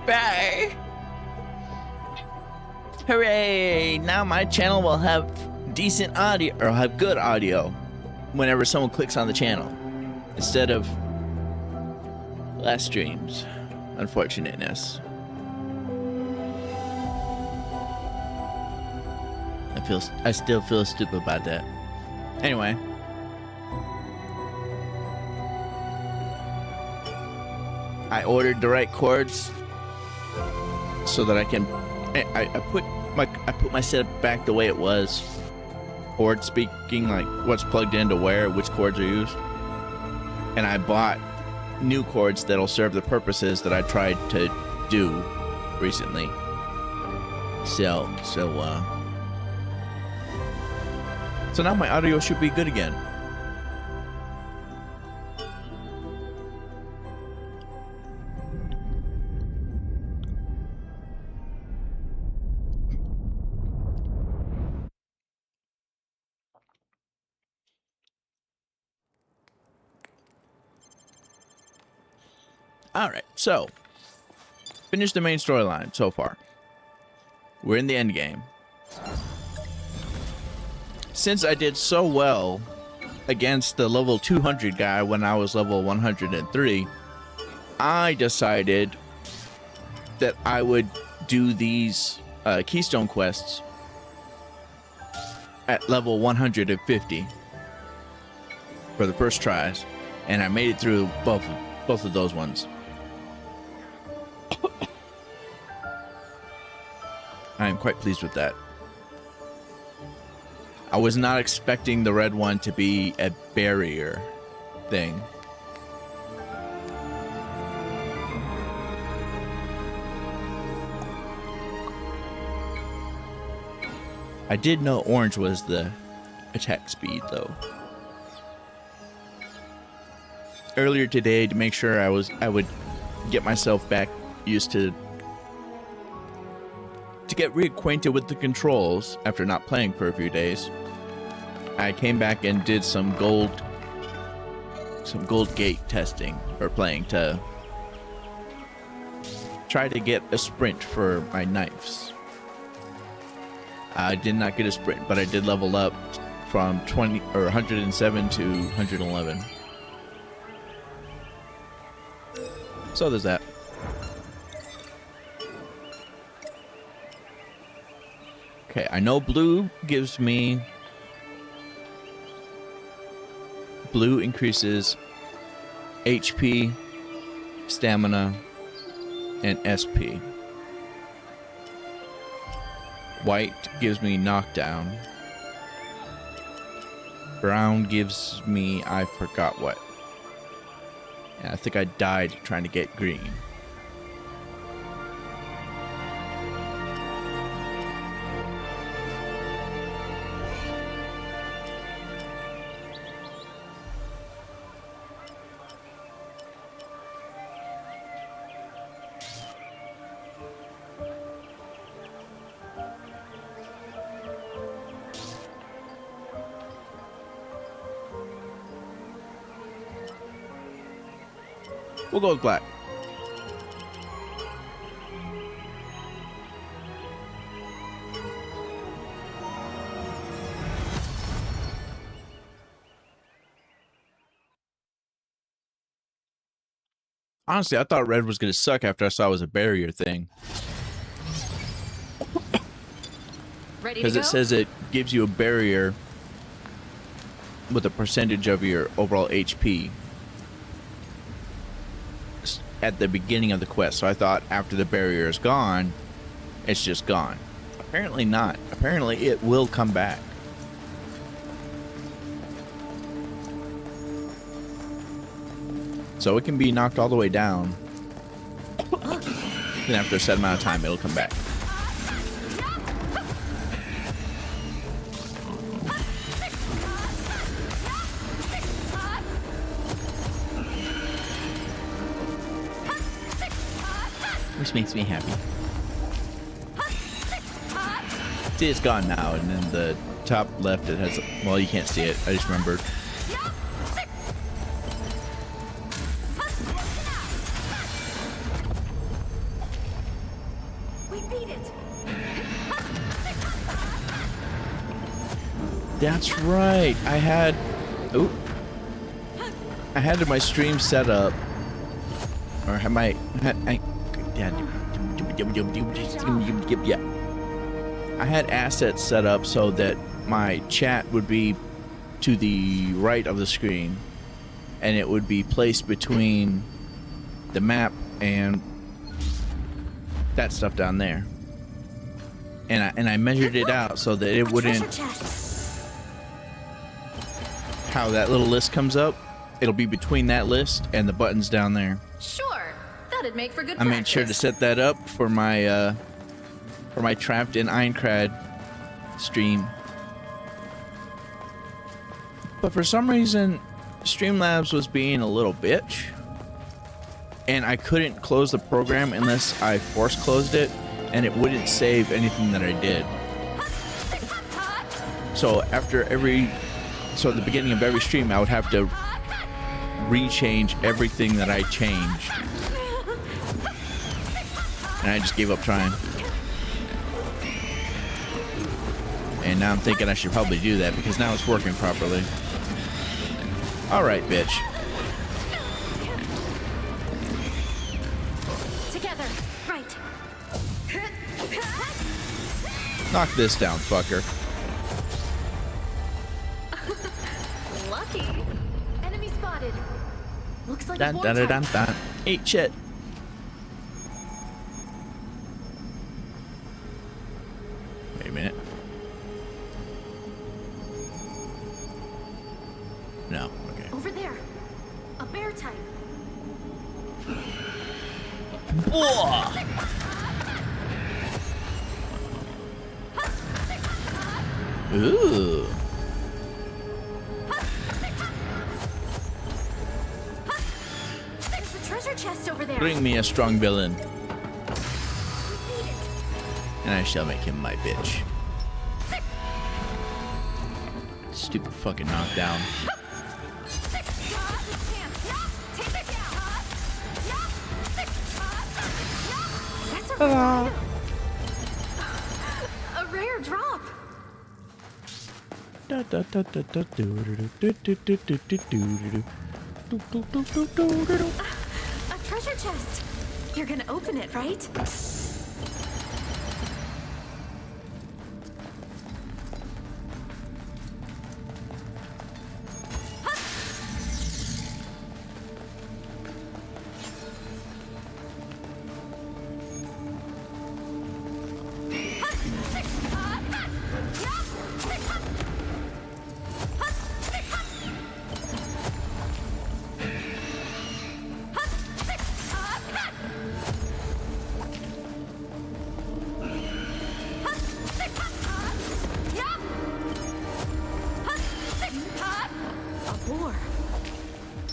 Bye. Hooray! Now my channel will have decent audio, or have good audio, whenever someone clicks on the channel, instead of last streams. Unfortunateness. I still feel stupid about that. Anyway. I ordered the right chords so that I can I put my setup back the way it was. Chord speaking, like what's plugged into where, which chords are used. And I bought new chords that'll serve the purposes that I tried to do recently. So now my audio should be good again. Alright, so finished the main storyline so far. We're in the end game. Since I did so well against the level 200 guy when I was level 103, I decided that I would do these keystone quests at level 150 for the first tries, and I made it through both of those ones. I am quite pleased with that. I was not expecting the red one to be a barrier thing. I did know orange was the attack speed though. Earlier today, to make sure I would get myself back used to get reacquainted with the controls after not playing for a few days, I came back and did some gold gate testing or playing to try to get a sprint for my knives. I did not get a sprint, but I did level up from 107 to 111. So there's that. Okay, I know blue increases HP, stamina, and SP. White gives me knockdown. Brown gives me I forgot what. And I think I died trying to get green. We'll go with black. Honestly, I thought red was going to suck after I saw it was a barrier thing. Because it says it gives you a barrier with a percentage of your overall HP at the beginning of the quest. So I thought after the barrier is gone, it's just gone. Apparently not. Apparently it will come back. So it can be knocked all the way down. Then after a set amount of time, it'll come back. Which makes me happy. See, it's gone now, and then the top left, it has, well, you can't see it, I just remembered. That's right. I had my stream set up, or had my I had assets set up so that my chat would be to the right of the screen, and it would be placed between the map and that stuff down there. And I measured it out so that it wouldn't. How that little list comes up, it'll be between that list and the buttons down there. Sure, that'd make for good I made sure to set that up for my Trapped in Aincrad stream. But for some reason, Streamlabs was being a little bitch, and I couldn't close the program unless I force closed it, and it wouldn't save anything that I did. So at the beginning of every stream, I would have to rechange everything that I changed, and I just gave up trying. And now I'm thinking I should probably do that because now it's working properly. All right, bitch. Together, right. Knock this down, fucker. Lucky. Enemy spotted. Looks like Dun a dun dun dun vortex. dun. Eat shit. Wait a minute. No. Okay. Over there. A bear type. Whoa! Ooh. There's a treasure chest over there. Bring me a strong villain, and I shall make him my bitch. Stupid fucking knockdown. That's a rare drop. Da, da, da, da, da, do, do, do, do, do, do, do, do, do, do, do, do, do, do. A treasure chest. You're gonna open it, right?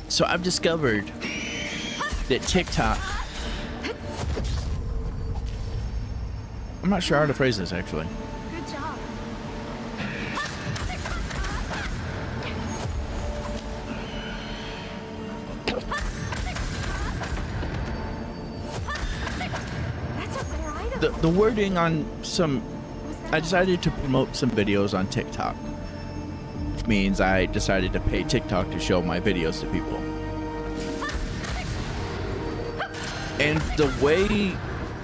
So I've discovered that TikTok, I'm not sure how to phrase this actually. Good job. That's a rare item. The wording on some, I decided to promote some videos on TikTok, which means I decided to pay TikTok to show my videos to people. And the way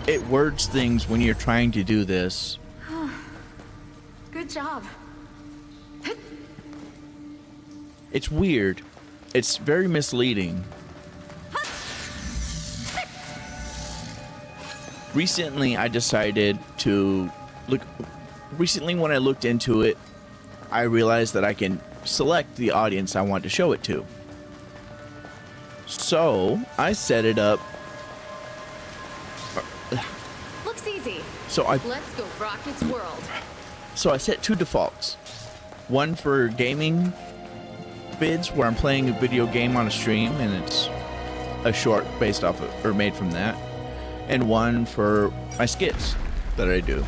it words things when you're trying to do this, Good job. it's weird. It's very misleading. Recently, I decided to look. Recently, when I looked into it, I realized that I can select the audience I want to show it to. So I set it up. Looks easy. So I Let's go rock its world. set two defaults. One for gaming vids where I'm playing a video game on a stream and it's a short based off of, or made from that. And one for my skits that I do.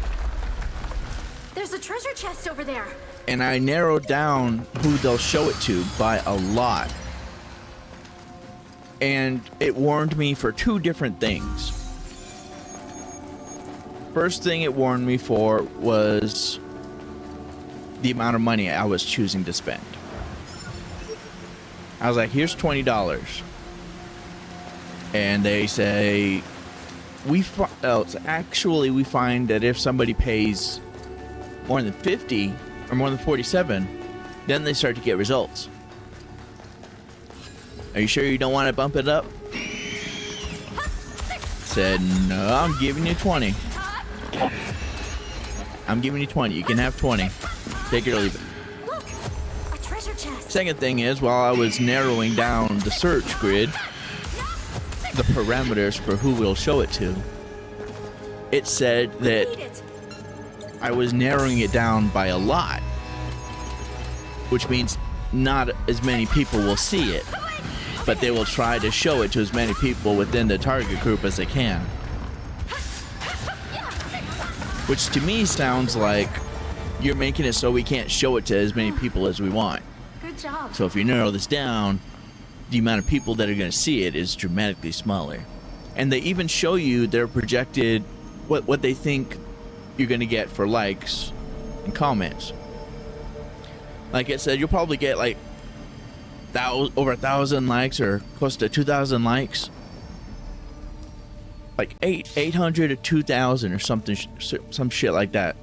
There's a treasure chest over there. And I narrowed down who they'll show it to by a lot. And it warned me for two different things. First thing it warned me for was the amount of money I was choosing to spend. I was like, here's $20. And they say, we find that if somebody pays more than 50 or more than 47, then they start to get results. Are you sure you don't want to bump it up? Said, no, I'm giving you 20. I'm giving you 20. You can have 20. Take it or leave it. Look, a treasure chest. Second thing is, while I was narrowing down the search grid, the parameters for who we'll show it to, it said that I was narrowing it down by a lot, which means not as many people will see it, but they will try to show it to as many people within the target group as they can. Which to me sounds like you're making it so we can't show it to as many people as we want. Good job. So if you narrow this down, the amount of people that are going to see it is dramatically smaller. And they even show you their projected, what they think you're going to get for likes and comments. Like it said, you'll probably get like over 1,000 likes or close to 2,000 likes. Like 800 to 2,000 or something, some shit like that.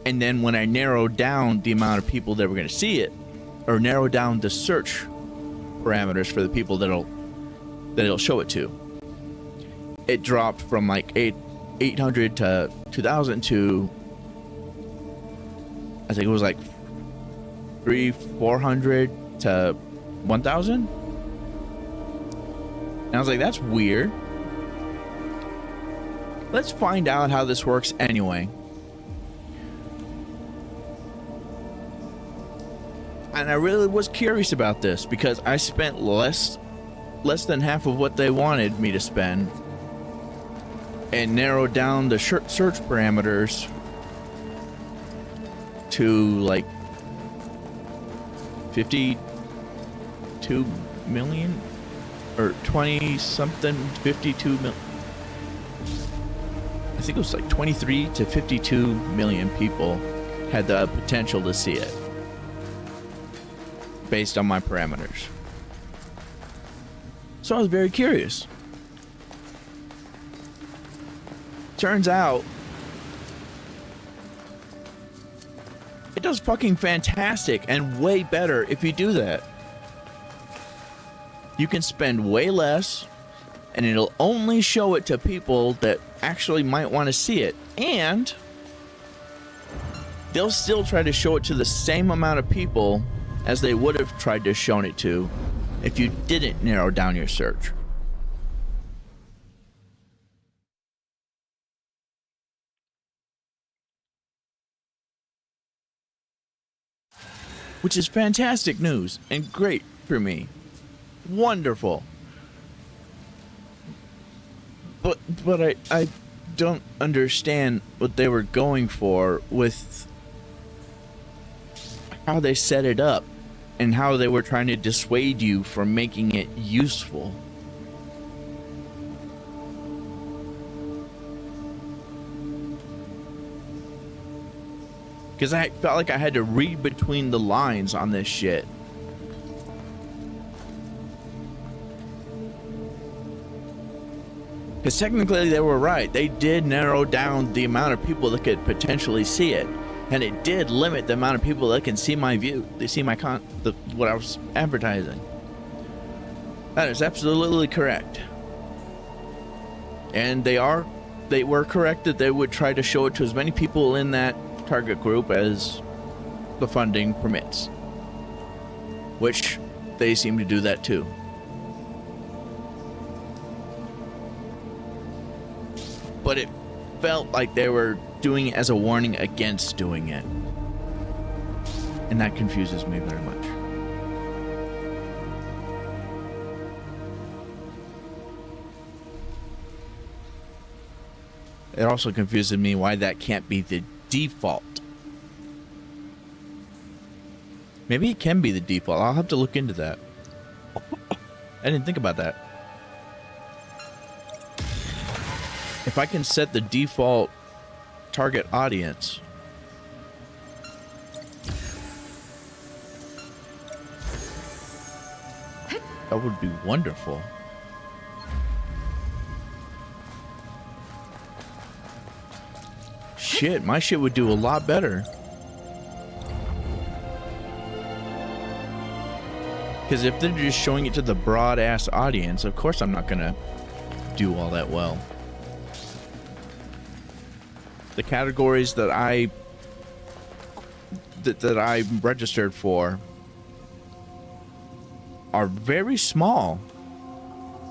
And then when I narrowed down the amount of people that were going to see it, or narrow down the search parameters for the people that it'll show it to, it dropped from like 800 to 2,000 to, I think it was like 400 to 1,000. And I was like, that's weird. Let's find out how this works anyway. And I really was curious about this because I spent less than half of what they wanted me to spend and narrowed down the search parameters to like 52 million or 20 something, 52 million. I think it was like 23 to 52 million people had the potential to see it based on my parameters. So I was very curious. Turns out it does fucking fantastic and way better if you do that. You can spend way less and it'll only show it to people that actually might want to see it, and they'll still try to show it to the same amount of people as they would have tried to show it to if you didn't narrow down your search. Which is fantastic news and great for me. Wonderful. But I don't understand what they were going for with how they set it up and how they were trying to dissuade you from making it useful. Because I felt like I had to read between the lines on this shit. Because technically they were right. They did narrow down the amount of people that could potentially see it. And it did limit the amount of people that can see my view. They see my what I was advertising. That is absolutely correct. And they were correct that they would try to show it to as many people in that target group as the funding permits. Which they seem to do that too. But it felt like they were doing it as a warning against doing it. And that confuses me very much. It also confuses me why that can't be the default. Maybe it can be the default. I'll have to look into that. I didn't think about that. If I can set the default target audience That would be wonderful. Shit, my shit would do a lot better. Because if they're just showing it to the broad-ass audience, of course I'm not gonna do all that well. The categories that I'm registered for are very small.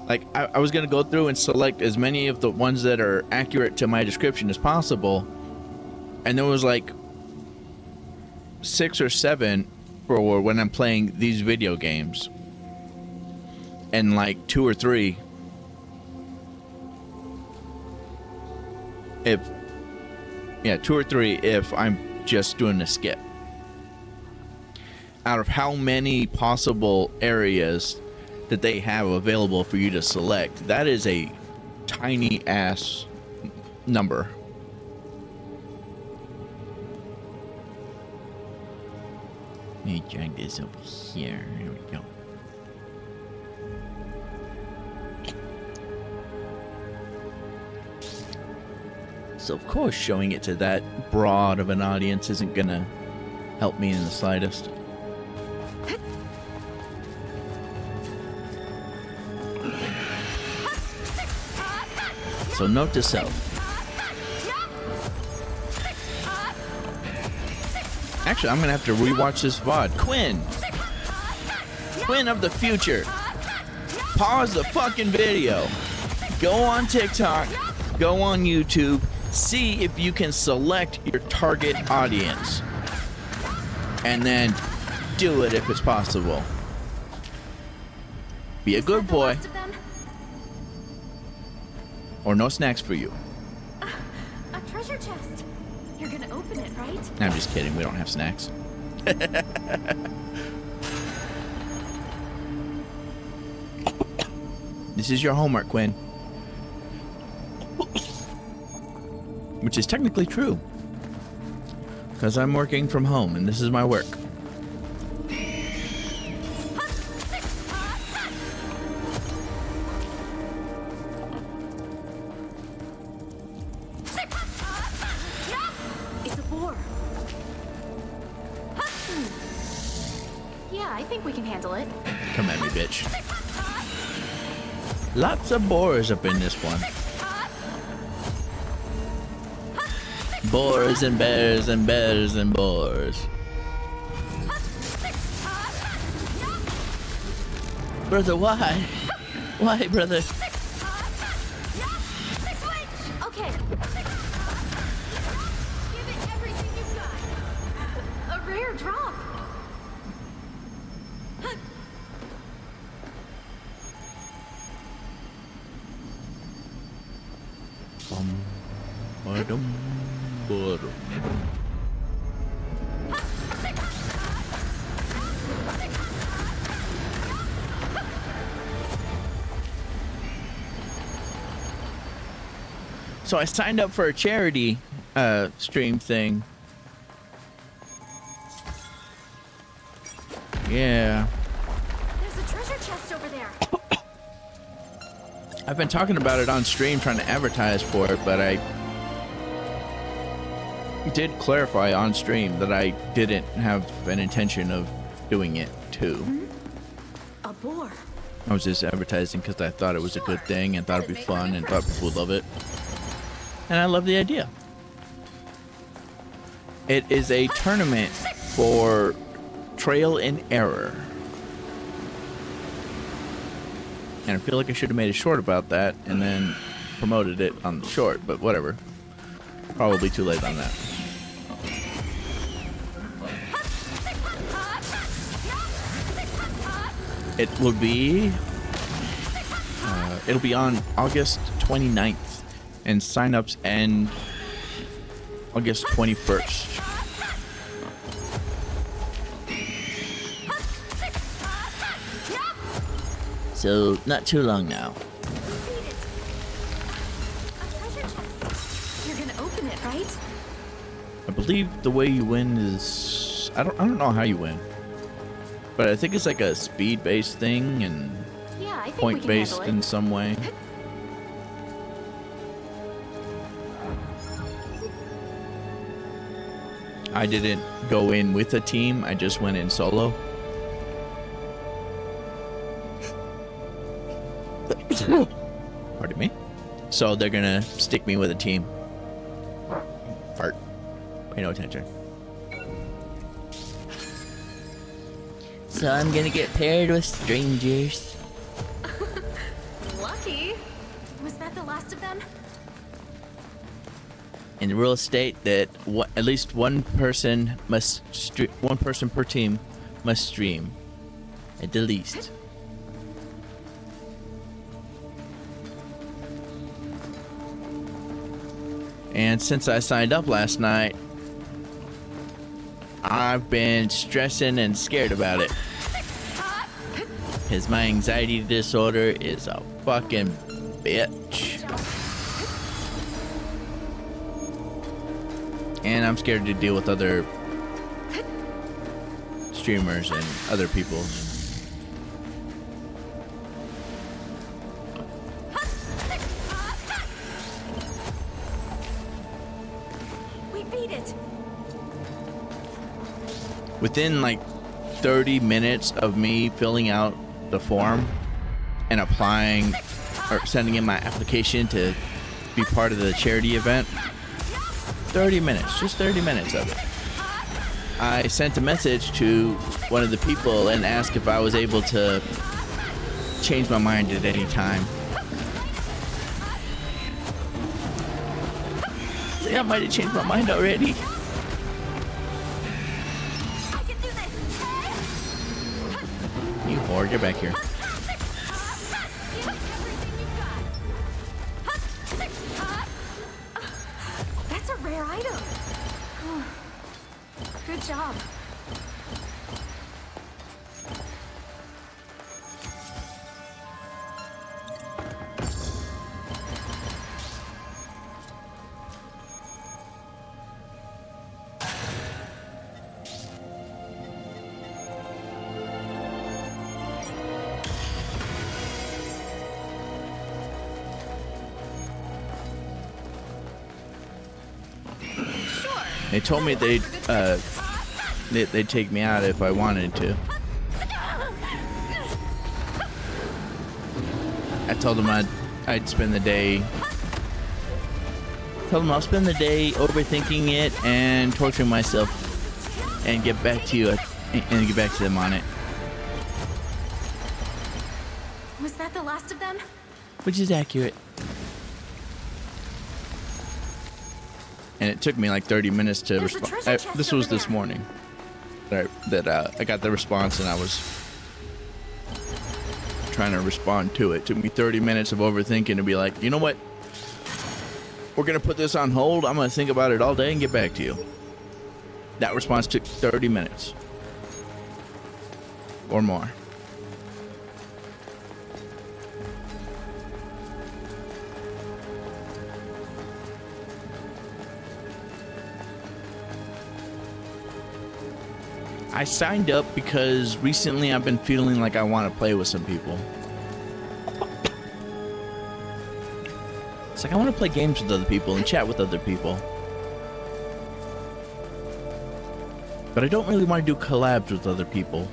Like, I was gonna go through and select as many of the ones that are accurate to my description as possible, and there was like 6 or 7 for when I'm playing these video games, and like 2 or 3 if 2 or 3 if I'm just doing a skip. Out of how many possible areas that they have available for you to select, that is a tiny ass number. Let me drag this over here. Here we go. So of course showing it to that broad of an audience isn't gonna help me in the slightest. So note to self. Actually, I'm gonna have to rewatch this VOD. Quinn of the future. Pause the fucking video. Go on TikTok. Go on YouTube. See if you can select your target audience. And then do it if it's possible. Be a good boy. Or no snacks for you. A treasure chest. You're gonna open it, right? I'm just kidding. We don't have snacks. This is your homework, Quinn. Which is technically true. Because I'm working from home and this is my work. It's a boar. Yeah, I think we can handle it. Come at me, bitch. Lots of boars up in this one. Boars and bears and bears and boars. Brother, why? Why, brother? Okay. Give it everything you've got. A rare drop. So I signed up for a charity stream thing. Yeah. There's a treasure chest over there. I've been talking about it on stream, trying to advertise for it, but I did clarify on stream that I didn't have an intention of doing it too. A boar. I was just advertising because I thought it was a good thing and thought it'd be fun and thought people would love it. And I love the idea. It is a tournament for Trail and Error. And I feel like I should have made a short about that and then promoted it on the short, but whatever. Probably too late on that. It will be... it'll be on August 29th. And signups end August 21st. So, not too long now. You're gonna open it, right? I believe the way you win is... I don't know how you win. But I think it's like a speed-based thing, and think we point can based handle it. in some way. I didn't go in with a team, I just went in solo. Pardon me. So they're gonna stick me with a team. Fart. Pay no attention. So I'm gonna get paired with strangers. Lucky. Was that the last of them? In the rule state that at least one person must one person per team must stream, at the least. And since I signed up last night, I've been stressing and scared about it. Because my anxiety disorder is a fucking bitch. And I'm scared to deal with other streamers and other people. We beat it. Within like 30 minutes of me filling out the form and applying or sending in my application to be part of the charity event, 30 minutes, just 30 minutes of it, I sent a message to one of the people and asked if I was able to change my mind at any time. I think I might have changed my mind already. I can do this. You whore, get back here. That's a rare item. Good job. They told me they'd take me out if I wanted to. I told them I'd spend the day. Told them I'll spend the day overthinking it and torturing myself, and get back to you and get back to them on it. Was that the last of them? Which is accurate. And it took me like 30 minutes to There's a respond. treasure chest This was over this there. morning that I got the response, and I was trying to respond to it. Took me 30 minutes of overthinking to be like, you know what? We're gonna put this on hold. I'm gonna think about it all day and get back to you. That response took 30 minutes or more. I signed up because recently I've been feeling like I want to play with some people. It's like I want to play games with other people and chat with other people. But I don't really want to do collabs with other people.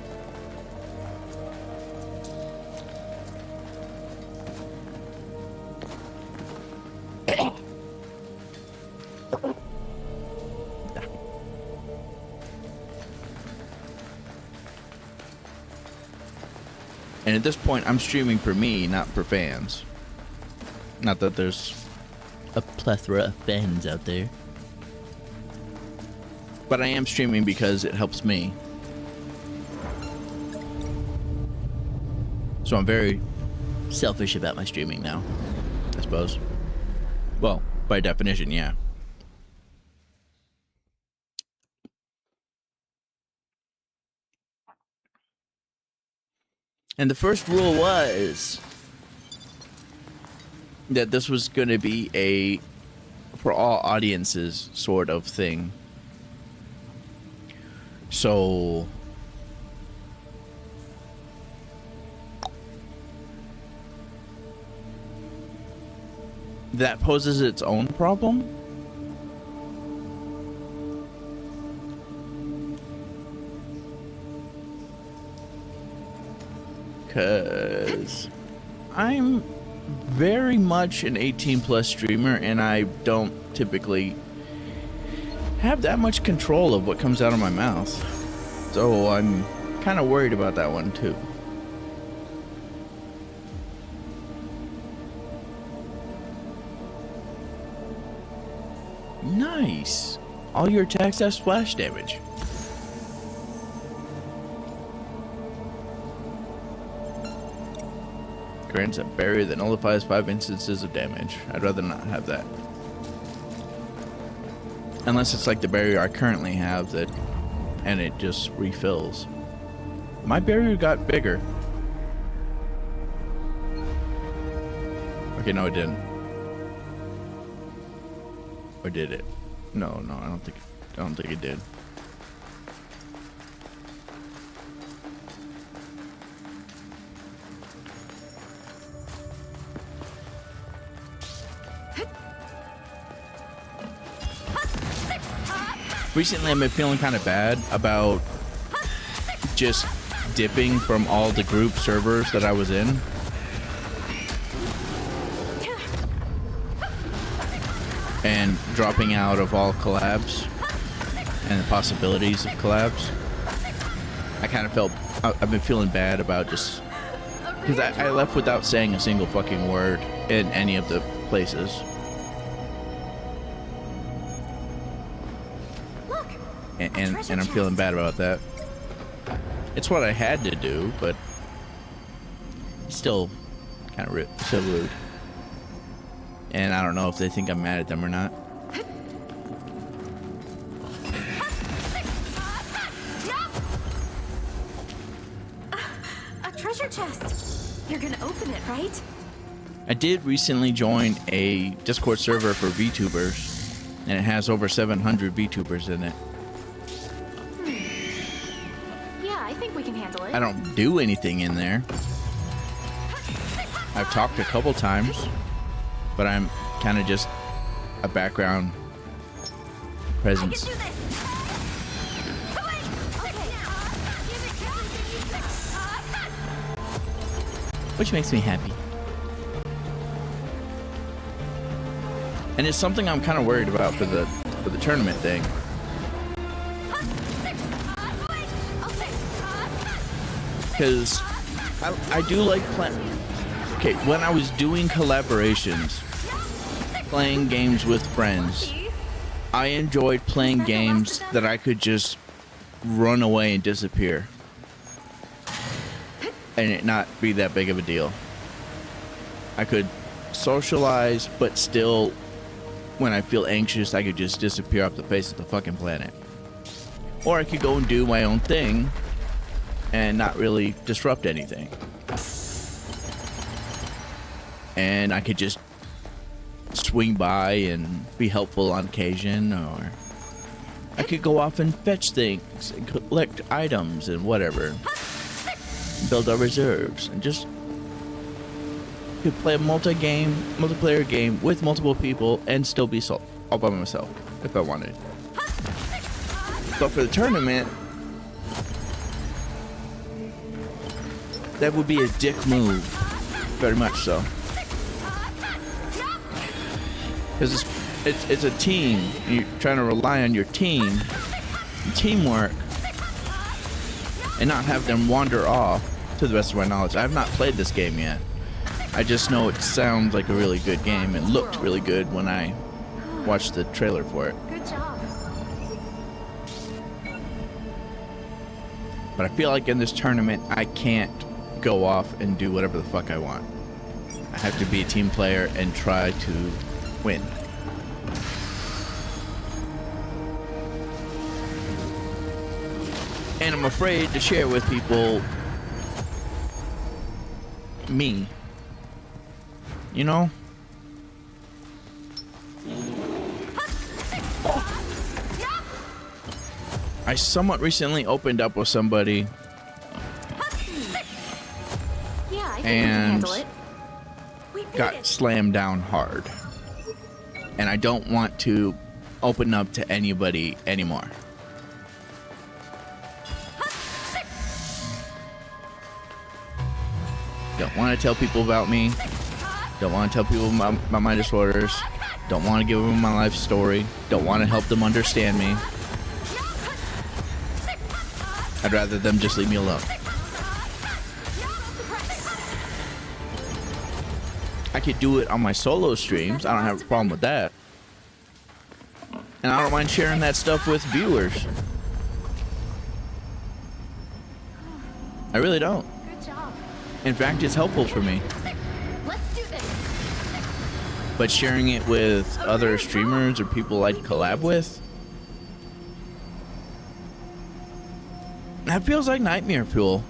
And at this point, I'm streaming for me, not for fans. Not that there's a plethora of fans out there. But I am streaming because it helps me. So I'm very selfish about my streaming now, I suppose. Well, by definition, yeah. And the first rule was that this was going to be a for all audiences sort of thing. So that poses its own problem. Because I'm very much an 18 plus streamer, and I don't typically have that much control of what comes out of my mouth. So I'm kind of worried about that one too. Nice. All your attacks have splash damage. Grants a barrier that nullifies 5 instances of damage. I'd rather not have that. Unless it's like the barrier I currently have that, and it just refills. My barrier got bigger. Okay, no it didn't. Or did it? No, I don't think it did. Recently, I've been feeling kind of bad about just dipping from all the group servers that I was in. And dropping out of all collabs and the possibilities of collabs. I kind of felt, I've been feeling bad about just, because I left without saying a single fucking word in any of the places. And I'm feeling bad about that. It's what I had to do, but still kind of so rude. And I don't know if they think I'm mad at them or not. A treasure chest. You're gonna open it, right? I did recently join a Discord server for VTubers, and it has over 700 VTubers in it. I don't do anything in there. I've talked a couple times, but I'm kind of just a background presence. Which makes me happy. And it's something I'm kind of worried about for the tournament thing. Because I do like playing. Okay, when I was doing collaborations, playing games with friends, I enjoyed playing games that I could just run away and disappear. And it not be that big of a deal. I could socialize, but still, when I feel anxious, I could just disappear off the face of the fucking planet. Or I could go and do my own thing and not really disrupt anything. And I could just swing by and be helpful on occasion, or I could go off and fetch things and collect items and whatever. Build our reserves and just could play a multiplayer game with multiple people and still be all by myself if I wanted. But for the tournament, that would be a dick move, very much so. Because it's a team, and you're trying to rely on your teamwork, and not have them wander off, to the best of my knowledge. I have not played this game yet. I just know it sounds like a really good game and looked really good when I watched the trailer for it. Good job. But I feel like in this tournament, I can't go off and do whatever the fuck I want. I have to be a team player and try to win. And I'm afraid to share with people me. You know? I somewhat recently opened up with somebody Yeah, I think we can handle it. got slammed down hard. and I don't want to open up to anybody anymore. Don't want to tell people about me. Don't want to tell people about my disorders. Don't want to give them my life story. Don't want to help them understand me. I'd rather them just leave me alone. I could do it on my solo streams. I don't have a problem with that. And I don't mind sharing that stuff with viewers. I really don't. Good job. In fact, it's helpful for me. Let's do this. But sharing it with other streamers or people I'd collab with, that feels like nightmare fuel.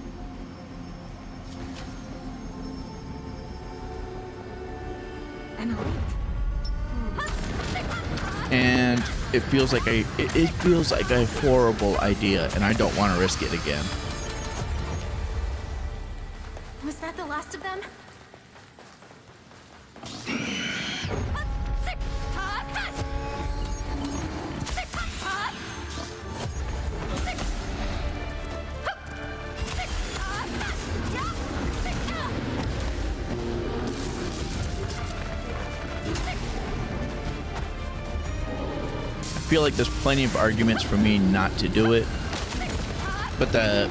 And it feels like it feels like a horrible idea, and I don't want to risk it again. Was that the last of them? I feel like there's plenty of arguments for me not to do it, but the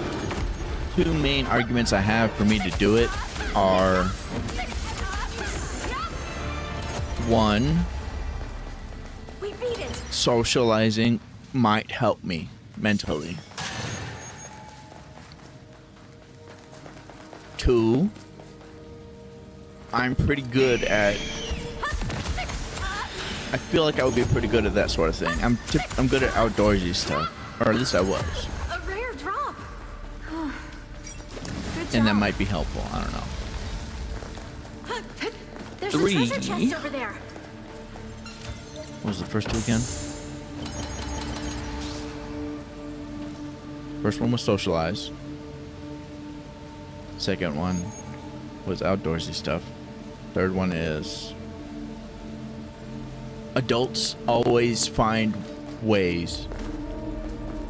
two main arguments I have for me to do it are: one, We beat it. socializing might help me mentally. Two, I'm pretty good at, I feel like I would be pretty good at that sort of thing. I'm good at outdoorsy stuff, or at least I was. A rare drop. Good job. And that might be helpful. I don't know. There's Three. a treasure chest over there. What was the first two again? First one was socialize. Second one was outdoorsy stuff. Third one is adults always find ways.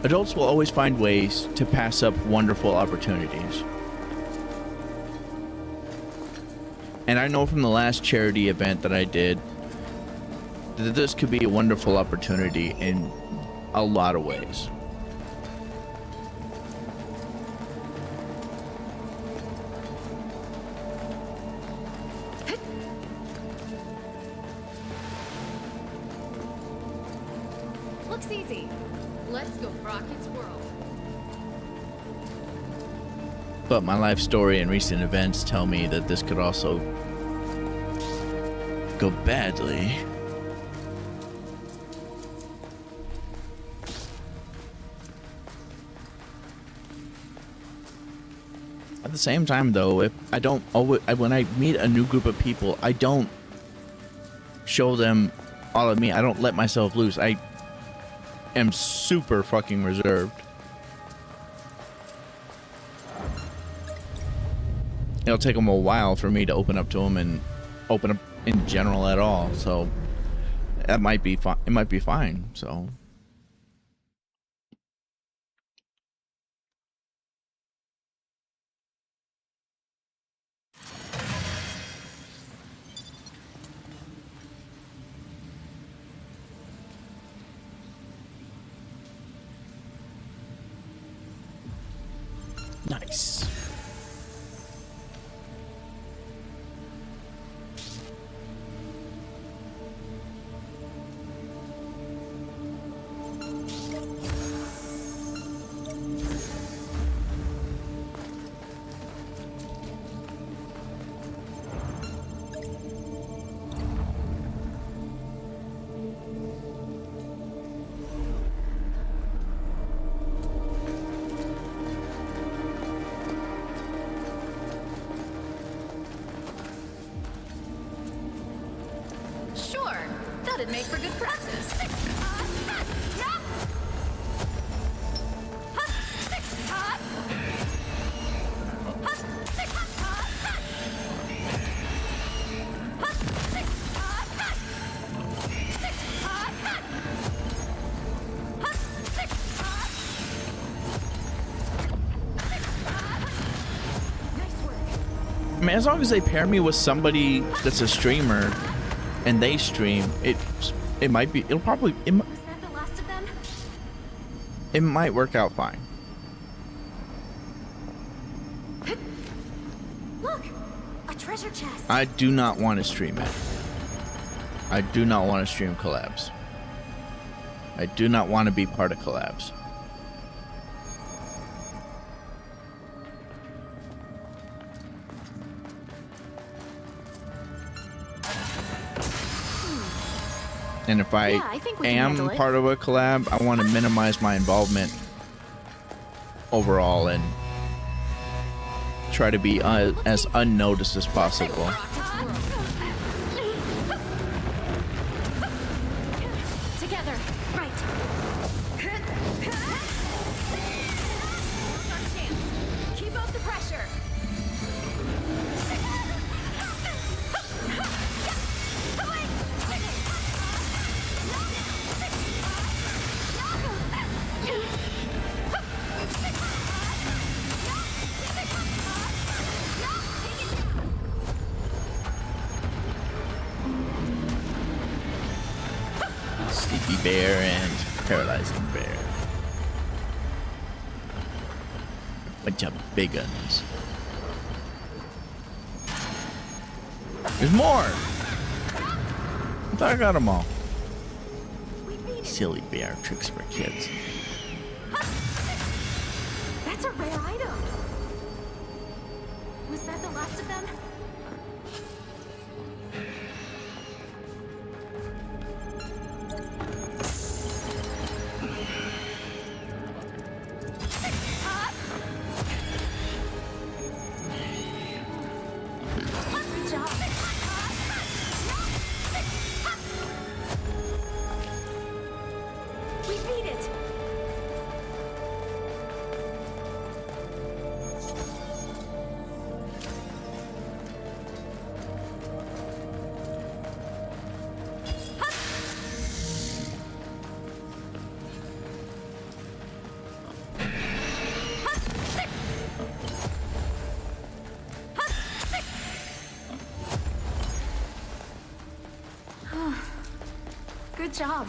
Adults will always find ways to pass up wonderful opportunities. And I know from the last charity event that I did that this could be a wonderful opportunity in a lot of ways. Looks easy. Let's go Rocket's world. But my life story and recent events tell me that this could also go badly. At the same time, though, if I don't always, when I meet a new group of people, I don't show them all of me. I don't let myself loose. I am super fucking reserved. It'll take them a while for me to open up to them and open up in general at all. So that might be fine. It might be fine. So. Nice. Sure, that'd make for good practice. mean, as long as they pair me with somebody that's a streamer and they stream, it might be, it'll probably, Was that the last of them? it might work out fine. Look, a treasure chest. I do not want to stream it. I do not want to stream collabs. I do not want to be part of collabs. And if I, Yeah, I think we can am handle it. part of a collab, I want to minimize my involvement overall and try to be as unnoticed as possible. Together, right. Our chance. Keep up the pressure. Sleepy bear and paralyzing bear. Bunch of big uns. There's more! I thought I got them all. Silly bear tricks for kids. That's a rare item. Was that the last of them? Good job. We beat it. Good job.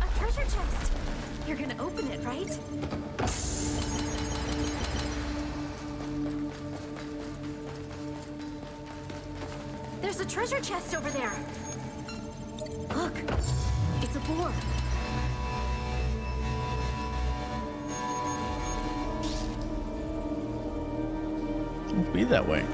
A treasure chest. You're gonna open it, right? There's a treasure chest over there. Look, it's a board. Won't be that way.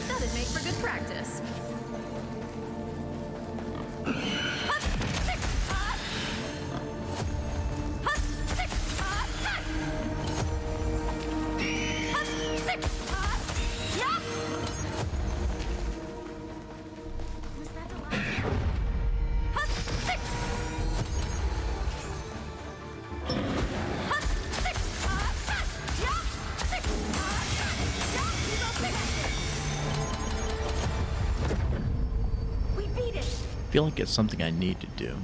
That'd make for good practice. Was that the last? We beat it. I feel like it's something I need to do.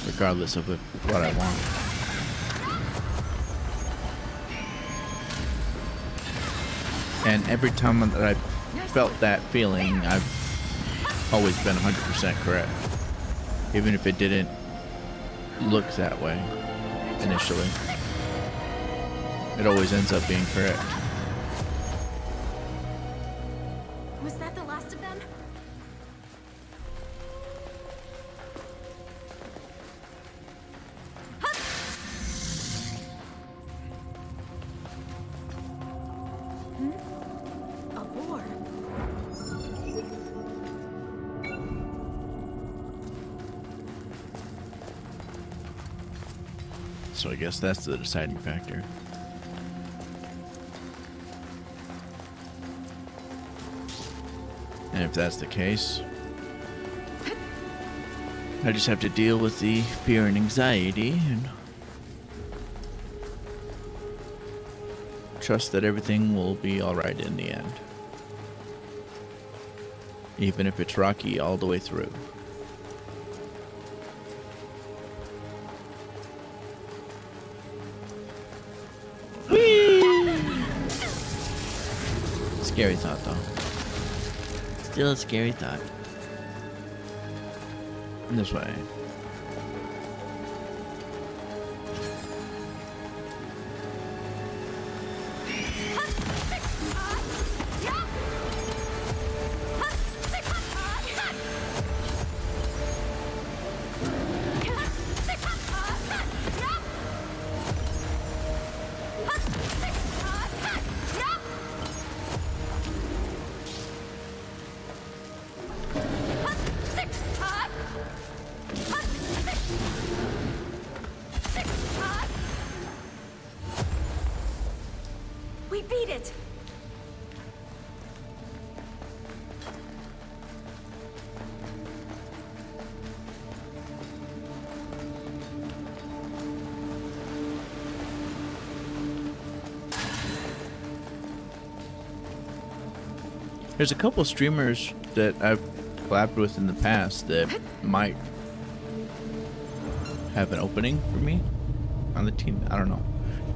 Regardless of what I want. And every time that I've felt that feeling, I've always been 100% correct. Even if it didn't look that way initially. It always ends up being correct. Was that the last of them? A boar. So I guess that's the deciding factor. And if that's the case, I just have to deal with the fear and anxiety and trust that everything will be alright in the end. Even if it's rocky all the way through. Whee! Scary thought, though. Still a scary thought. This way. We beat it! There's a couple streamers that I've collabed with in the past that might have an opening for me on the team. I don't know.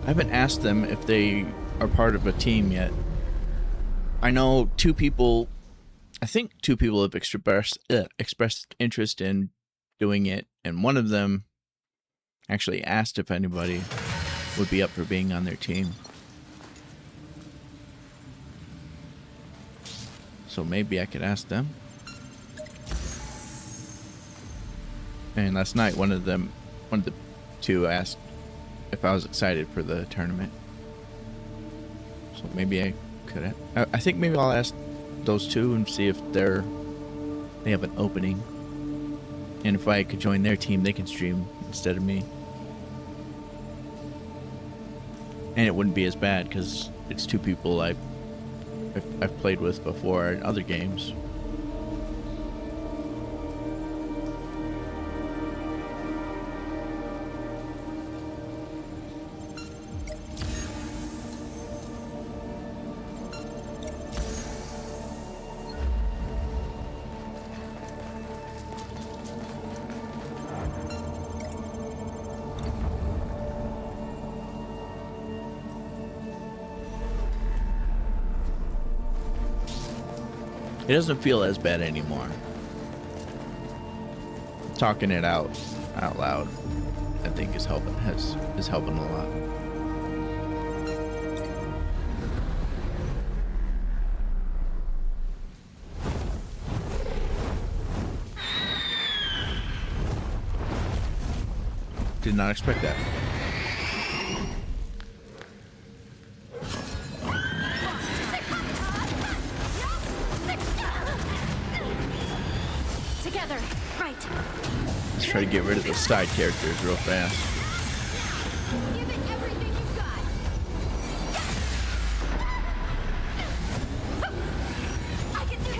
I haven't asked them if they are part of a team yet. I know two people, I think two people have expressed interest in doing it, and one of them actually asked if anybody would be up for being on their team. So maybe I could ask them. And last night, one of the two asked if I was excited for the tournament. So maybe I could. I think maybe I'll ask those two and see if they have an opening. And if I could join their team, they can stream instead of me. And it wouldn't be as bad because it's two people I've played with before in other games. It doesn't feel as bad anymore. Talking it out loud, I think is helping a lot. Did not expect that. Together, right. Let's try to get rid of the side characters real fast. Give it everything you've got. I can do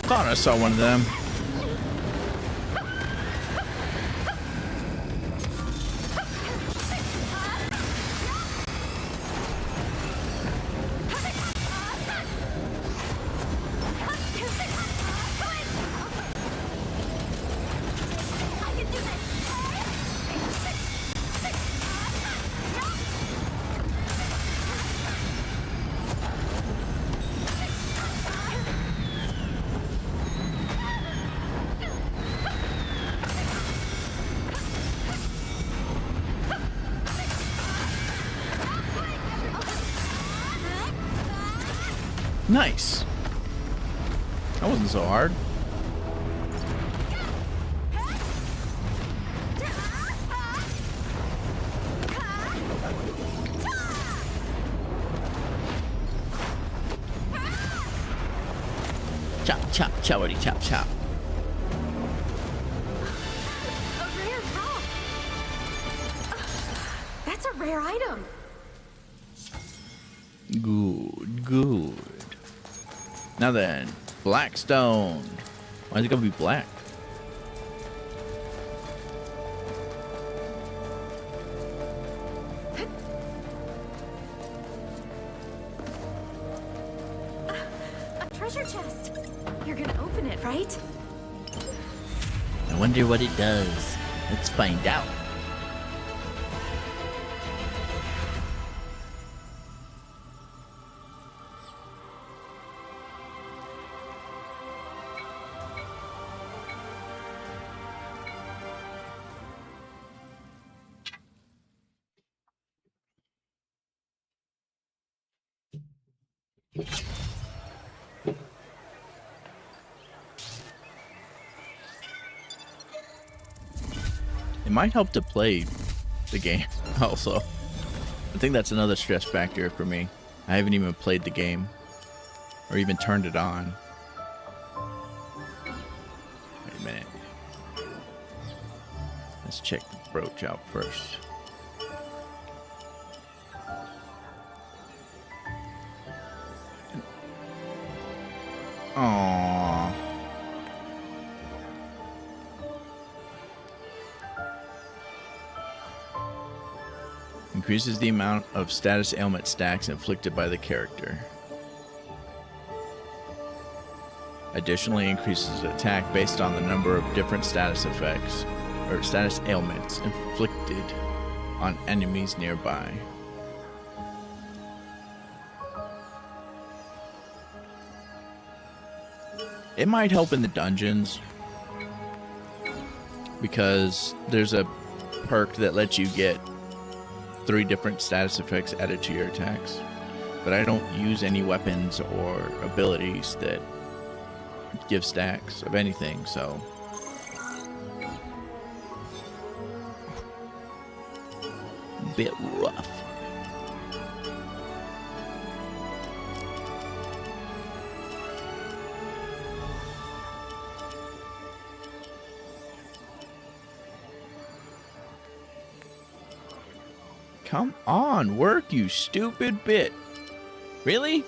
Thought I saw one of them. Nice. That wasn't so hard. Chop, chop, choppity, chop, chop. That's a rare item. Good, good. Now then, black stone. Why is it gonna be black? A treasure chest. You're gonna open it, right? I wonder what it does. Let's find out. It might help to play the game also. I think that's another stress factor for me. I haven't even played the game or even turned it on. Wait a minute. Let's check the brooch out first. Aww. Increases the amount of status ailment stacks inflicted by the character. Additionally, increases attack based on the number of different status effects or status ailments inflicted on enemies nearby. It might help in the dungeons because there's a perk that lets you get 3 different status effects added to your attacks, but I don't use any weapons or abilities that give stacks of anything, so a bit rough. Come on, work, you stupid bit. Really?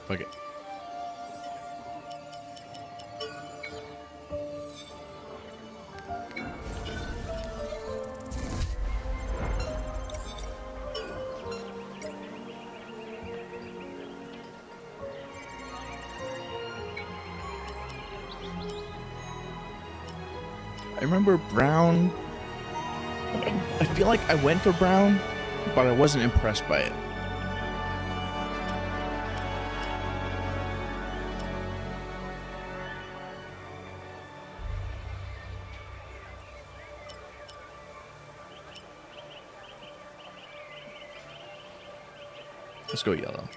Fuck it. I remember brown. I feel like I went for brown, but I wasn't impressed by it. Let's go yellow.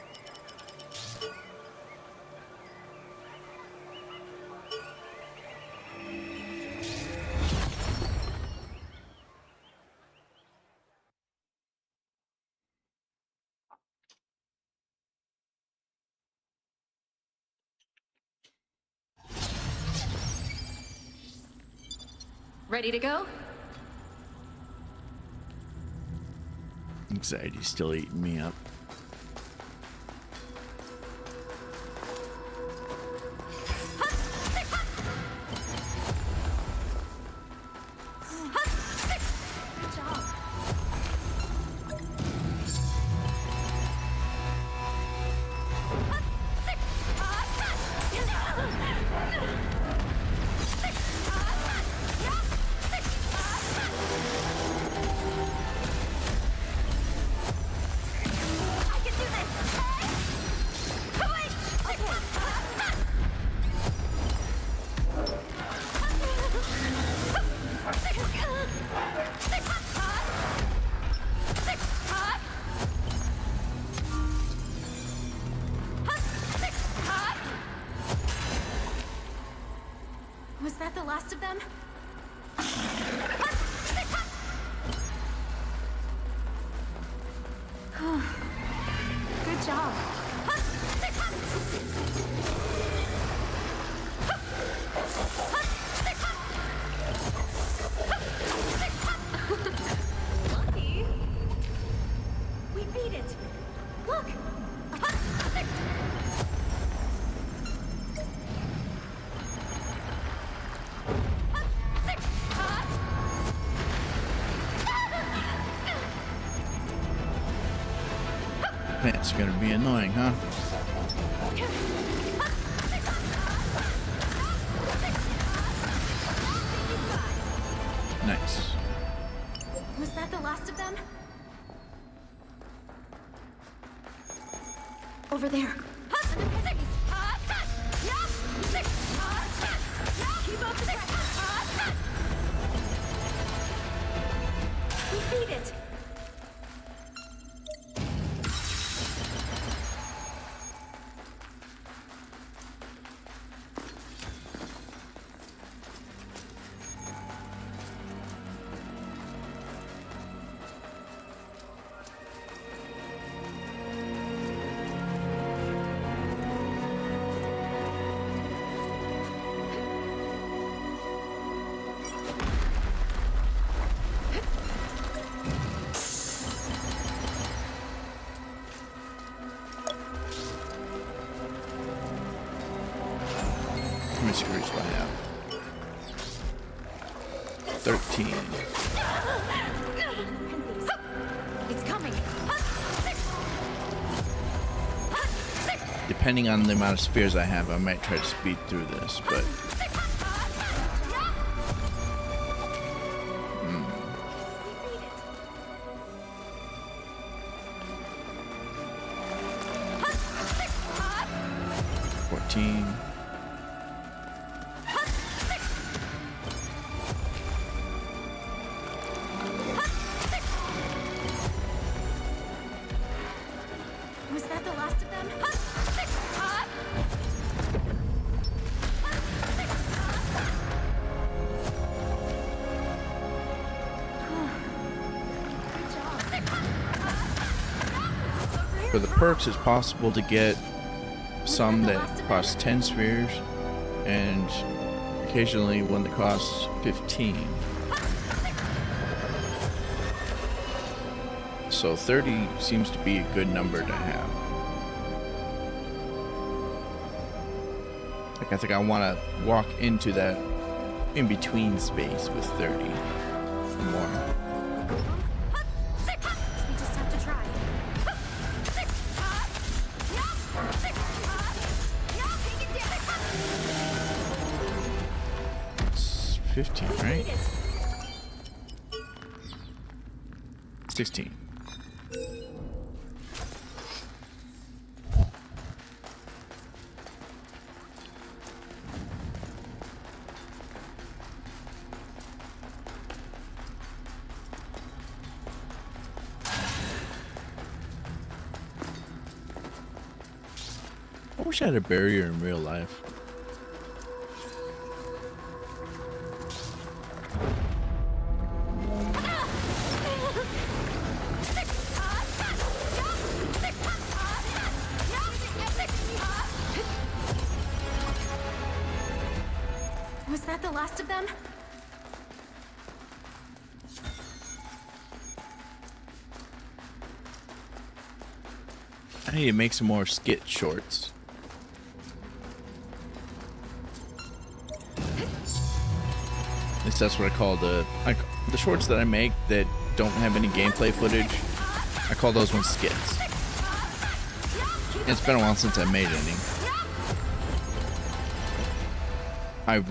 Ready to go? Anxiety's still eating me up. Good job. last of them? Good job. Lucky. We beat it. Look. That's gonna be annoying, huh? Nice. Was that the last of them? Over there. Keep up the pressure. We beat it. How many screws do I have? 13. It's coming. Depending on the amount of spears I have, I might try to speed through this, but 14. Was that the last of them? For the perks, it's possible to get some that cost 10 spheres, and occasionally one that costs 15. So 30 seems to be a good number to have. Like, I think I want to walk into that in-between space with 30 or more. We just have to try. 15, right? 16. I wish I had a barrier in real life. Was that the last of them? I need to make some more skit shorts. At least that's what I call the shorts that I make that don't have any gameplay footage. I call those ones skits. And it's been a while since I made any. I've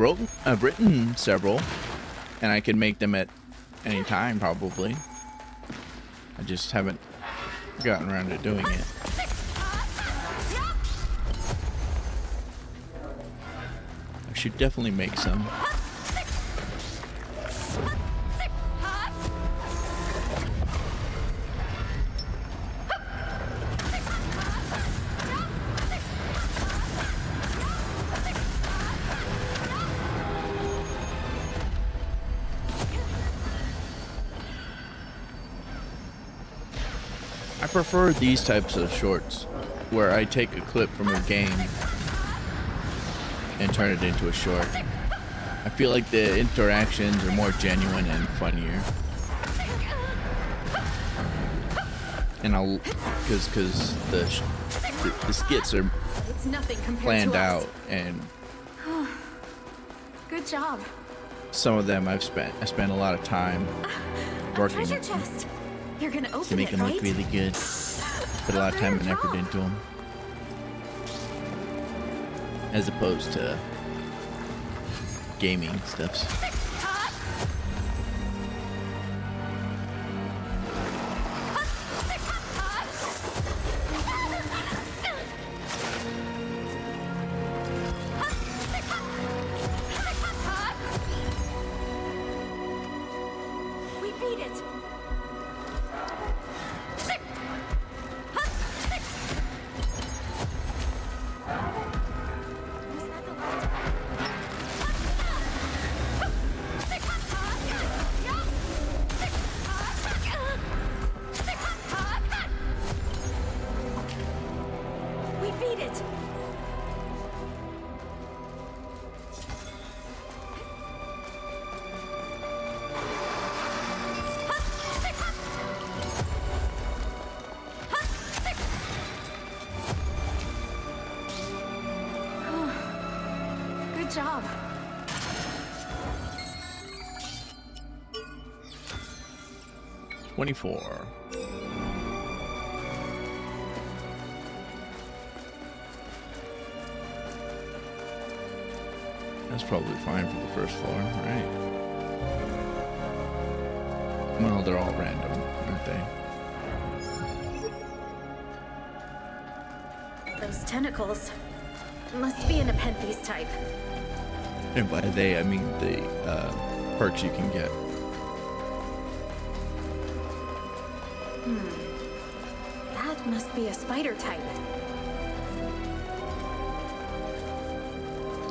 written several, and I can make them at any time probably. I just haven't gotten around to doing it. I should definitely make some. I prefer these types of shorts where I take a clip from a game and turn it into a short. I feel like the interactions are more genuine and funnier. And I'll, because the skits are It's nothing compared planned to us. out, and Good job. some of them I spent a lot of time A working treasure chest. You're gonna open to make it, them right? look really good. Put a lot of time and effort into them, as opposed to gaming stuffs. We beat it. Was that the last? We beat it. Good job. $24. That's probably fine for the first floor, right? Well, they're all random, aren't they? Those tentacles must be an Nepenthes type. And by they, I mean the perks you can get. That must be a spider type.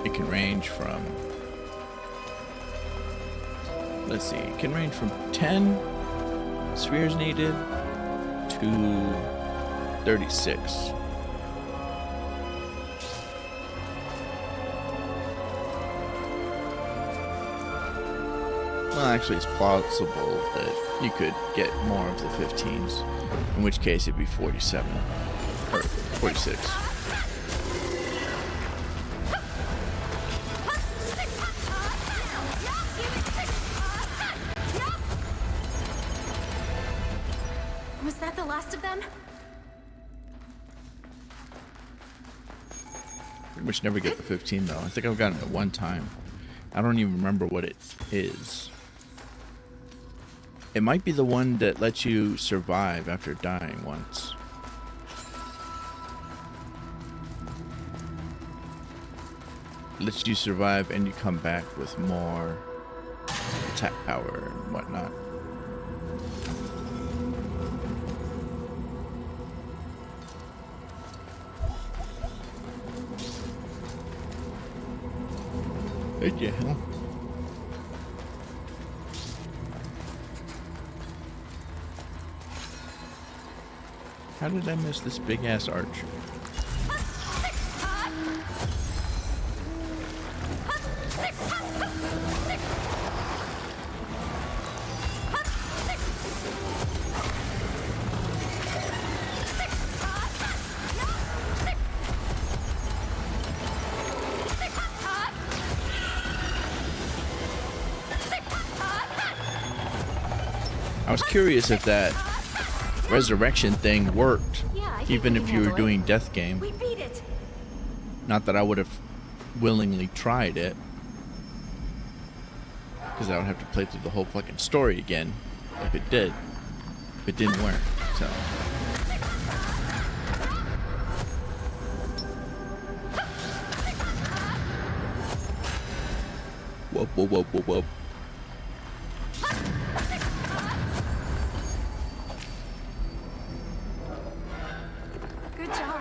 It can range from, let's see, it can range from 10 spheres needed to 36. Well, actually, it's plausible that you could get more of the 15s, in which case it'd be 47 or 46. Was that the last of them? Pretty much never get the 15 though. I think I've gotten it one time. I don't even remember what it is. It might be the one that lets you survive after dying once. Lets you survive and you come back with more attack power and whatnot. What the hell? How did I miss this big ass arch? I was curious if that resurrection thing worked, Yeah, I think even we if can you were handle it. doing death game. We beat it. Not that I would have willingly tried it, because I would have to play through the whole fucking story again if it did. If it didn't work, so. Whoop, whoop, whoop, whoop, whoop. Good job.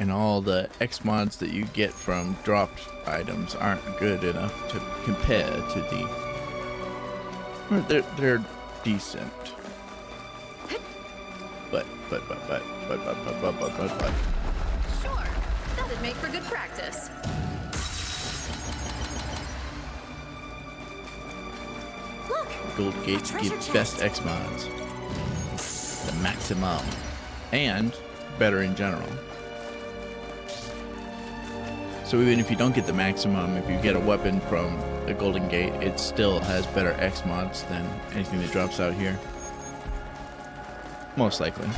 and all the X mods that you get from dropped items aren't good enough to compare to the. Well, they're decent, but. Sure, that'd make for good practice. Look, Gold gates treasure give chest. best X mods, the maximum, and better in general. So even if you don't get the maximum, if you get a weapon from the Golden Gate, it still has better X mods than anything that drops out here. Most likely.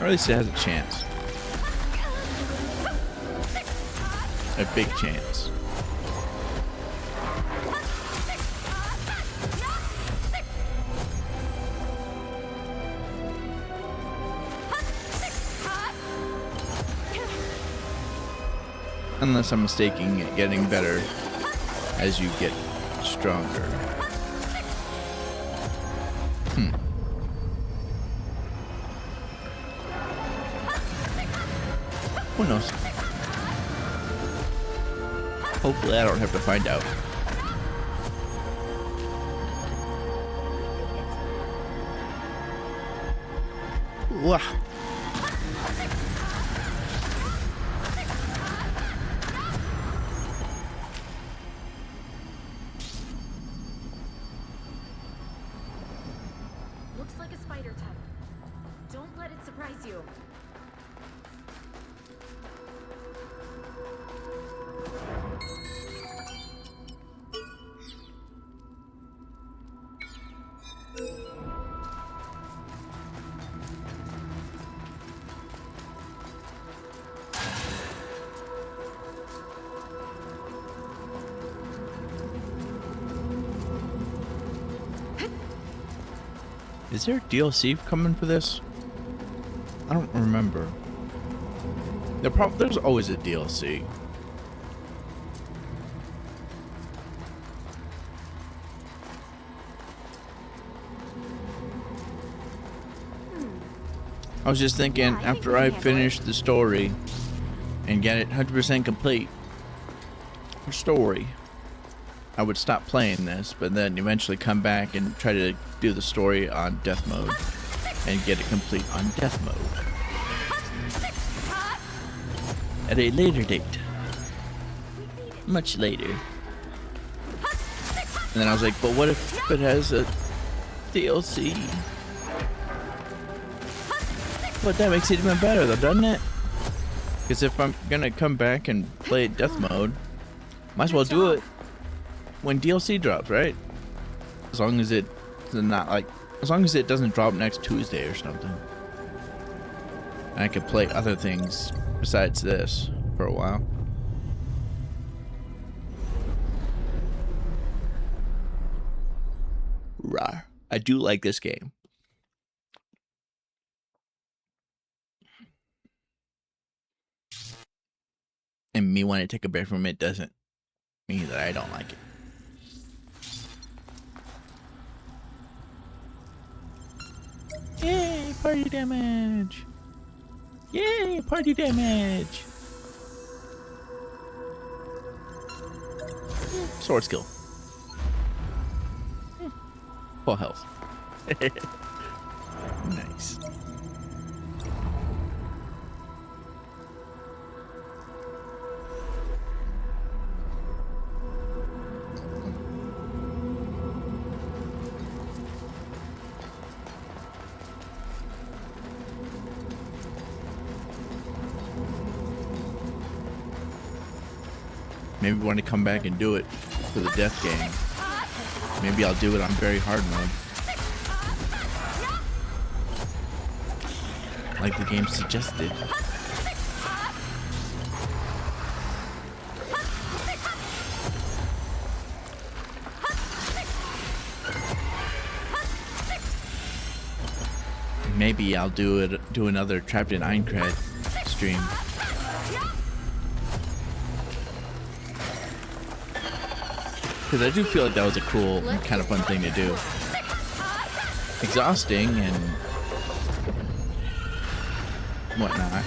Or at least it has a chance. A big chance. Unless I'm mistaking it getting better as you get stronger. Who knows? Hopefully I don't have to find out. Wah. looks like a spider tunnel. Don't let it surprise you. Is there DLC coming for this? I don't remember. There's always a DLC. I was just thinking, Yeah, I think after we I can handle finish the story and get it 100% complete for story, I would stop playing this, but then eventually come back and try to do the story on death mode and get it complete on death mode at a later date, much later. And then I was like, but what if it has a DLC? But that makes it even better though, doesn't it? Because if I'm gonna come back and play death mode, might as well do it when DLC drops, right? As long as it doesn't drop next Tuesday or something. And I could play other things besides this for a while. Rawr. I do like this game. And me wanting to take a break from it doesn't mean that I don't like it. Yay, party damage! Yay, party damage! Sword skill. Full health. Nice. Maybe want to come back and do it for the death game. Maybe I'll do it on very hard mode, like the game suggested. Maybe I'll do another Trapped in Aincrad stream. Because I do feel like that was a cool, kind of fun thing to do. Exhausting and whatnot.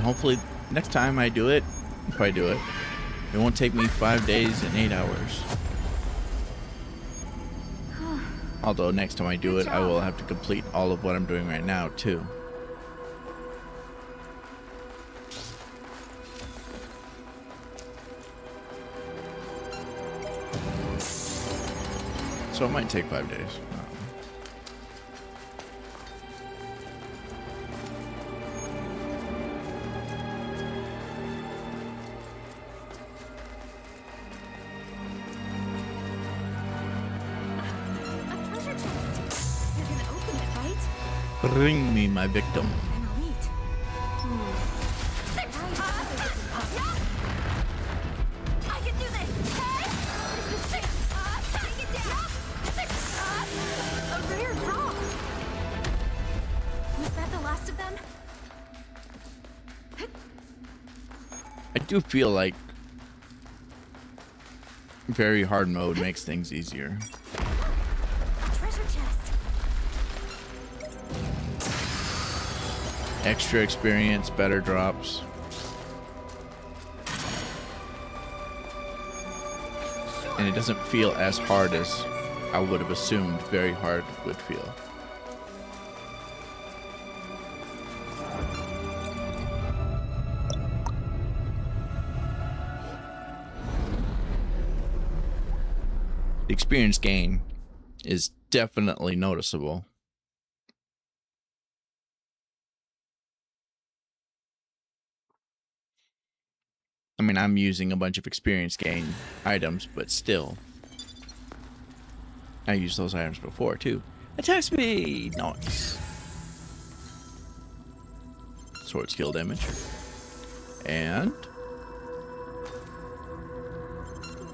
hopefully next time I do it, if I do it, it won't take me 5 days and 8 hours. Although next time I do it, I will have to complete all of what I'm doing right now too. So it might take 5 days. Bring me my victim. An elite. I can do this. Take it down. A rare draw. Was that the last of them? I do feel like very hard mode makes things easier. Treasure chest. Extra experience, better drops. And it doesn't feel as hard as I would have assumed very hard would feel. The experience gain is definitely noticeable. I mean, I'm using a bunch of experience gain items, but still. I used those items before, too. Attack speed! Nice. Sword skill damage. And...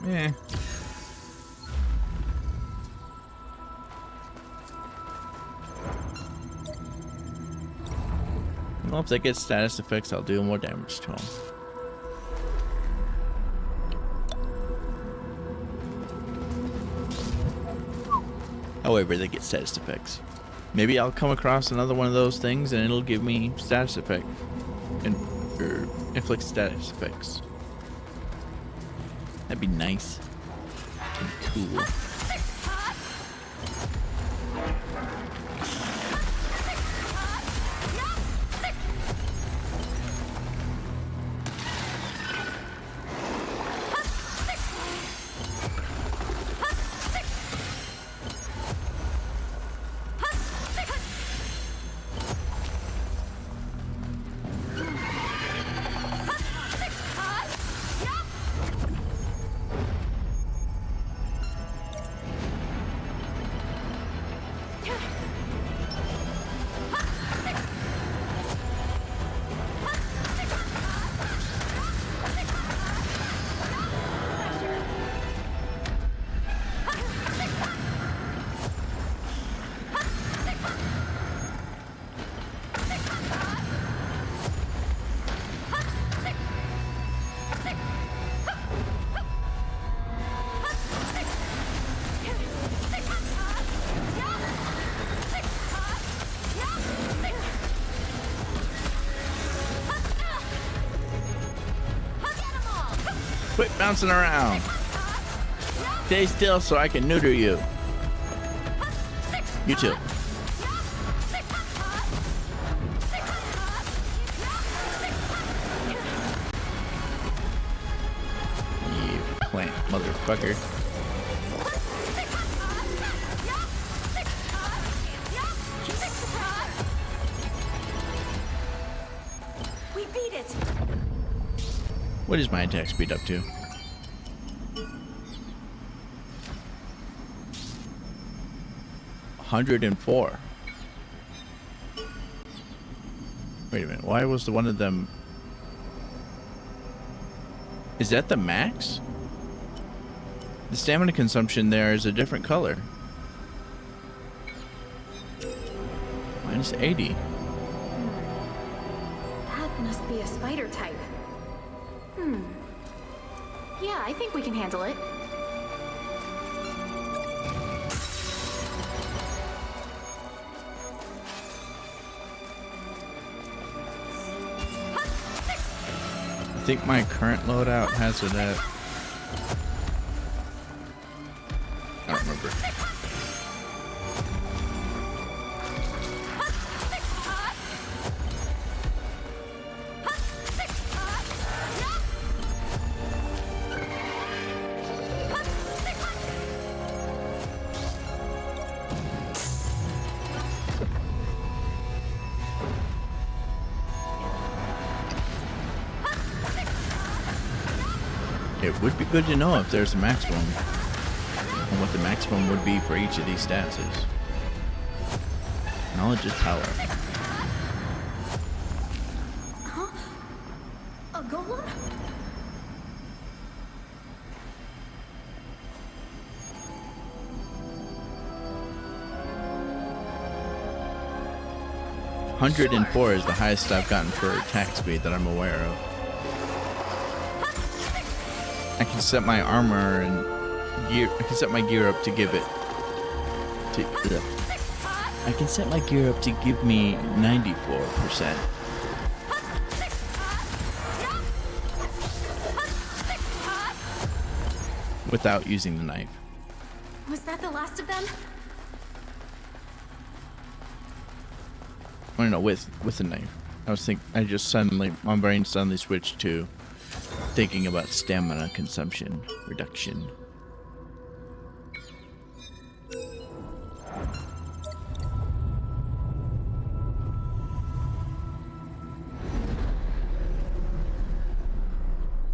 eh. Well, if they get status effects, I'll do more damage to them. However, they get status effects. Maybe I'll come across another one of those things and it'll give me status effect and inflict status effects. That'd be nice and cool. Quit bouncing around. Stay still so I can neuter you. You too. You plant motherfucker. We beat it. What is my attack speed up to? $104. Wait a minute. Why was the one of them? Is that the max? The stamina consumption there is a different color. Minus 80. That must be a spider type. Yeah, I think we can handle it. think my current loadout has it at. I don't remember. It would be good to know if there's a maximum and what the maximum would be for each of these stats is. Knowledge is power. Huh? A golem? $104 is the highest I've gotten for attack speed that I'm aware of. I can set my armor and gear. I can set my gear up to give it. I can set my gear up to give me 94%. Without using the knife. Was that the last of them? I don't know, with the knife. My brain suddenly switched to thinking about stamina consumption reduction.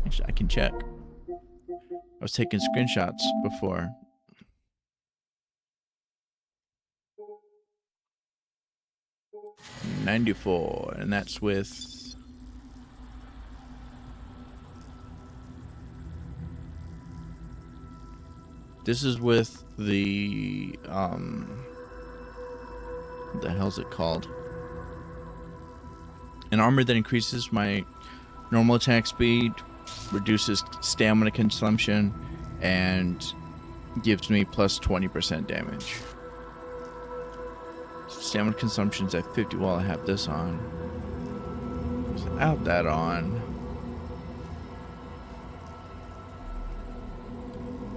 Actually, I can check. I was taking screenshots before. $94, and that's with. This is with the what the hell's it called? An armor that increases my normal attack speed, reduces stamina consumption, and gives me plus 20% damage. Stamina consumption's at 50 while I have this on. Without that on,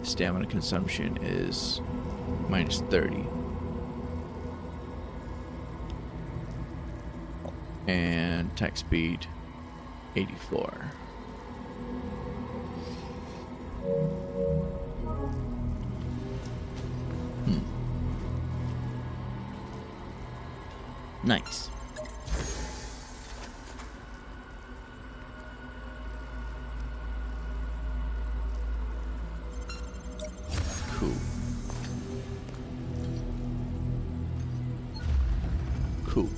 stamina consumption is minus 30. And attack speed 84. Nice. Cool. Cool.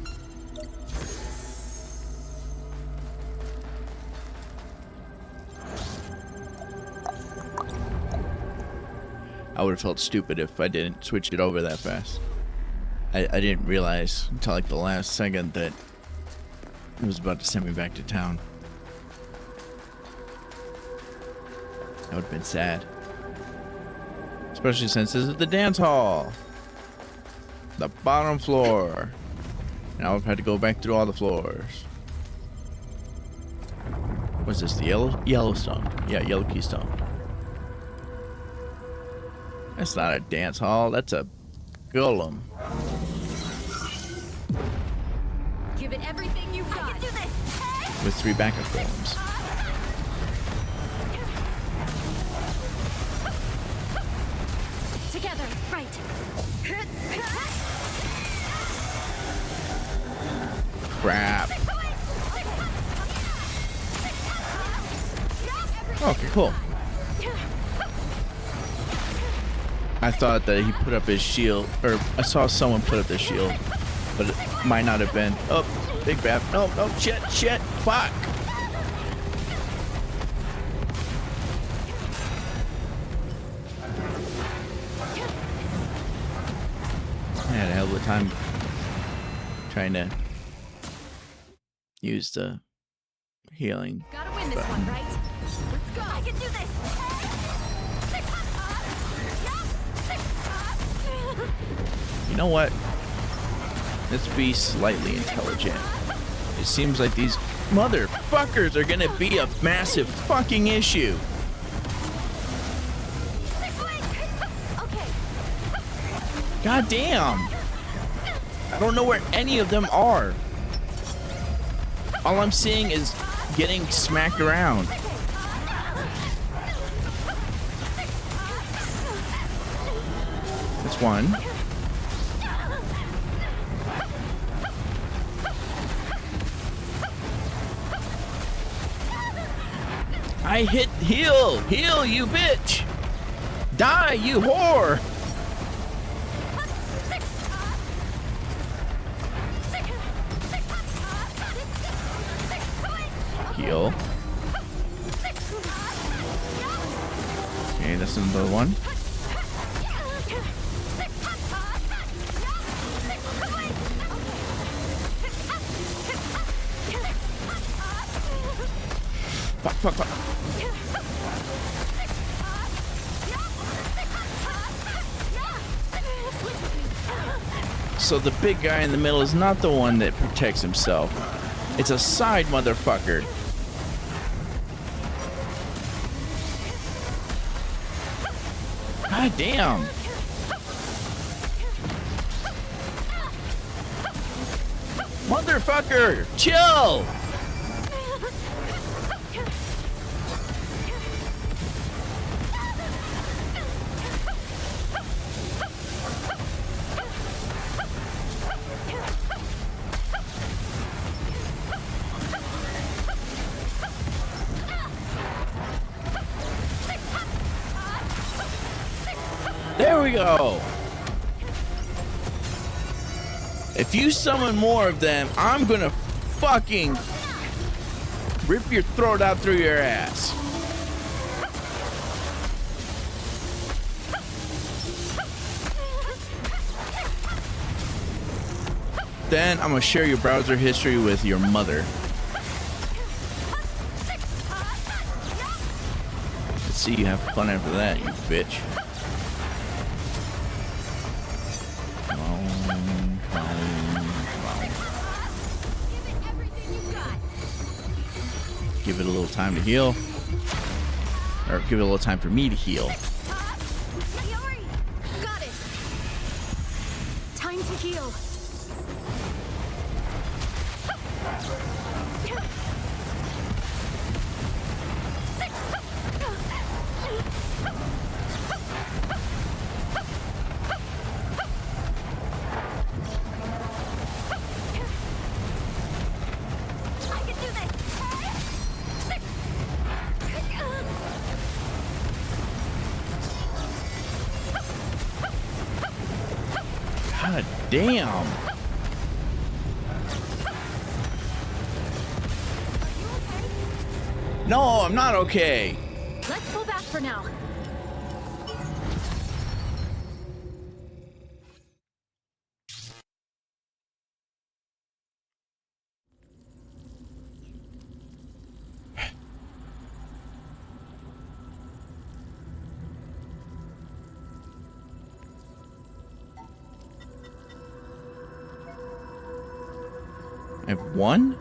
I would have felt stupid if I didn't switch it over that fast. I didn't realize until like the last second that it was about to send me back to town. That would have been sad. Especially since this is the dance hall. The bottom floor. Now I've had to go back through all the floors. What's this, the Yellowstone? Yeah, Yellow Keystone. That's not a dance hall, that's a golem. Give it everything you've got. I can do this. With 3 backup golems. Together, right. Crap. Okay, cool. I thought that he put up his shield, or I saw someone put up their shield, but it might not have been. Oh, big bad. No, no, shit, fuck. I had a hell of a time trying to use the healing. Gotta win this one, right? Let's go. I can do this. You know what? Let's be slightly intelligent. It seems like these motherfuckers are gonna be a massive fucking issue. Okay. God damn. I don't know where any of them are. All I'm seeing is getting smacked around. That's one. I hit heal! Heal, you bitch! Die, you whore! Heal. Okay, that's another one. Fuck. So the big guy in the middle is not the one that protects himself. It's a side motherfucker. God damn. Motherfucker, chill. There we go. If you summon more of them, I'm gonna fucking rip your throat out through your ass. Then I'm gonna share your browser history with your mother. Let's see you have fun after that, you bitch. Give it a little time to heal. Or give it a little time for me to heal. Got it. Time to heal. God damn. No, I'm not okay. Let's pull back for now. I have one?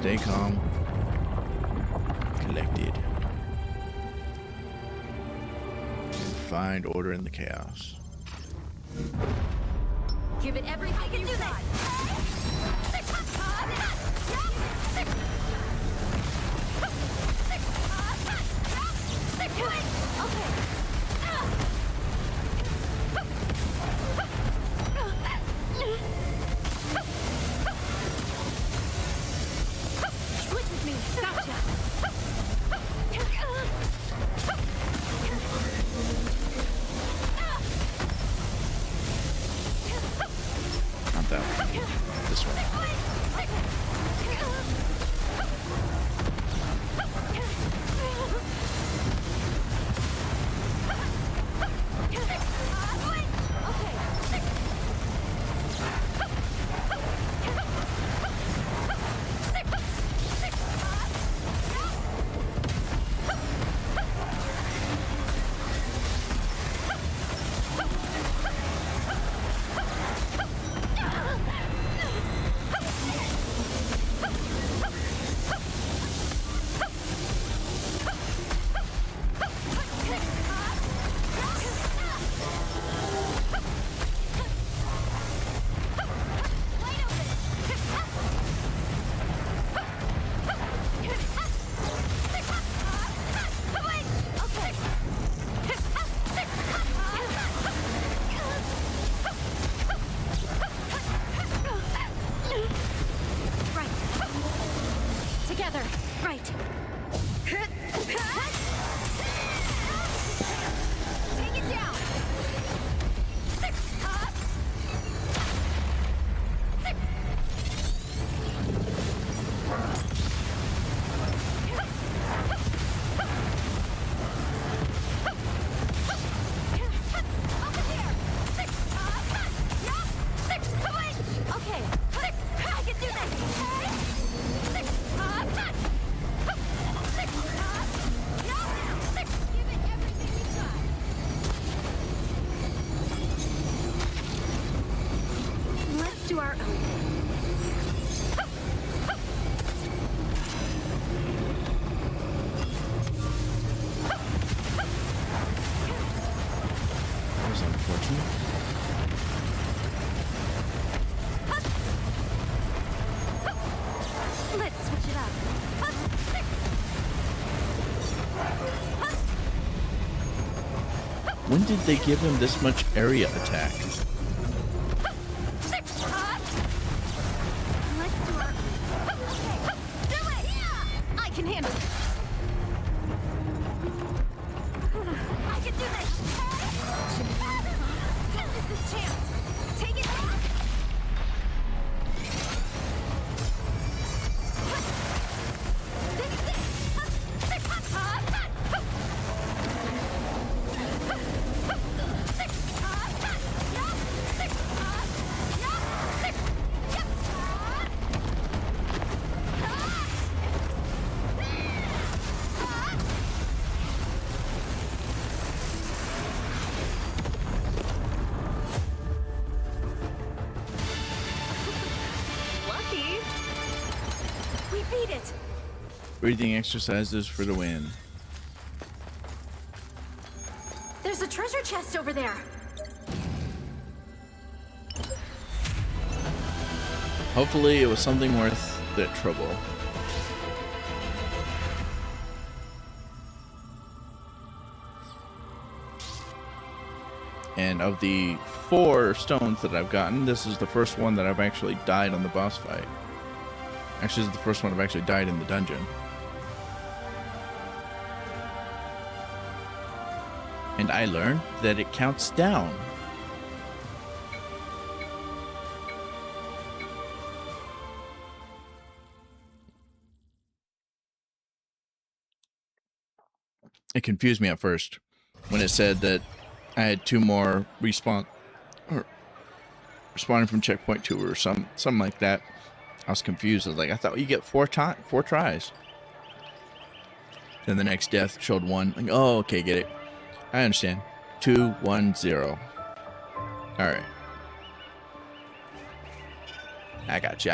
Stay calm. Collected. And find order in the chaos. Give it everything you got. Switch with me. Gotcha. Not that one. This one. Together. Right. Take it down. Over here. Okay. I can do this. Let's do our own thing. That was unfortunate. Let's switch it up. When did they give him this much area attack? Let's do our own. Okay. Do it! I can handle it. I can do this. This is this chance. Take it down. Lucky. We beat it. Breathing exercises for the win. There's a treasure chest over there. Hopefully it was something worth the trouble. And of the 4 stones that I've gotten, this is the first one that I've actually died on the boss fight. Actually, this is the first one I've actually died in the dungeon. And I learned that it counts down. It confused me at first when it said that I had 2 more respawning from checkpoint 2 or something like that. I was confused. I was like, I thought you get 4 tries. Then the next death showed 1. Like, oh, okay, get it. I understand. 2, 1, 0. All right. I got you.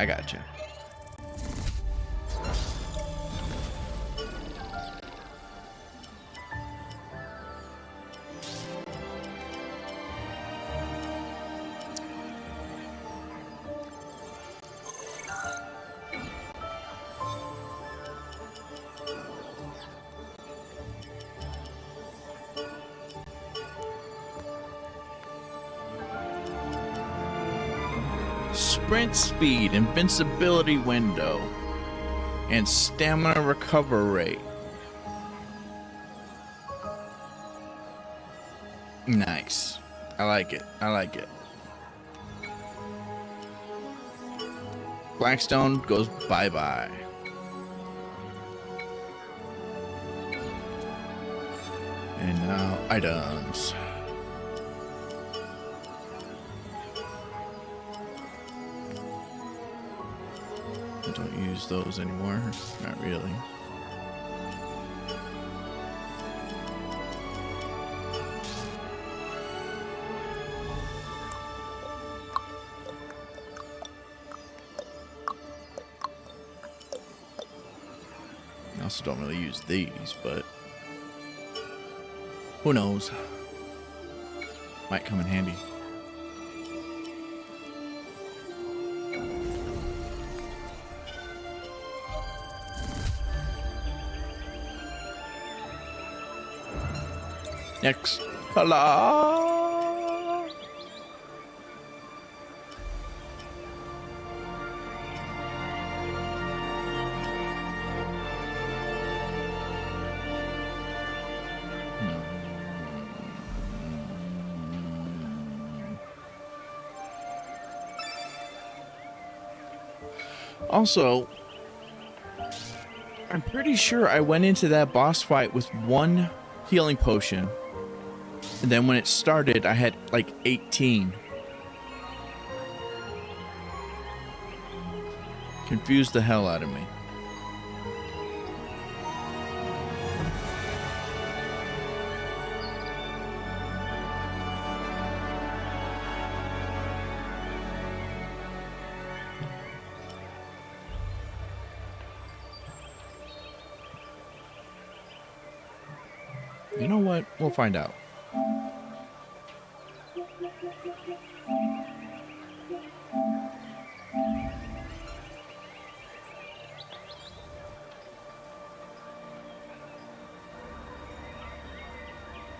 sprint speed, invincibility window, and stamina recover rate. Nice. I like it. I like it. Blackstone goes bye-bye. And now items. I don't use those anymore. Not really. I also don't really use these, but who knows? Might come in handy. Next color. Also, I'm pretty sure I went into that boss fight with one healing potion. And then when it started, I had like 18. Confused the hell out of me. You know what? We'll find out.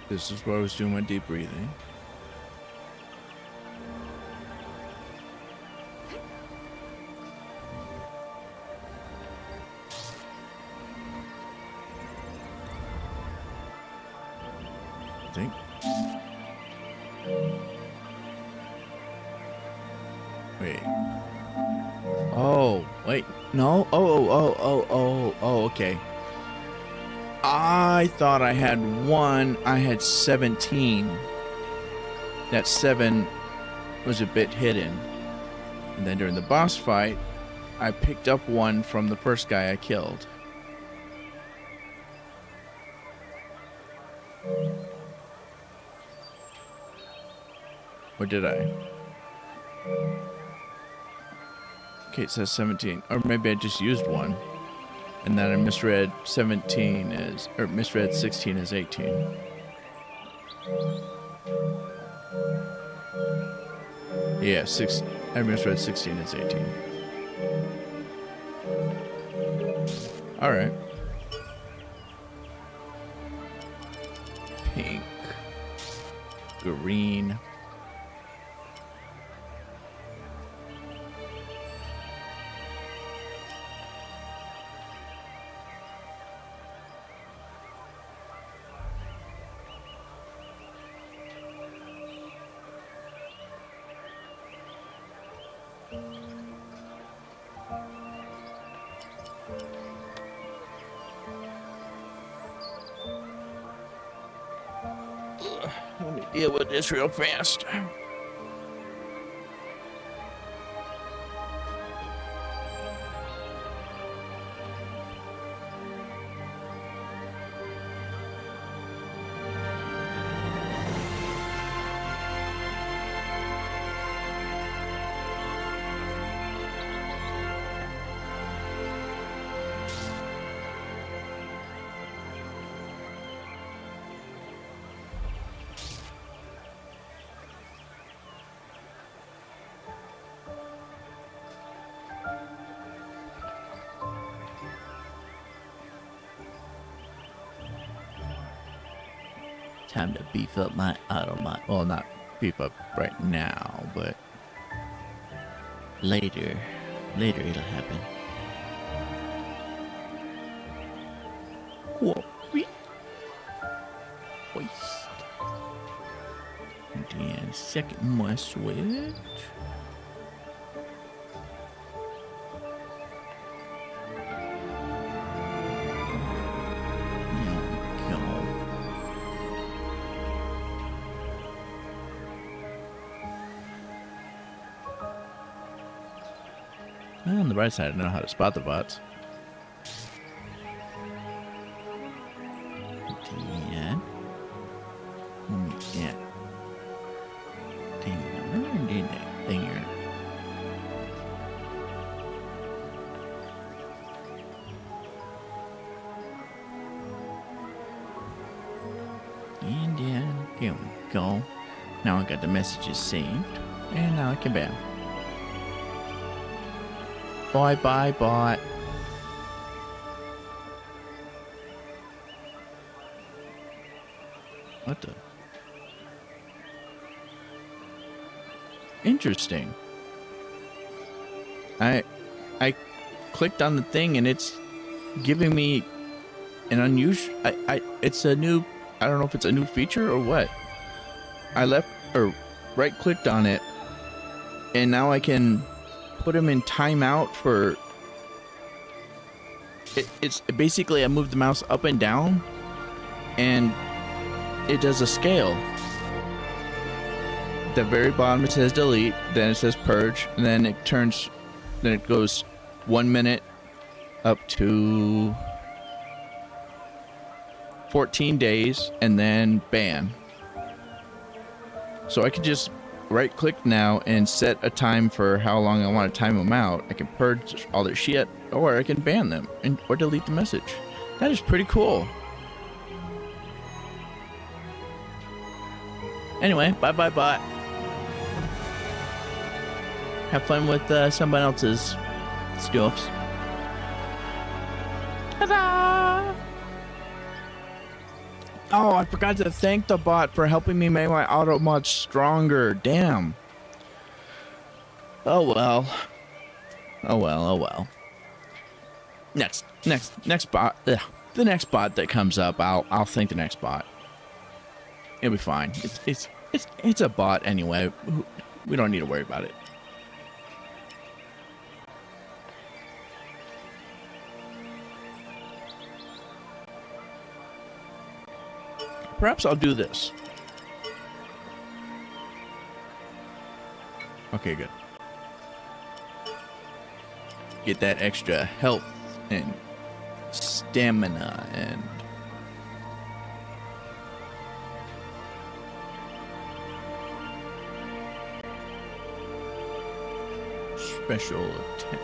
This is where I was doing my deep breathing. I think. Wait. Oh, wait. No? Oh, okay. I thought I had one. I had 17. That 7 was a bit hidden. And then during the boss fight, I picked up one from the first guy I killed. Or did I? Okay, it says 17. Or maybe I just used one. And then I misread 17 as, or misread 16 as 18. Yeah, I misread 16 as 18. Alright. Pink. Green. Let me deal with this real fast. Time to beef up my auto. Well, not beef up right now, but Later. Later it'll happen. Whoopee. Hoist. And then second my switch. Well, on the right side, I know how to spot the bots. Yeah. Yeah. Thing here. And yeah, there we go. Now I got the messages saved, and now I can ban. Bye bye bot. What the? Interesting. I clicked on the thing and it's giving me an unusual. It's a new. I don't know if it's a new feature or what. I left or right clicked on it, and now I can put him in timeout for. It's basically I move the mouse up and down, and it does a scale. The very bottom it says delete, then it says purge, and then it turns, then it goes 1 minute up to 14 days, and then ban. So I can just right click now and set a time for how long I want to time them out. I can purge all their shit, or I can ban them and or delete the message. That is pretty cool. Anyway, bye bye bot. Have fun with someone else's stuffs. Ta-da! Oh, I forgot to thank the bot for helping me make my auto mod stronger. Damn. Oh well. Oh well, oh well. Next bot. Ugh. The next bot that comes up, I'll thank the next bot. It'll be fine. It's a bot anyway. We don't need to worry about it. Perhaps I'll do this. Okay, good. Get that extra health and stamina and special attack.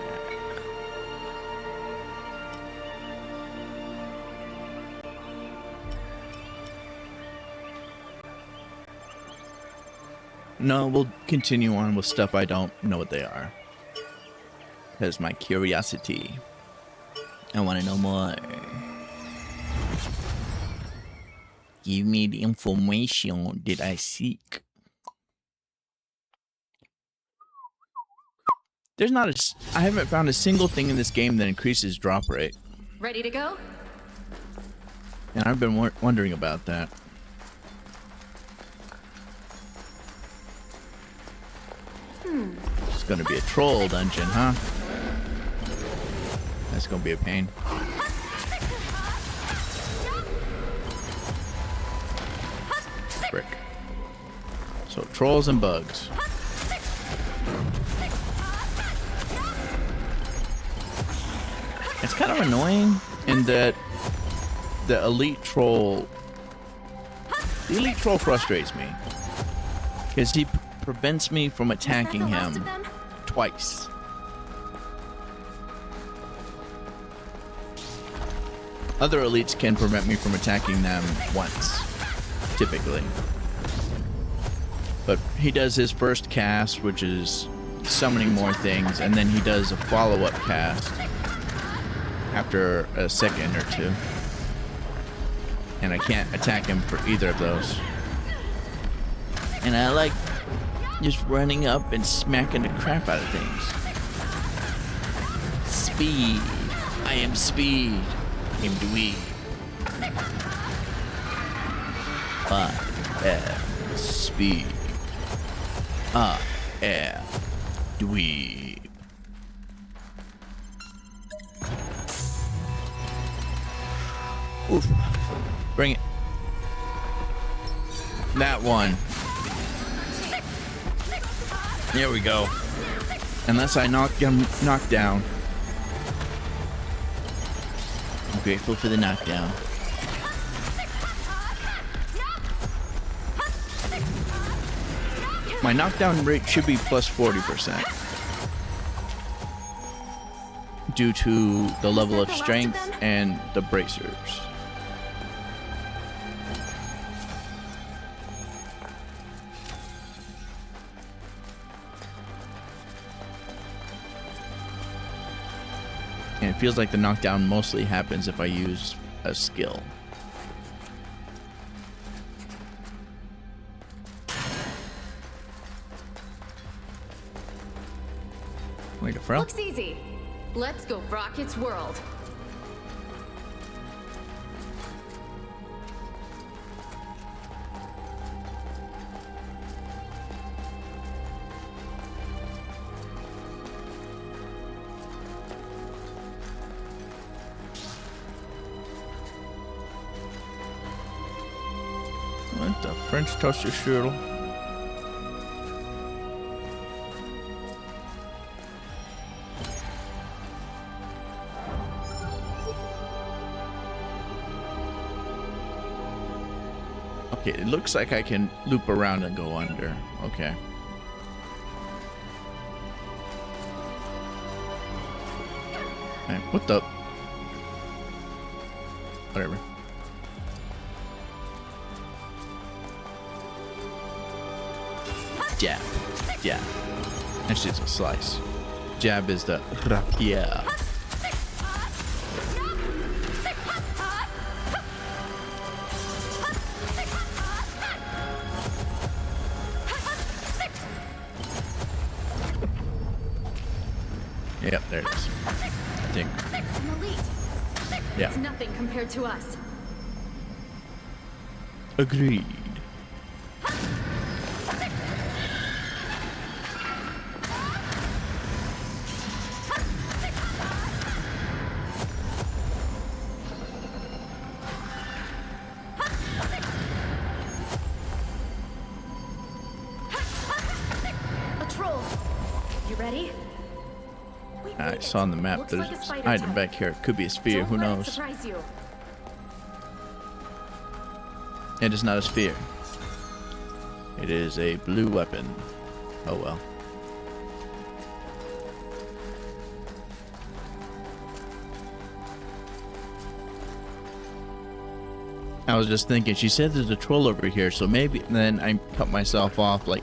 No, we'll continue on with stuff I don't know what they are. That's my curiosity. I want to know more. Give me the information that I seek. There's not a... I haven't found a single thing in this game that increases drop rate. Ready to go? And I've been wondering about that. It's gonna be a troll dungeon, huh? That's gonna be a pain. Frick. So trolls and bugs. It's kind of annoying in that the elite troll frustrates me because he prevents me from attacking him twice. Other elites can prevent me from attacking them once, typically. But he does his first cast, which is summoning more things, and then he does a follow-up cast after a second or two. And I can't attack him for either of those. And I like just running up and smacking the crap out of things. speed. I am speed. I am dweeb. I am speed. I am dweeb. Oof. Bring it. That one. There we go. Unless I knock him down. I'm grateful for the knockdown. My knockdown rate should be plus 40% due to the level of strength and the bracers. And it feels like the knockdown mostly happens if I use a skill. Wait, a frill? Looks easy. Let's go rock its world. What the French toaster strudel? Okay, it looks like I can loop around and go under. Okay. Alright, what the? Whatever. Jab. Jab. Actually, it's a slice. Jab is the rapier. Yep, there it is. I think. An elite. Yeah. It's nothing compared to us. Agreed. A troll. You ready? I saw on the map Looks there's like a spider an item type. back here. It could be a sphere, Don't who let it knows? surprise you. It is not a sphere. It is a blue weapon. Oh well. I was just thinking, she said there's a troll over here, so maybe, and then I cut myself off. Like,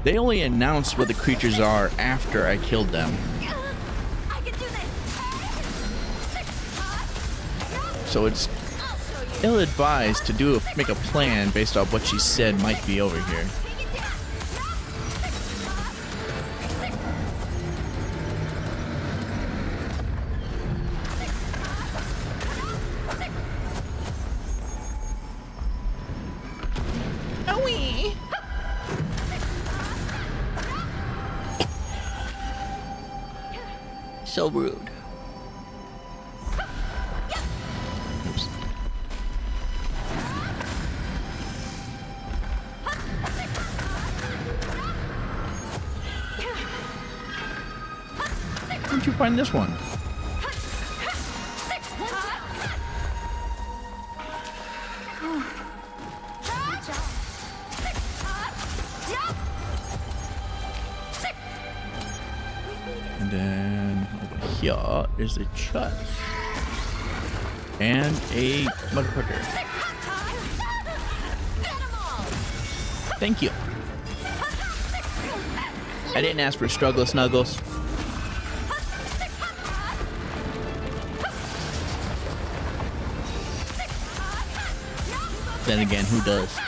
they only announced what the creatures are after I killed them. I can do this. So it's ill-advised to make a plan based off what she said might be over here. So rude. Oops. Where'd you find this one? And then over here is a chest. And a motherfucker. Thank you. I didn't ask for struggle snuggles. Then again, who does?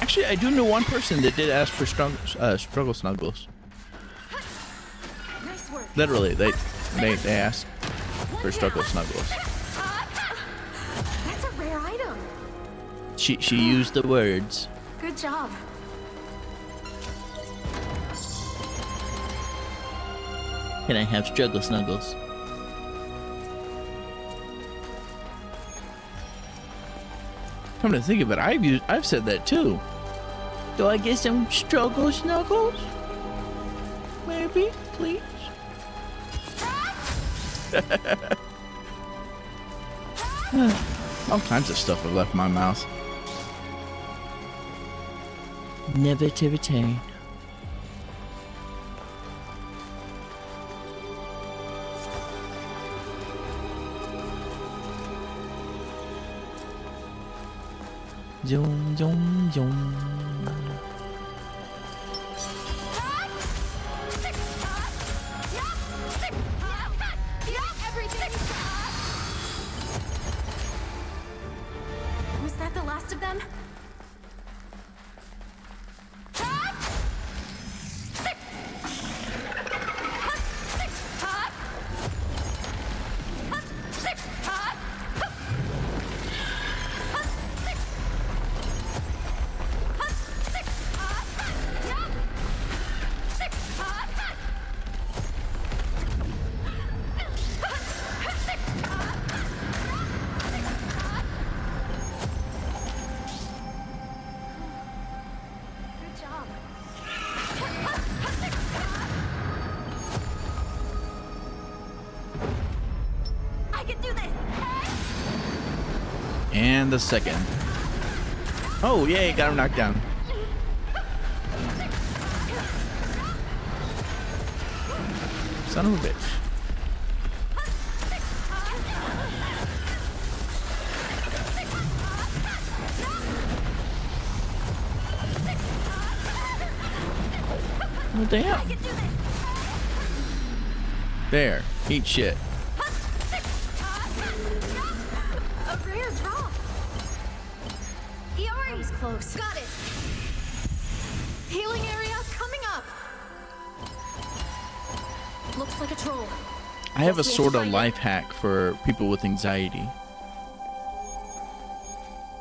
Actually, I do know one person that did ask for struggle snuggles. Literally, they asked for struggle snuggles. That's a rare item. She used the words. Good job. Can I have struggle snuggles? Come to think of it, I've said that too. Do I get some struggle snuggles? Maybe, please. All kinds of stuff have left my mouth. Never to return. Zoom, zoom, zoom. Was that the last of them? Good job. I can do this. And the second. Oh, yay, got him knocked down. Son of a bitch. Well, damn. There, eat shit. A rare drop. That was close. Got it. Healing area coming up. Looks like a troll. I have a Guess we sort to of find life hack for people with anxiety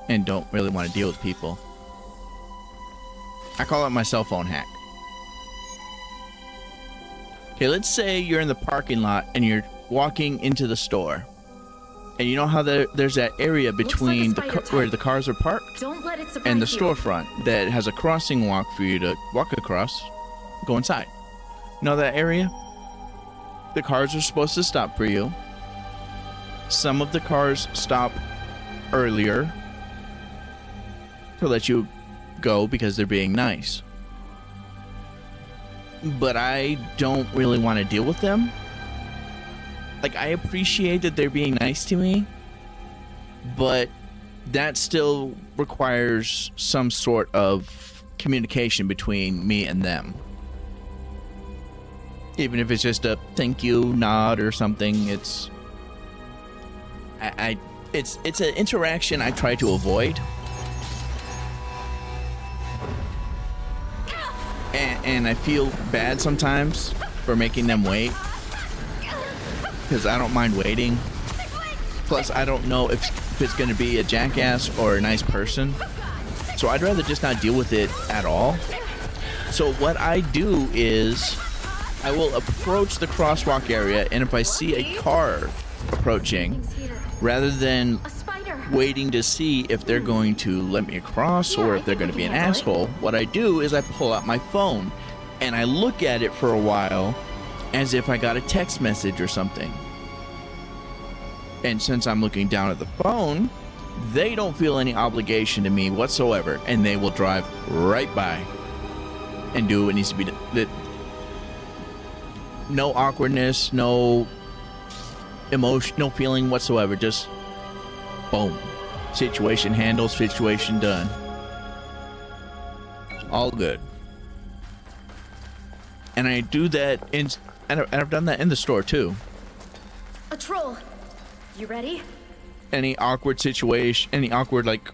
and don't really want to deal with people. I call it my cell phone hack. Okay, let's say you're in the parking lot and you're walking into the store. And you know how there's that area between where the cars are parked Don't let it surprise and the you. storefront that has a crossing walk for you to walk across, go inside. You know that area? The cars are supposed to stop for you. Some of the cars stop earlier to let you go because they're being nice. But I don't really want to deal with them. Like, I appreciate that they're being nice to me, but that still requires some sort of communication between me and them. Even if it's just a thank you nod or something, it's it's an interaction I try to avoid. And I feel bad sometimes for making them wait, because I don't mind waiting. Plus, I don't know if it's going to be a jackass or a nice person, so I'd rather just not deal with it at all. So what I do is I will approach the crosswalk area, and if I see a car approaching, rather than A spider. waiting to see if they're going to let me across or if they're going to be an asshole, what I do is I pull out my phone and I look at it for a while as if I got a text message or something. And since I'm looking down at the phone, they don't feel any obligation to me whatsoever, and they will drive right by and do what needs to be done. No awkwardness, no emotion, no feeling whatsoever, just boom. Situation handled, situation done. All good. And I do that and I've done that in the store too. A troll. You ready? Any awkward situation, any awkward, like,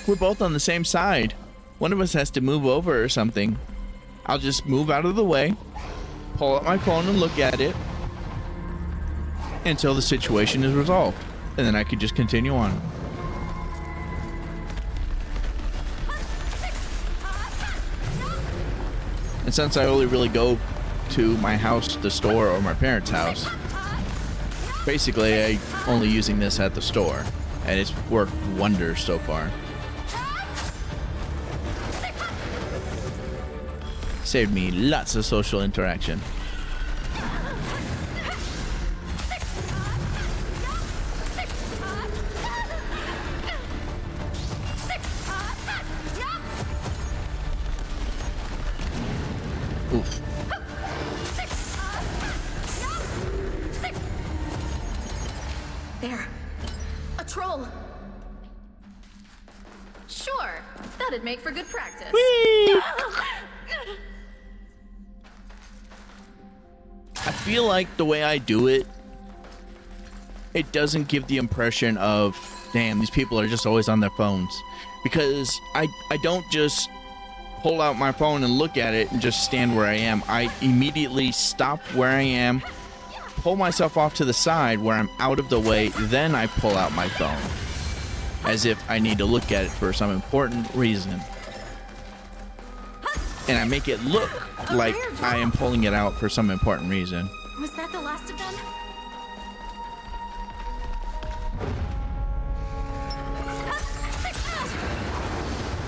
we're both on the same side. One of us has to move over or something. I'll just move out of the way, pull out my phone and look at it until the situation is resolved. And then I could just continue on. And since I only really go to my house, the store, or my parents' house, basically I'm only using this at the store. And it's worked wonders so far. Saved me lots of social interaction. Oof. There. A troll. Sure. That'd make for good practice. Whee! I feel like the way I do it, it doesn't give the impression of, damn, these people are just always on their phones. Because I don't just pull out my phone and look at it and just stand where I am. I immediately stop where I am, pull myself off to the side where I'm out of the way, then I pull out my phone. As if I need to look at it for some important reason. And I make it look like I am pulling it out for some important reason. Was that the last of them?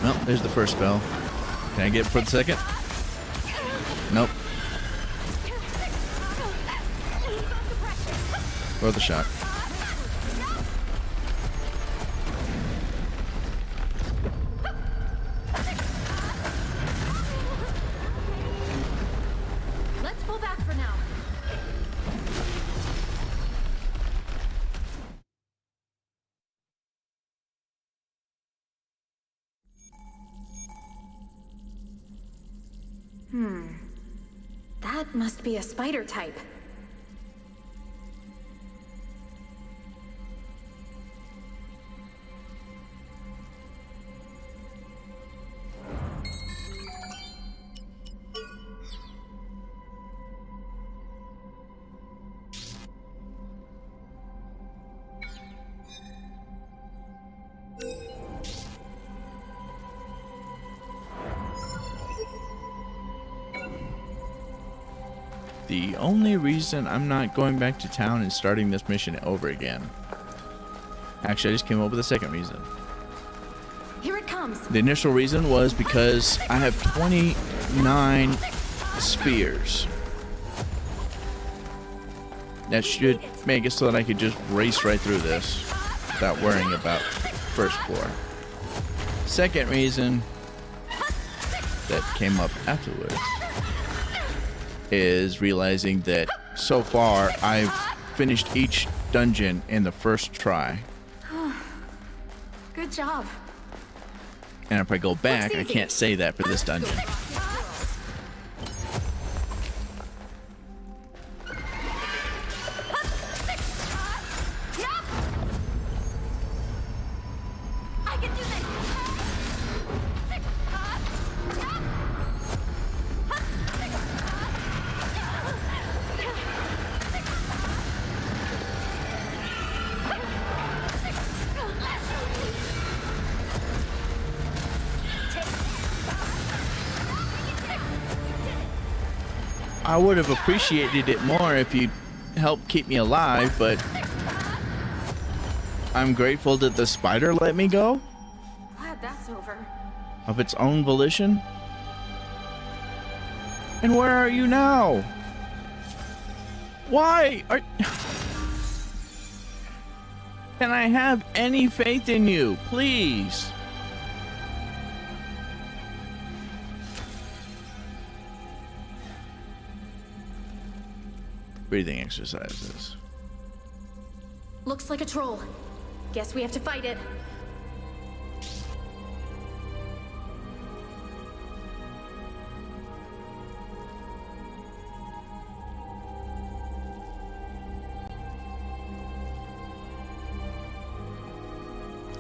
Well, there's the first spell. Can I get it for the second? Nope. Worth a shot. Let's pull back for now. That must be a spider type. The only reason I'm not going back to town and starting this mission over again. Actually, I just came up with a second reason. Here it comes. The initial reason was because I have 29 spears. That should make it so that I could just race right through this without worrying about first floor. Second reason that came up afterwards is realizing that so far I've finished each dungeon in the first try. Good job. And if I go back, I can't say that for this dungeon. I can do this. I would have appreciated it more if you'd helped keep me alive, but I'm grateful that the spider let me go Glad that's over. of its own volition. And where are you now? Why are... Can I have any faith in you, please? Breathing exercises. Looks like a troll. Guess we have to fight it.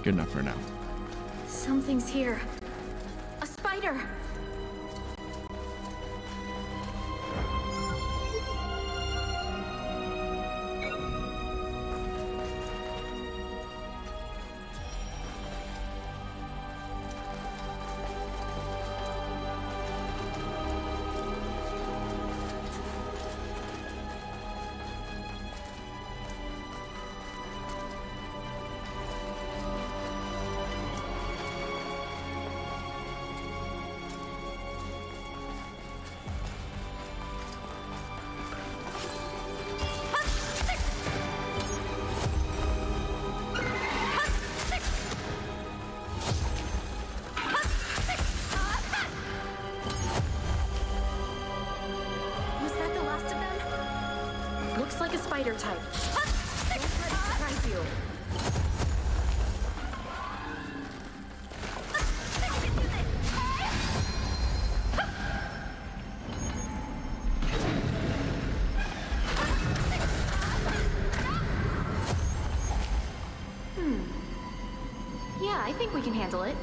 Good enough for now. Something's here. A spider. fighter type. Don't let it surprise you. Yeah, I think we can handle it.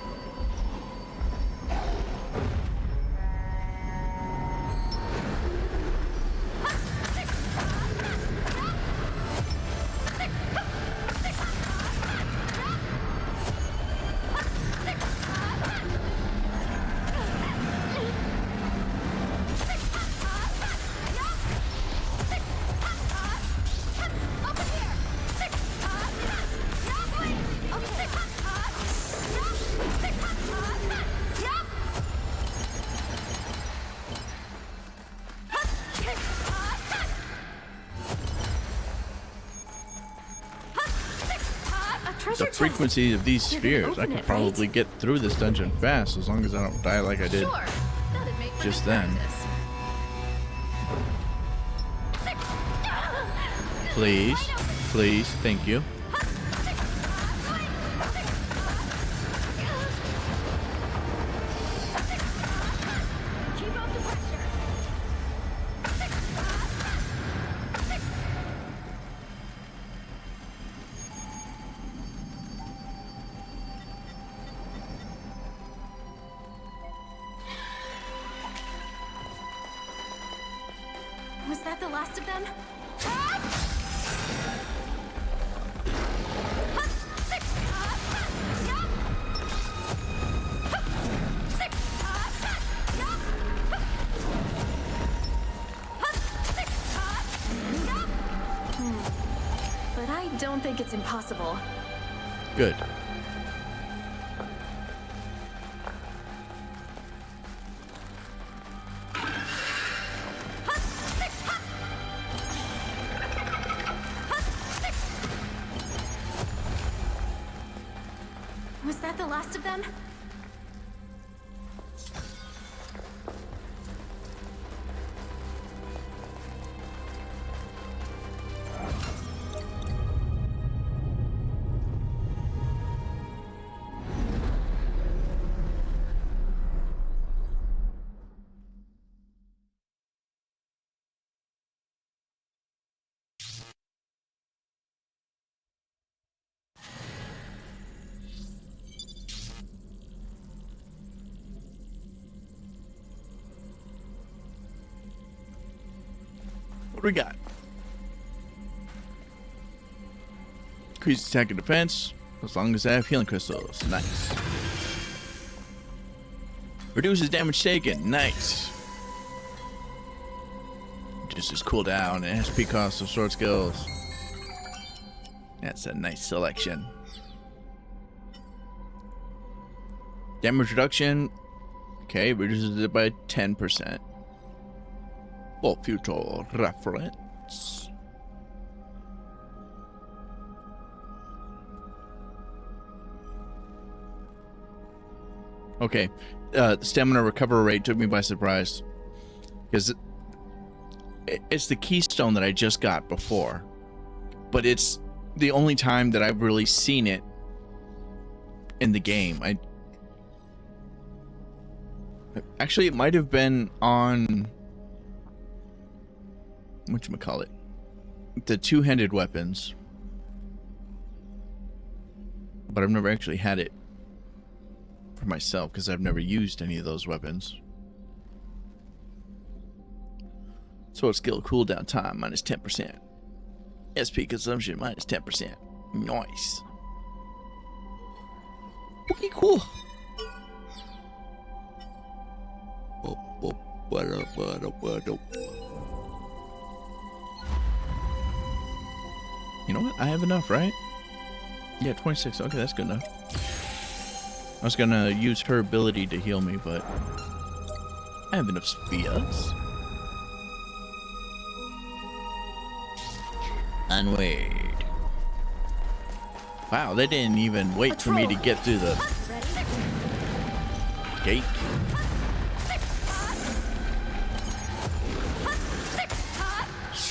The frequency of these spheres, I could probably get through this dungeon fast as long as I don't die like I did just then. Please, please, thank you. Was that the last of them? But I don't think it's impossible. Good. Was that the last of them? What do we got? Increase attack and defense as long as I have healing crystals. Nice. Reduces damage taken. Nice. Reduces cooldown and SP cost of sword skills. That's a nice selection. Damage reduction. Okay, reduces it by 10%. For future reference. Okay, the stamina recovery rate took me by surprise because it's the keystone that I just got before, but it's the only time that I've really seen it in the game. Actually, it might have been on whatchamacallit, the two-handed weapons, but I've never actually had it for myself because I've never used any of those weapons. Sword skill cooldown time minus 10%. SP consumption minus 10%. Nice. Okay, cool. You know what? I have enough, right? Yeah, 26. Okay, that's good enough. I was gonna use her ability to heal me, but I have enough spheres. Onward. Wow, they didn't even wait for me to get through the gate.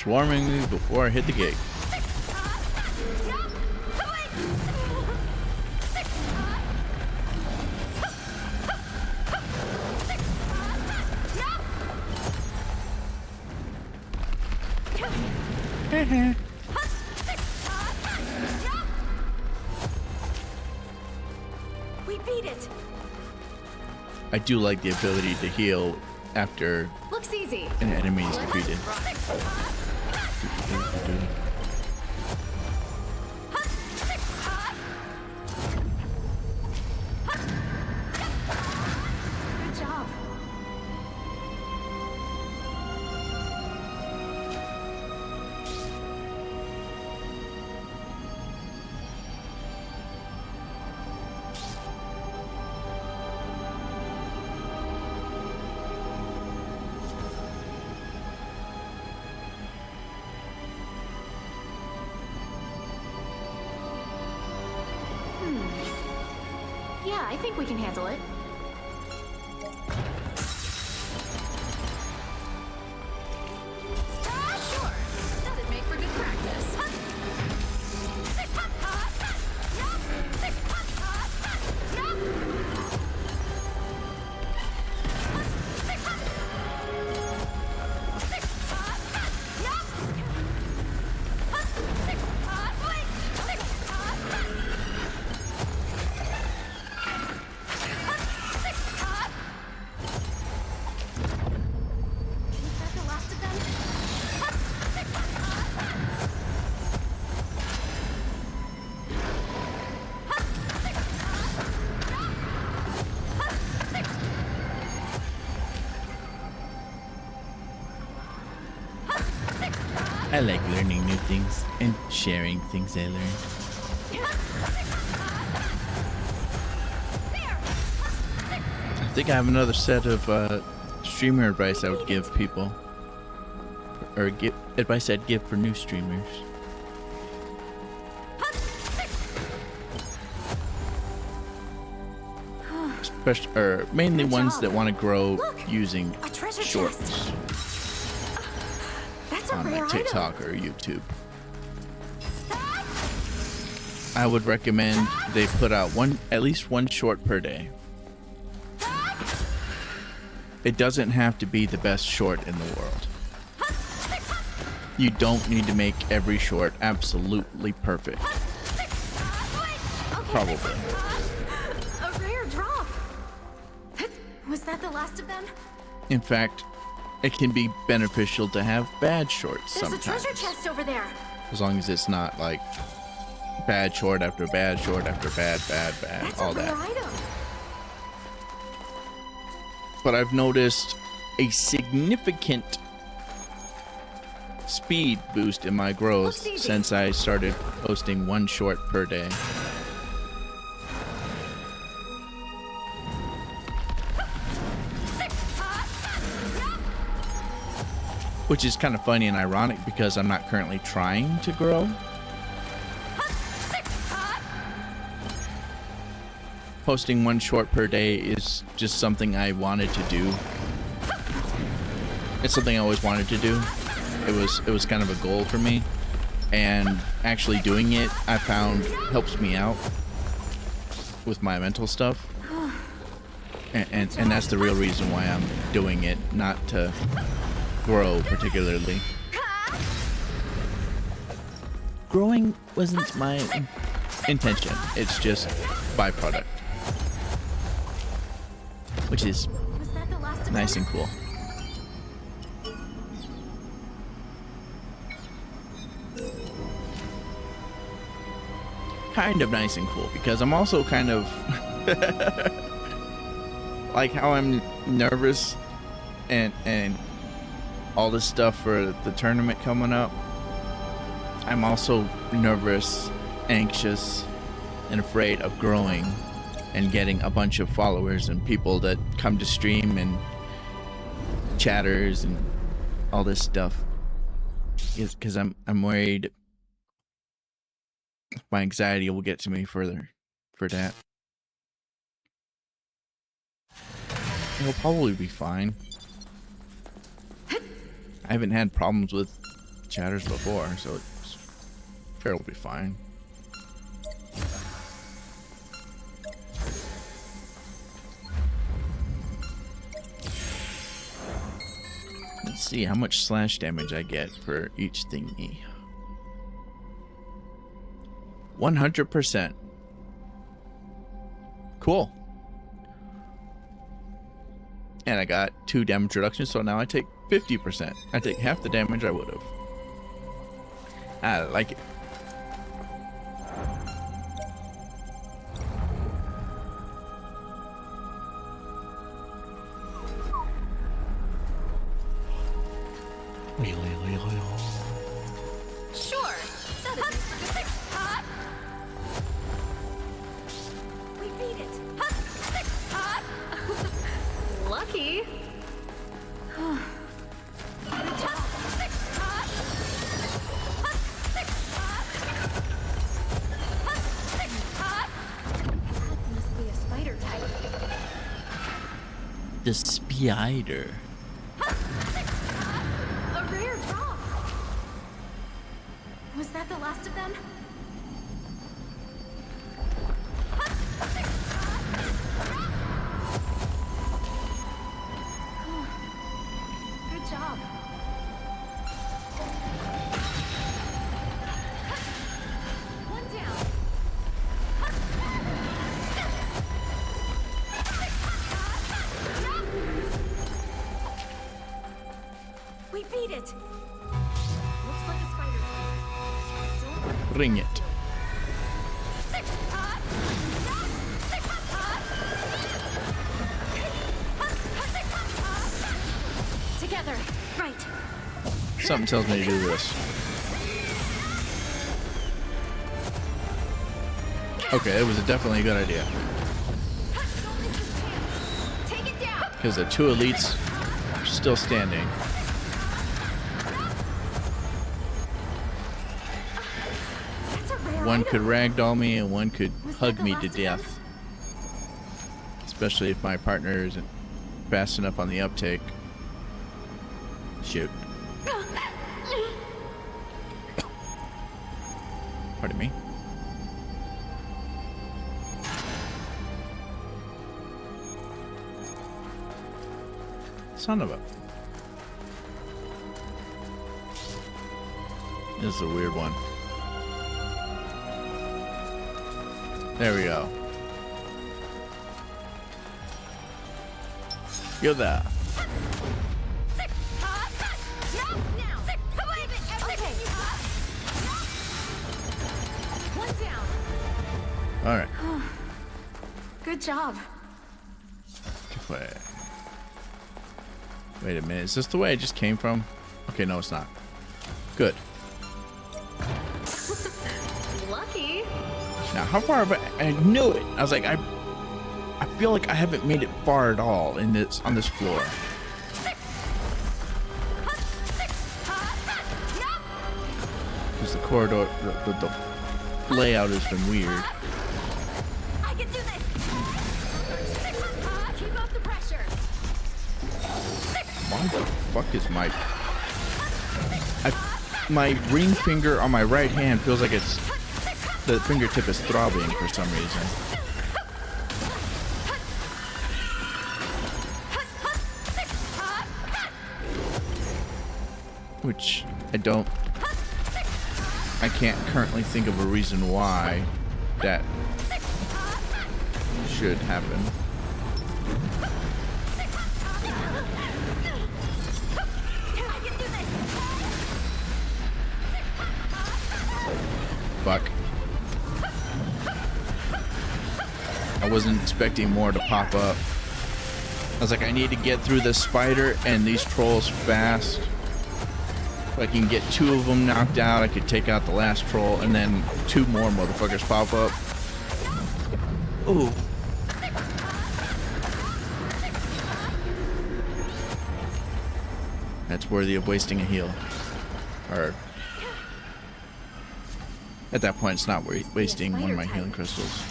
swarming me before I hit the gate. We beat it. I do like the ability to heal after Looks easy. an enemy is defeated. Good job. Yeah, I think we can handle it. Sure. That'd make for good practice. Is that the last of them? I like learning new things and sharing things I learned. I think I have another set of streamer advice I would give people, or advice I'd give for new streamers. Especially, or mainly Good ones job. that want to grow Look, using a treasure shorts chest. That's a on rare like item. TikTok or YouTube. I would recommend they put out at least one short per day. It doesn't have to be the best short in the world. You don't need to make every short absolutely perfect. Probably. A rare drop. Was that the last of them? In fact, it can be beneficial to have bad shorts There's sometimes. a treasure chest over there. As long as it's not like bad short after bad short after bad, That's all a rare that. item. But I've noticed a significant speed boost in my growth Looks easy. since I started posting one short per day. Which is kind of funny and ironic because I'm not currently trying to grow. Posting one short per day is just something I wanted to do. It's something I always wanted to do. It was kind of a goal for me, and actually doing it I found helps me out with my mental stuff. And that's the real reason why I'm doing it, not to grow particularly. Growing wasn't my intention. It's just byproduct, which is Was that the last of nice them? and cool. Kind of nice and cool because I'm also kind of like how I'm nervous and all this stuff for the tournament coming up. I'm also nervous, anxious, and afraid of growing and getting a bunch of followers and people that come to stream and chatters and all this stuff. Because I'm worried my anxiety will get to me further for that. It'll probably be fine. I haven't had problems with chatters before, so it's fair will be fine. Let's see how much slash damage I get for each thingy. 100%. Cool. And I got 2 damage reduction, so now I take 50%. I take half the damage I would have. I like it. Sure. We beat it. Lucky. Must be a spider type. The spider. A rare drop. Was that the last of them? Good job. One down. We beat it. Looks like a spider. Bring it. Together. Right. Something tells me to do this. Okay, it was definitely a good idea. Take it down. Because the 2 elites are still standing. That's a rare One item. could ragdoll me and one could Was that hug the me last to of them? death. Especially if my partner isn't fast enough on the uptake. Shoot. Pardon me. Son of a... This is a weird one. There we go. You're there. Okay. One down. Alright. Good job. Wait a minute. Is this the way I just came from? Okay, no, it's not. Good. Lucky. Now, how far have I knew it. I was like, I feel like I haven't made it far at all in this on this floor. Because the corridor, the layout has been weird. I can do this. Keep up the pressure. Why the fuck is my ring finger on my right hand feels like it's the fingertip is throbbing for some reason. Which I can't currently think of a reason why that should happen. Fuck. I wasn't expecting more to pop up. I was like, I need to get through this spider and these trolls fast. If I can get 2 of them knocked out, I could take out the last troll, and then 2 more motherfuckers pop up. Ooh. That's worthy of wasting a heal. Or... at that point, it's not wasting one of my healing crystals.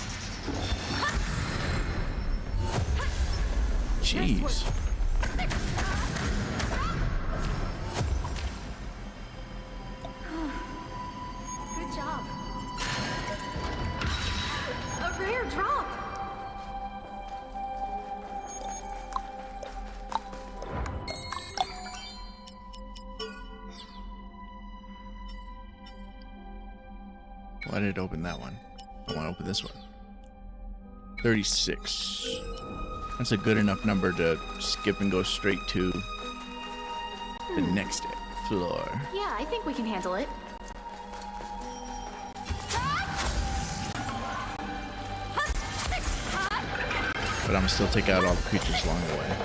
Jeez. rare drop. Why did it open that one? I want to open this one. 36. That's a good enough number to skip and go straight to the next floor. Yeah, I think we can handle it. But I'm gonna still take out all the creatures along the way.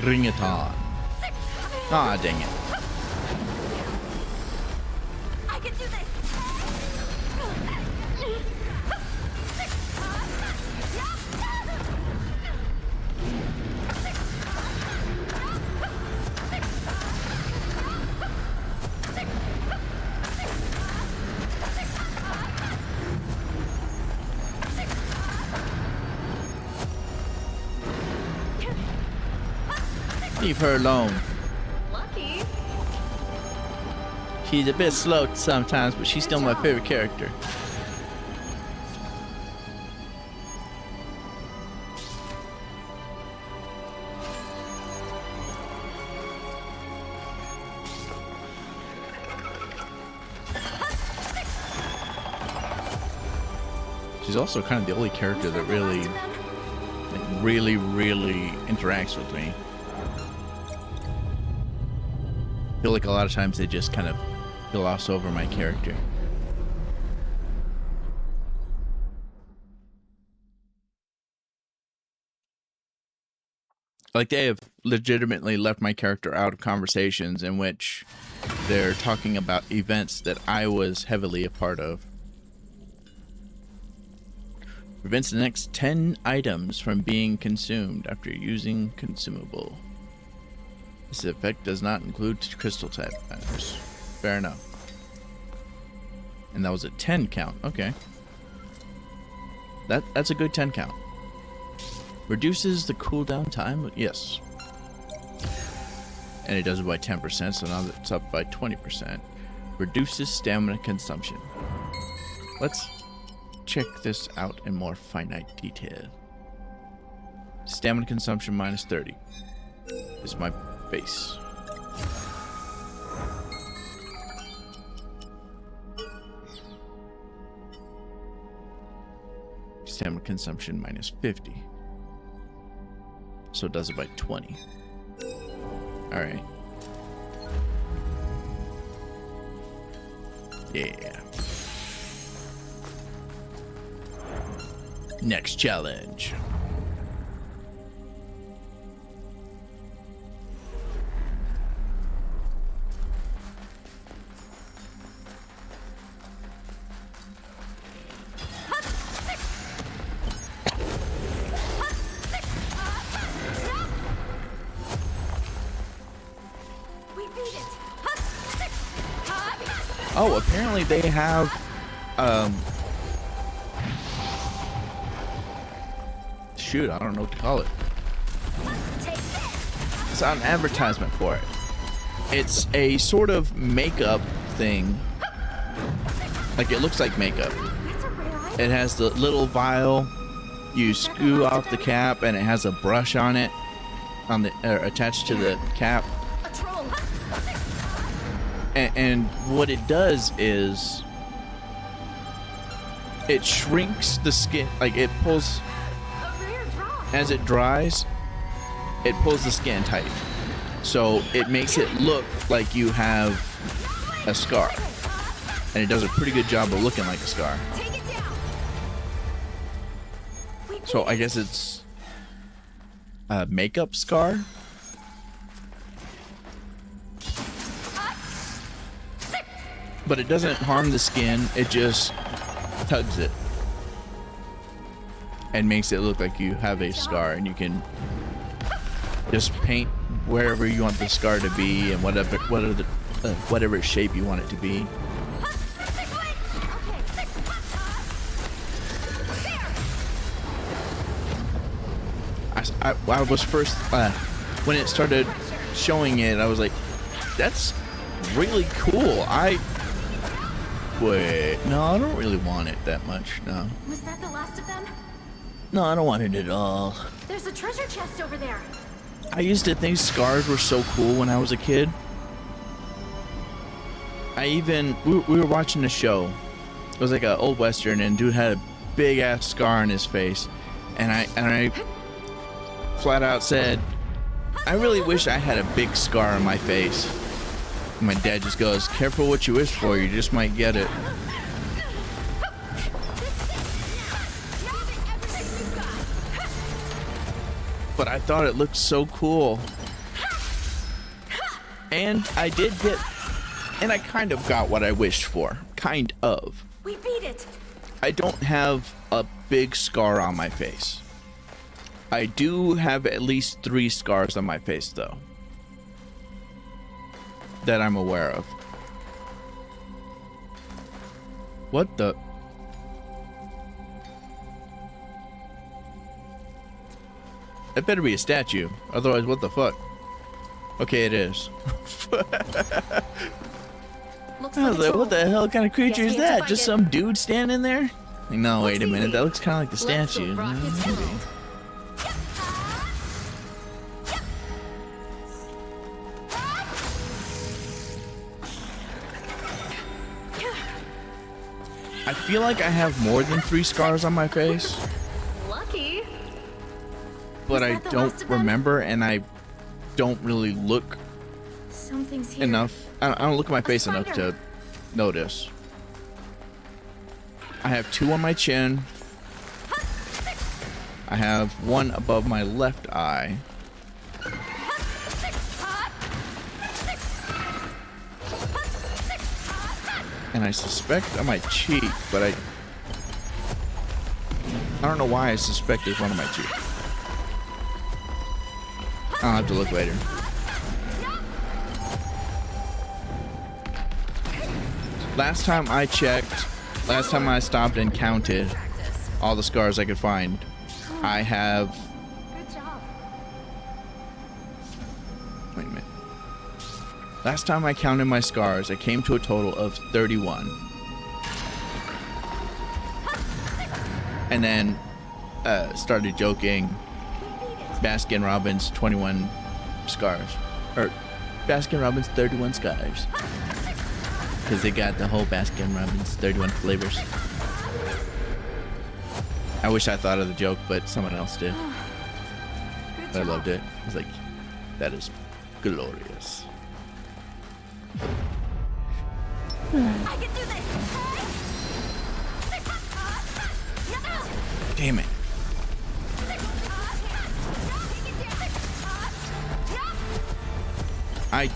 Bring it on. Ah, dang it. I can do this. Leave her alone. Lucky. She's a bit slow sometimes, but she's still my favorite character. She's also kind of the only character that really interacts with me. I feel like a lot of times they just kind of gloss over my character. Like they have legitimately left my character out of conversations in which they're talking about events that I was heavily a part of. Prevents the next 10 items from being consumed after using consumable. This effect does not include crystal type items. Fair enough. And that was a 10 count. Okay. That's a good 10 count. Reduces the cooldown time? Yes. And it does it by 10%, so now it's up by 20%. Reduces stamina consumption. Let's check this out in more finite detail. Stamina consumption minus 30 is my base. Stamina consumption minus 50. So it does it by 20. Alright. Yeah. Next challenge. Oh, apparently they have, shoot, I don't know what to call it. It's an advertisement for it. It's a sort of makeup thing. Like, it looks like makeup. It has the little vial. You screw off the cap, and it has a brush on it, on the attached to the cap. And what it does is it shrinks the skin, like it pulls, as it dries, it pulls the skin tight. So it makes it look like you have a scar. And it does a pretty good job of looking like a scar. So I guess it's a makeup scar? But it doesn't harm the skin, it just tugs it and makes it look like you have a scar, and you can just paint wherever you want the scar to be and whatever whatever shape you want it to be. I was first when it started showing it, I was like, that's really cool. Wait, no, I don't really want it that much. No. Was that the last of them? No, I don't want it at all. There's a treasure chest over there. I used to think scars were so cool when I was a kid. We were watching a show. It was like an old western, and dude had a big ass scar on his face, and I flat out said, I really wish I had a big scar on my face. And my dad just goes, careful what you wish for, you just might get it. But I thought it looked so cool. And I did get, and I kind of got what I wished for. Kind of. We beat it. I don't have a big scar on my face. I do have at least 3 scars on my face, though, that I'm aware of. What the? It better be a statue, otherwise what the fuck? Okay, it is. Looks I was like, what the hell kind of creature Guess is we have to that? find Just it. some dude standing there? Like, no, wait a minute, easy. that looks kind of like the Let's go statue. rock its world. I feel like I have more than 3 scars on my face, Lucky. but Was I that the don't last of them? remember, and I don't really look Something's here. enough. I don't look at my face enough spider. to notice. I have 2 on my chin. I have 1 above my left eye. And I suspect on my cheek, but I don't know why I suspect there's one on my cheek. I'll have to look later. Last time I checked, last time I stopped and counted all the scars I could find, I have, Good job. wait a minute. Last time I counted my scars, I came to a total of 31. And then started joking, Baskin Robbins 21 scars. Or Baskin Robbins 31 scars. Because they got the whole Baskin Robbins 31 flavors. I wish I thought of the joke, but someone else did. Good But I job. loved it. I was like, that is glorious. I can do this. Damn it. I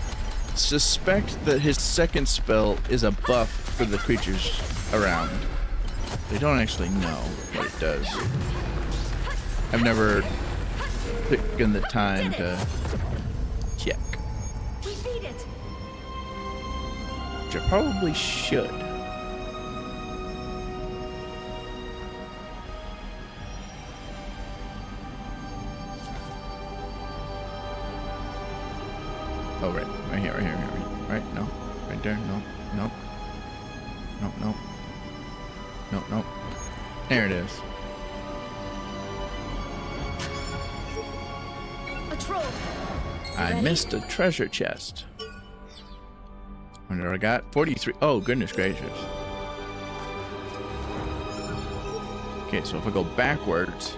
suspect that his second spell is a buff for the creatures around. They don't actually know what it does. I've never taken the time to check. We beat it. Which I probably should. Oh, right. Right here, right here, right here. Right? No. Right there? No. No. No, no. No, no. There it is. A troll. I Ready? missed a treasure chest. Wonder I got 43. Oh, goodness gracious. Okay, so if I go backwards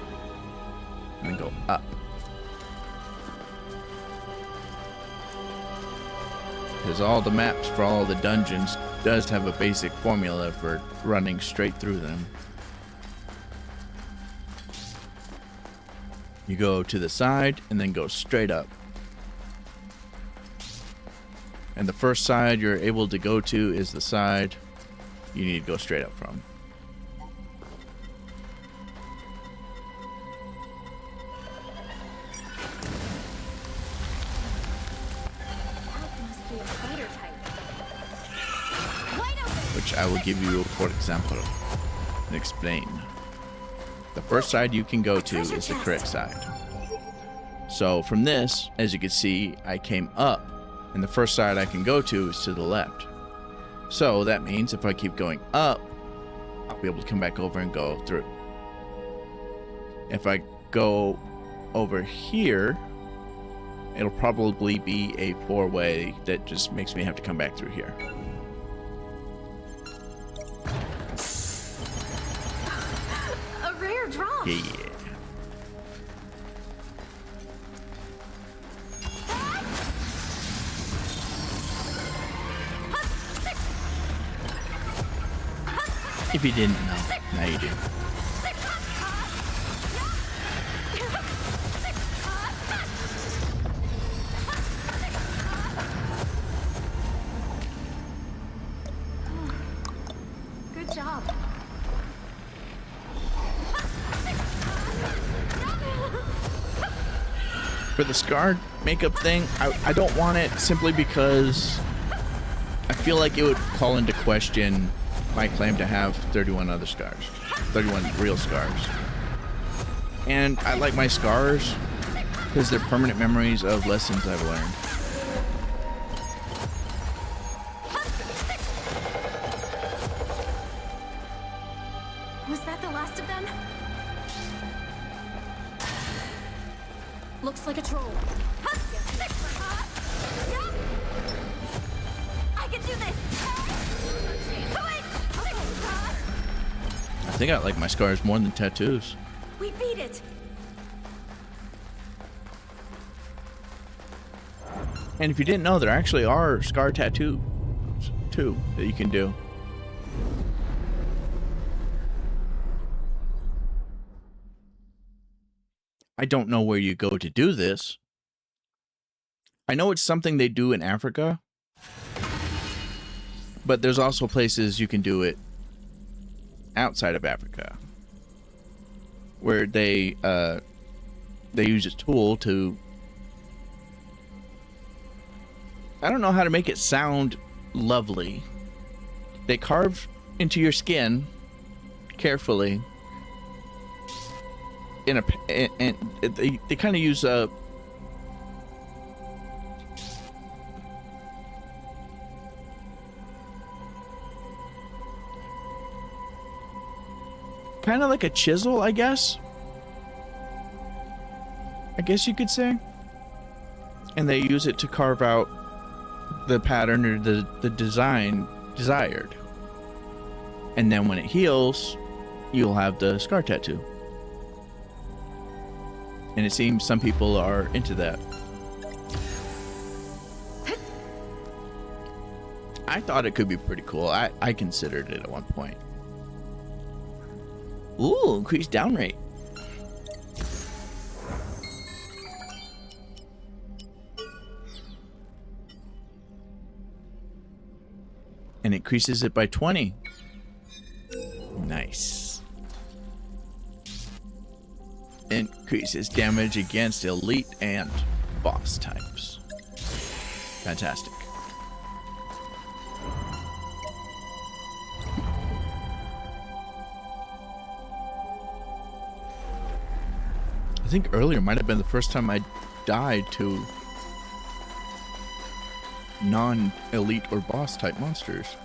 and then go up. Because all the maps for all the dungeons does have a basic formula for running straight through them. You go to the side and then go straight up. And the first side you're able to go to is the side you need to go straight up from. That must be a spider type. which I will give you for example and explain. The first side you can go to is the correct side. So from this, as you can see, I came up, and the first side I can go to is to the left. So that means if I keep going up, I'll be able to come back over and go through. If I go over here, it'll probably be a four-way that just makes me have to come back through here. A rare drop. Yeah. If you didn't know, now you do. Good job. For the scar makeup thing, I don't want it simply because I feel like it would call into question my claim to have 31 other scars, 31 real scars. And I like my scars because they're permanent memories of lessons I've learned. Was that the last of them? Looks like a troll. I can do this. I think I like my scars more than tattoos. We beat it. And if you didn't know, there actually are scar tattoos too that you can do. I don't know where you go to do this. I know it's something they do in Africa, but there's also places you can do it outside of Africa, where they use a tool to, I don't know how to make it sound lovely. They carve into your skin carefully and they kind of use a kind of like a chisel, I guess you could say, and they use it to carve out the pattern or the design desired, and then when it heals, you'll have the scar tattoo. And it seems some people are into that. I thought it could be pretty cool. I considered it at one point. Ooh, increased down rate. And increases it by 20. Nice. Increases damage against elite and boss types. Fantastic. I think earlier might have been the first time I died to non-elite or boss type monsters.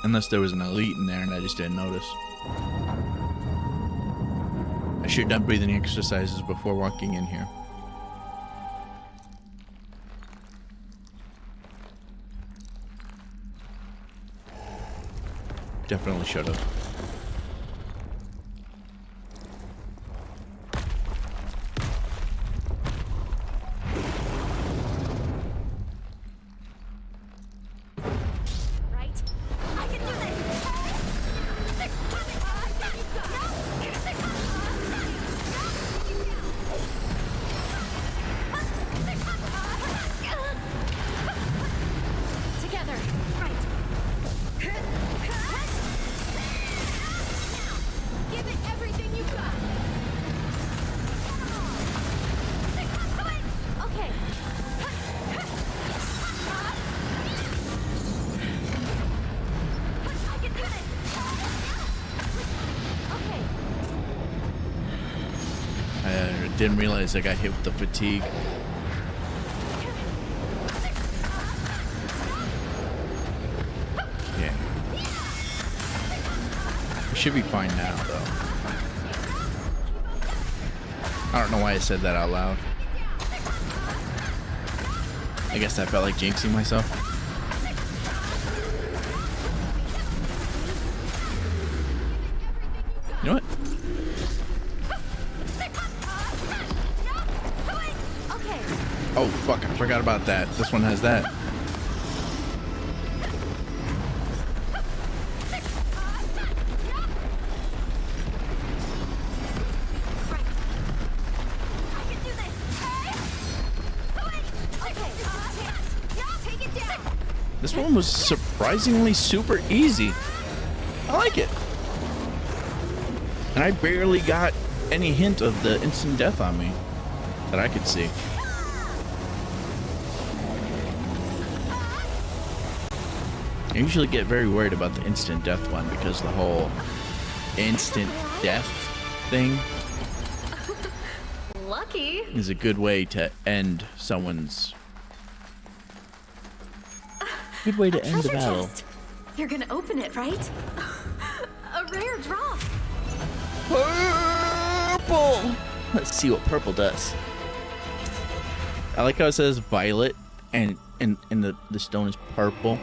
Unless there was an elite in there and I just didn't notice. I should have done breathing exercises before walking in here. Definitely should have. Right? I can do this. Together. Right. I didn't realize I got hit with the fatigue. Yeah. We should be fine now, though. I don't know why I said that out loud. I guess I felt like jinxing myself. You know what? Oh, fuck, I forgot about that. This one has that. This one was surprisingly super easy. I like it. And I barely got any hint of the instant death on me that I could see. I usually get very worried about the instant death one because the whole instant death thing Lucky is a good way to end someone's... Good way to end the battle. chest. You're gonna open it, right? A rare drop. Purple! Let's see what purple does. I like how it says violet and the stone is purple.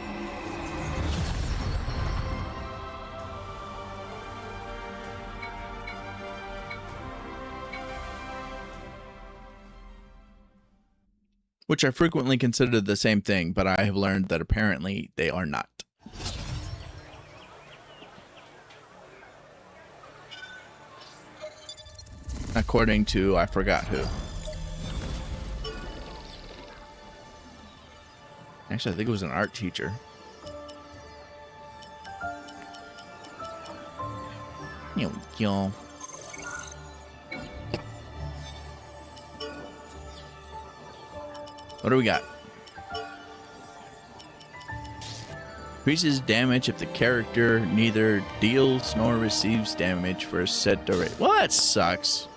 Which I frequently consider the same thing, but I have learned that apparently they are not. According to I forgot who. Actually, I think it was an art teacher. Yo. What do we got? Increases damage if the character neither deals nor receives damage for a set duration. Well, that sucks.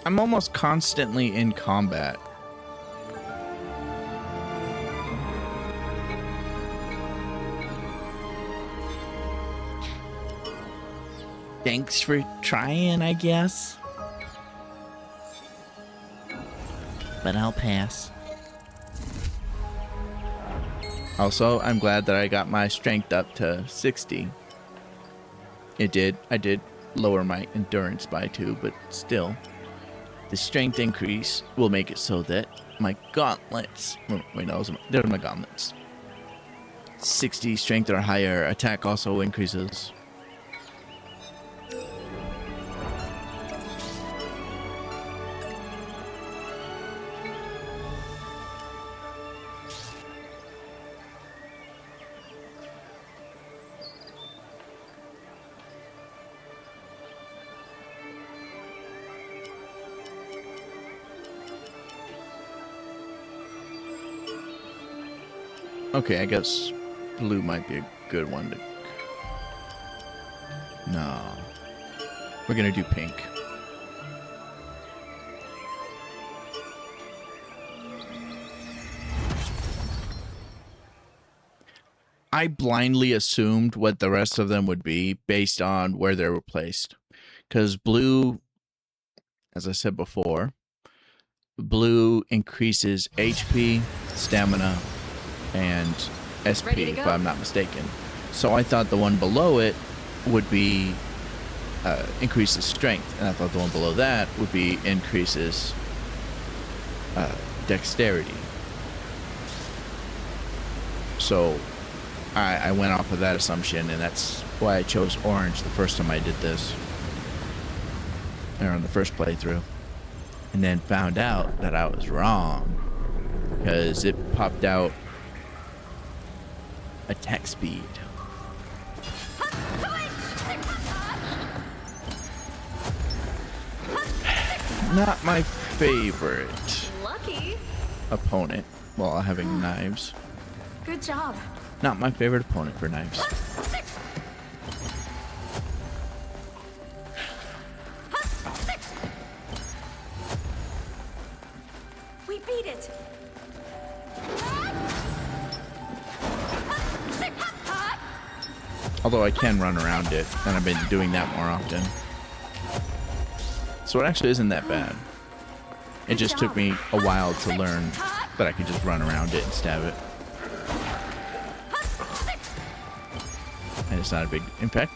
I'm almost constantly in combat. Thanks for trying, I guess. But I'll pass. Also, I'm glad that I got my strength up to 60. I did lower my endurance by 2, but still. The strength increase will make it so that my gauntlets... Wait, no, they're my gauntlets. 60 strength or higher. Attack also increases. Okay, I guess blue might be a good one to... No. We're gonna do pink. I blindly assumed what the rest of them would be based on where they were placed. Because blue, as I said before, blue increases HP, stamina, and SP, if I'm not mistaken. So I thought the one below it would be increases strength, and I thought the one below that would be increases dexterity. So I went off of that assumption, and that's why I chose orange the first time I did this, or on the first playthrough, and then found out that I was wrong because it popped out attack speed. Not my favorite Lucky. opponent while having knives. Good job. Not my favorite opponent for knives. We beat it. Although I can run around it, and I've been doing that more often. So it actually isn't that bad. It just took me a while to learn that I could just run around it and stab it. And it's not a big impact.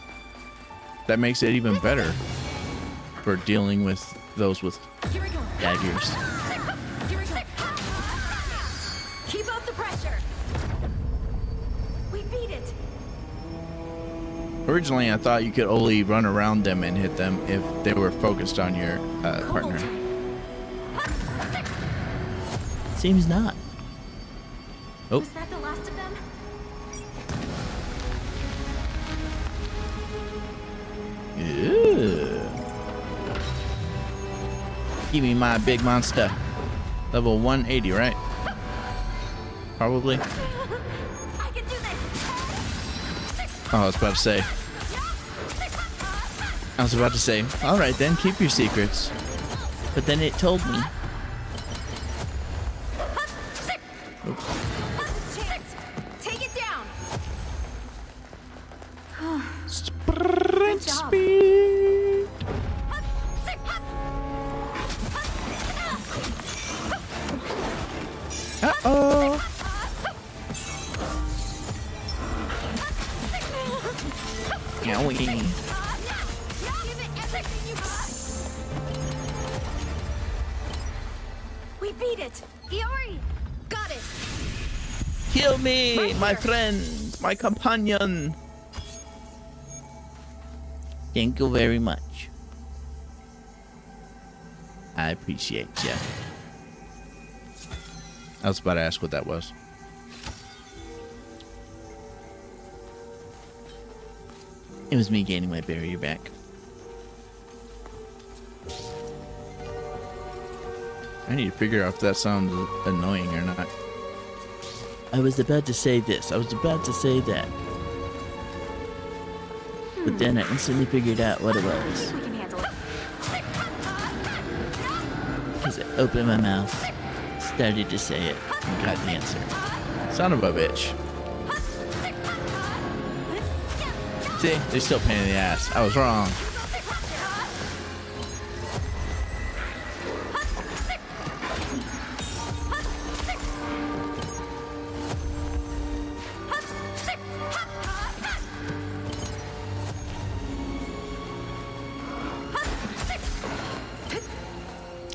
That makes it even better for dealing with those with Here we go. daggers. Here we go. Keep up the pressure. We beat it. Originally, I thought you could only run around them and hit them if they were focused on your partner. Seems not. Oh. Was that the last of them? Ew. Give me my big monster. Level 180, right? Probably. I can do this. Oh, I was about to say. All right, then keep your secrets. But then it told me. Take it down. Sprint job. speed. Uh-oh. Yowie. Give it everything you got. We beat it. Iori, got it. Kill me, Right my here. friend, my companion. Thank you very much. I appreciate you. I was about to ask what that was. It was me gaining my barrier back. I need to figure out if that sounds annoying or not. I was about to say this. I was about to say that. But then I instantly figured out what it was. We can handle it. Because I opened my mouth, started to say it, and got the answer. Son of a bitch. See, they're still pain in the ass. I was wrong.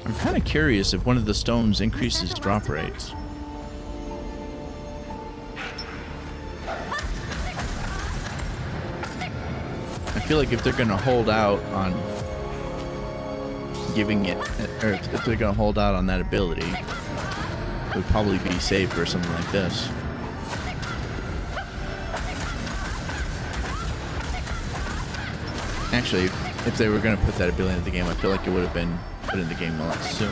I'm kind of curious if one of the stones increases drop rates. I feel like if they're gonna hold out on giving it, or if they're gonna hold out on that ability, it would probably be safe for something like this. Actually, if they were gonna put that ability in the game, I feel like it would have been put in the game a lot sooner.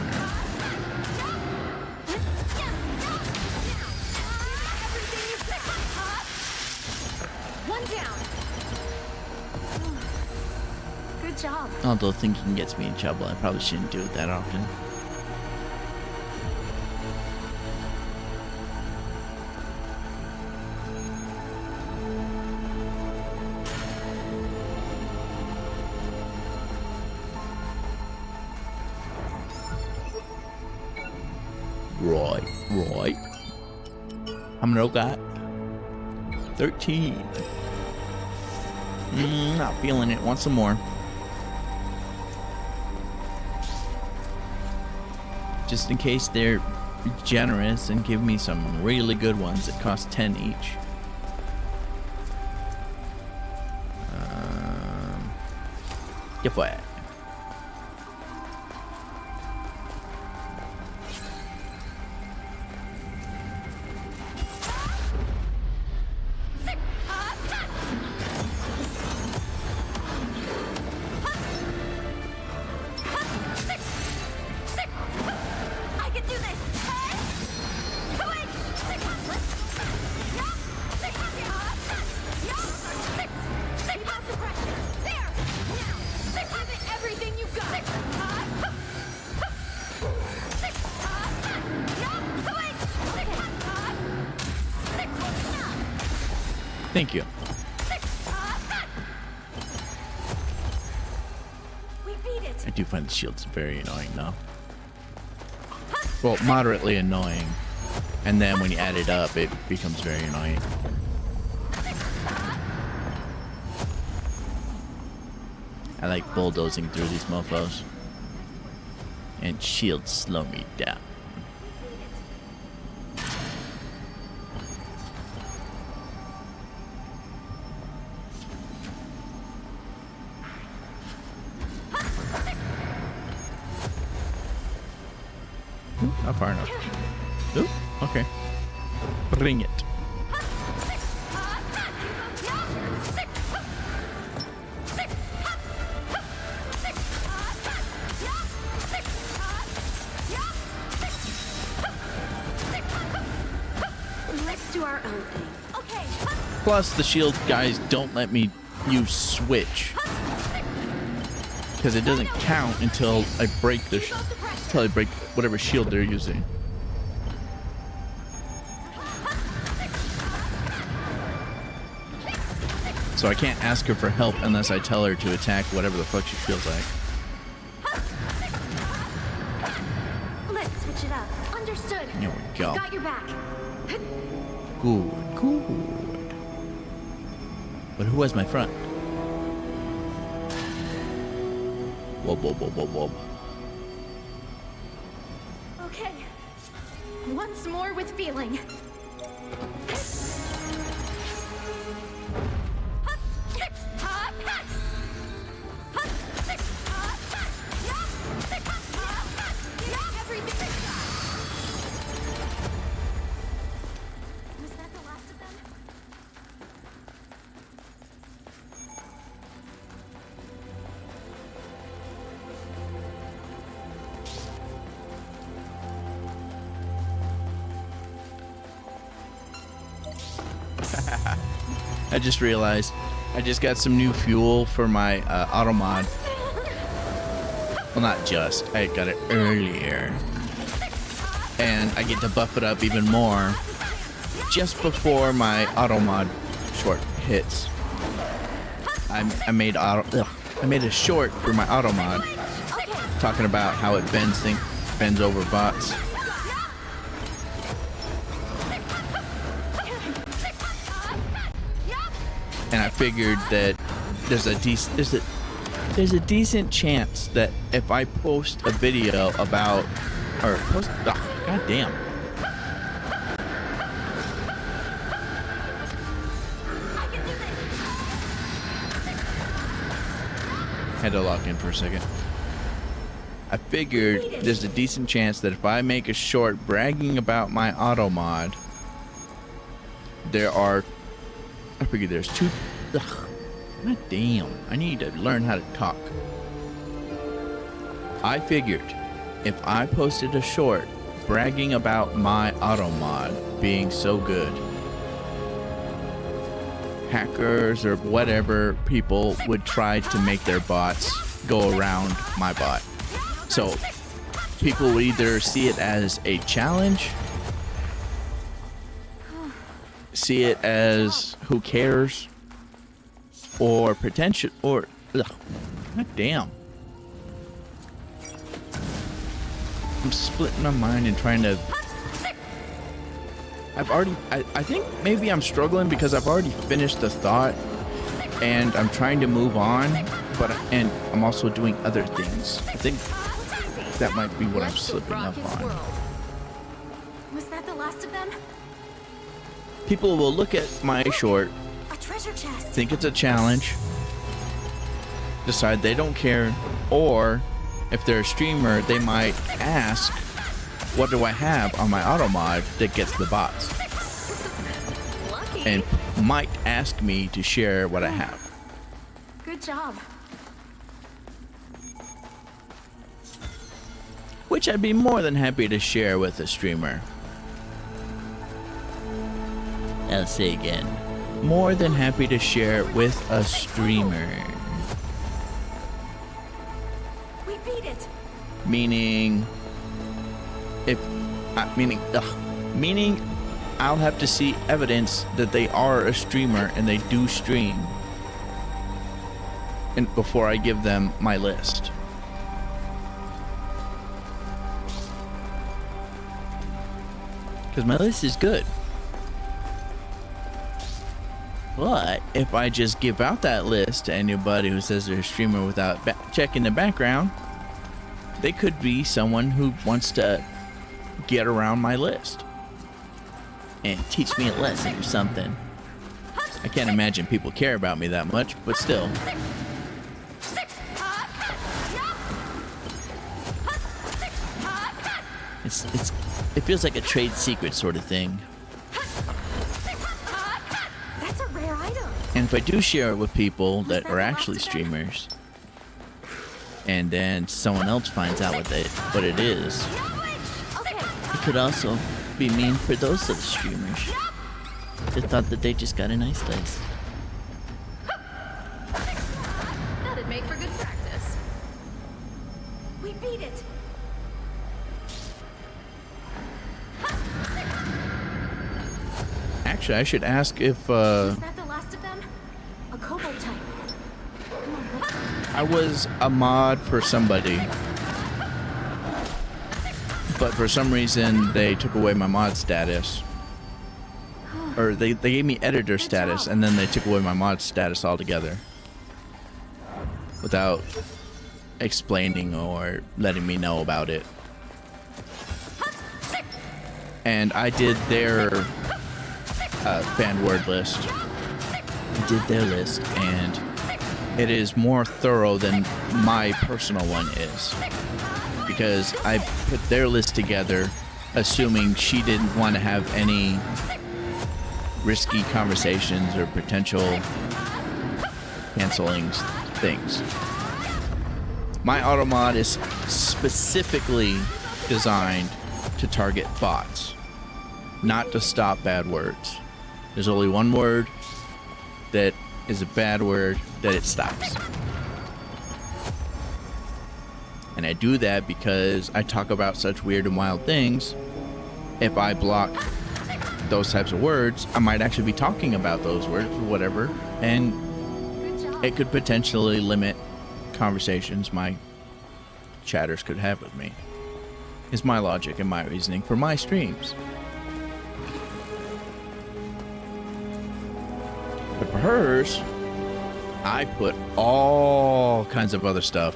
One down. Good job. Although thinking gets me in trouble, I probably shouldn't do it that often. Right. How many got? 13. Not feeling it. Want some more. Just in case they're generous and give me some really good ones that cost 10 each. Get what? I can do this. Thank you. We beat it. I do find the shields very annoying, though. Well, moderately annoying. And then when you add it up, it becomes very annoying. I like bulldozing through these mofos. And shields slow me down. Ooh, not far enough. Ooh, okay. Bring it. Let's do our own thing. Okay. Plus, the shield guys don't let me use switch. Because it doesn't count until I break the until I break whatever shield they're using. So I can't ask her for help unless I tell her to attack whatever the fuck she feels like. Let's switch it up. Understood. There we go. Got your back. Good, good. But who has my front? Whoa, whoa, whoa, whoa, whoa. Okay. Once more with feeling. Was that the last of them? I just realized I just got some new fuel for my auto mod. Well, not just. I got it earlier. And I get to buff it up even more just before my auto mod short hits. I made a short for my auto mod talking about how it bends over bots. And I figured that there's a decent chance that if I post a video about god damn. Had to lock in for a second. I figured there's a decent chance that if I make a short bragging about my auto mod, I figured there's two. God damn. I need to learn how to talk. I figured if I posted a short bragging about my auto mod being so good, hackers or whatever people would try to make their bots go around my bot. So people would either see it as a challenge, see it as who cares, or potential, or god damn. I'm splitting my mind and trying to. I think maybe I'm struggling because I've already finished the thought and I'm trying to move on, and I'm also doing other things. I think that might be what I'm slipping up on. Was that the last of them? People will look at my short, A treasure chest. think it's a challenge, decide they don't care, or if they're a streamer, they might ask, what do I have on my auto mod that gets the bots? Lucky. And might ask me to share what I have. Good job. Which I'd be more than happy to share with a streamer. I'll say again, more than happy to share with a streamer. We beat it. Meaning, meaning I'll have to see evidence that they are a streamer and they do stream, and before I give them my list. Because my list is good. But if I just give out that list to anybody who says they're a streamer without checking the background, they could be someone who wants to get around my list and teach me a lesson or something. I can't imagine people care about me that much, but still. It feels like a trade secret sort of thing. That's a rare item. And if I do share it with people that are actually streamers, and then someone else finds out what it is, it could also be mean for those other streamers. They thought that they just got a nice list. That'd make for good practice. We beat it. Actually, I should ask if Is that the last of them? A kobold type. Come on, let's... I was a mod for somebody, but for some reason they took away my mod status. Or they gave me editor status, and then they took away my mod status altogether without explaining or letting me know about it. And I did their fan word list. I did their list, and it is more thorough than my personal one is, because I put their list together assuming she didn't want to have any risky conversations or potential canceling things. My auto mod is specifically designed to target bots, not to stop bad words. There's only one word that is a bad word that it stops. And I do that because I talk about such weird and wild things. If I block those types of words, I might actually be talking about those words or whatever, and it could potentially limit conversations my chatters could have with me. Is my logic and my reasoning for my streams. But for hers, I put all kinds of other stuff.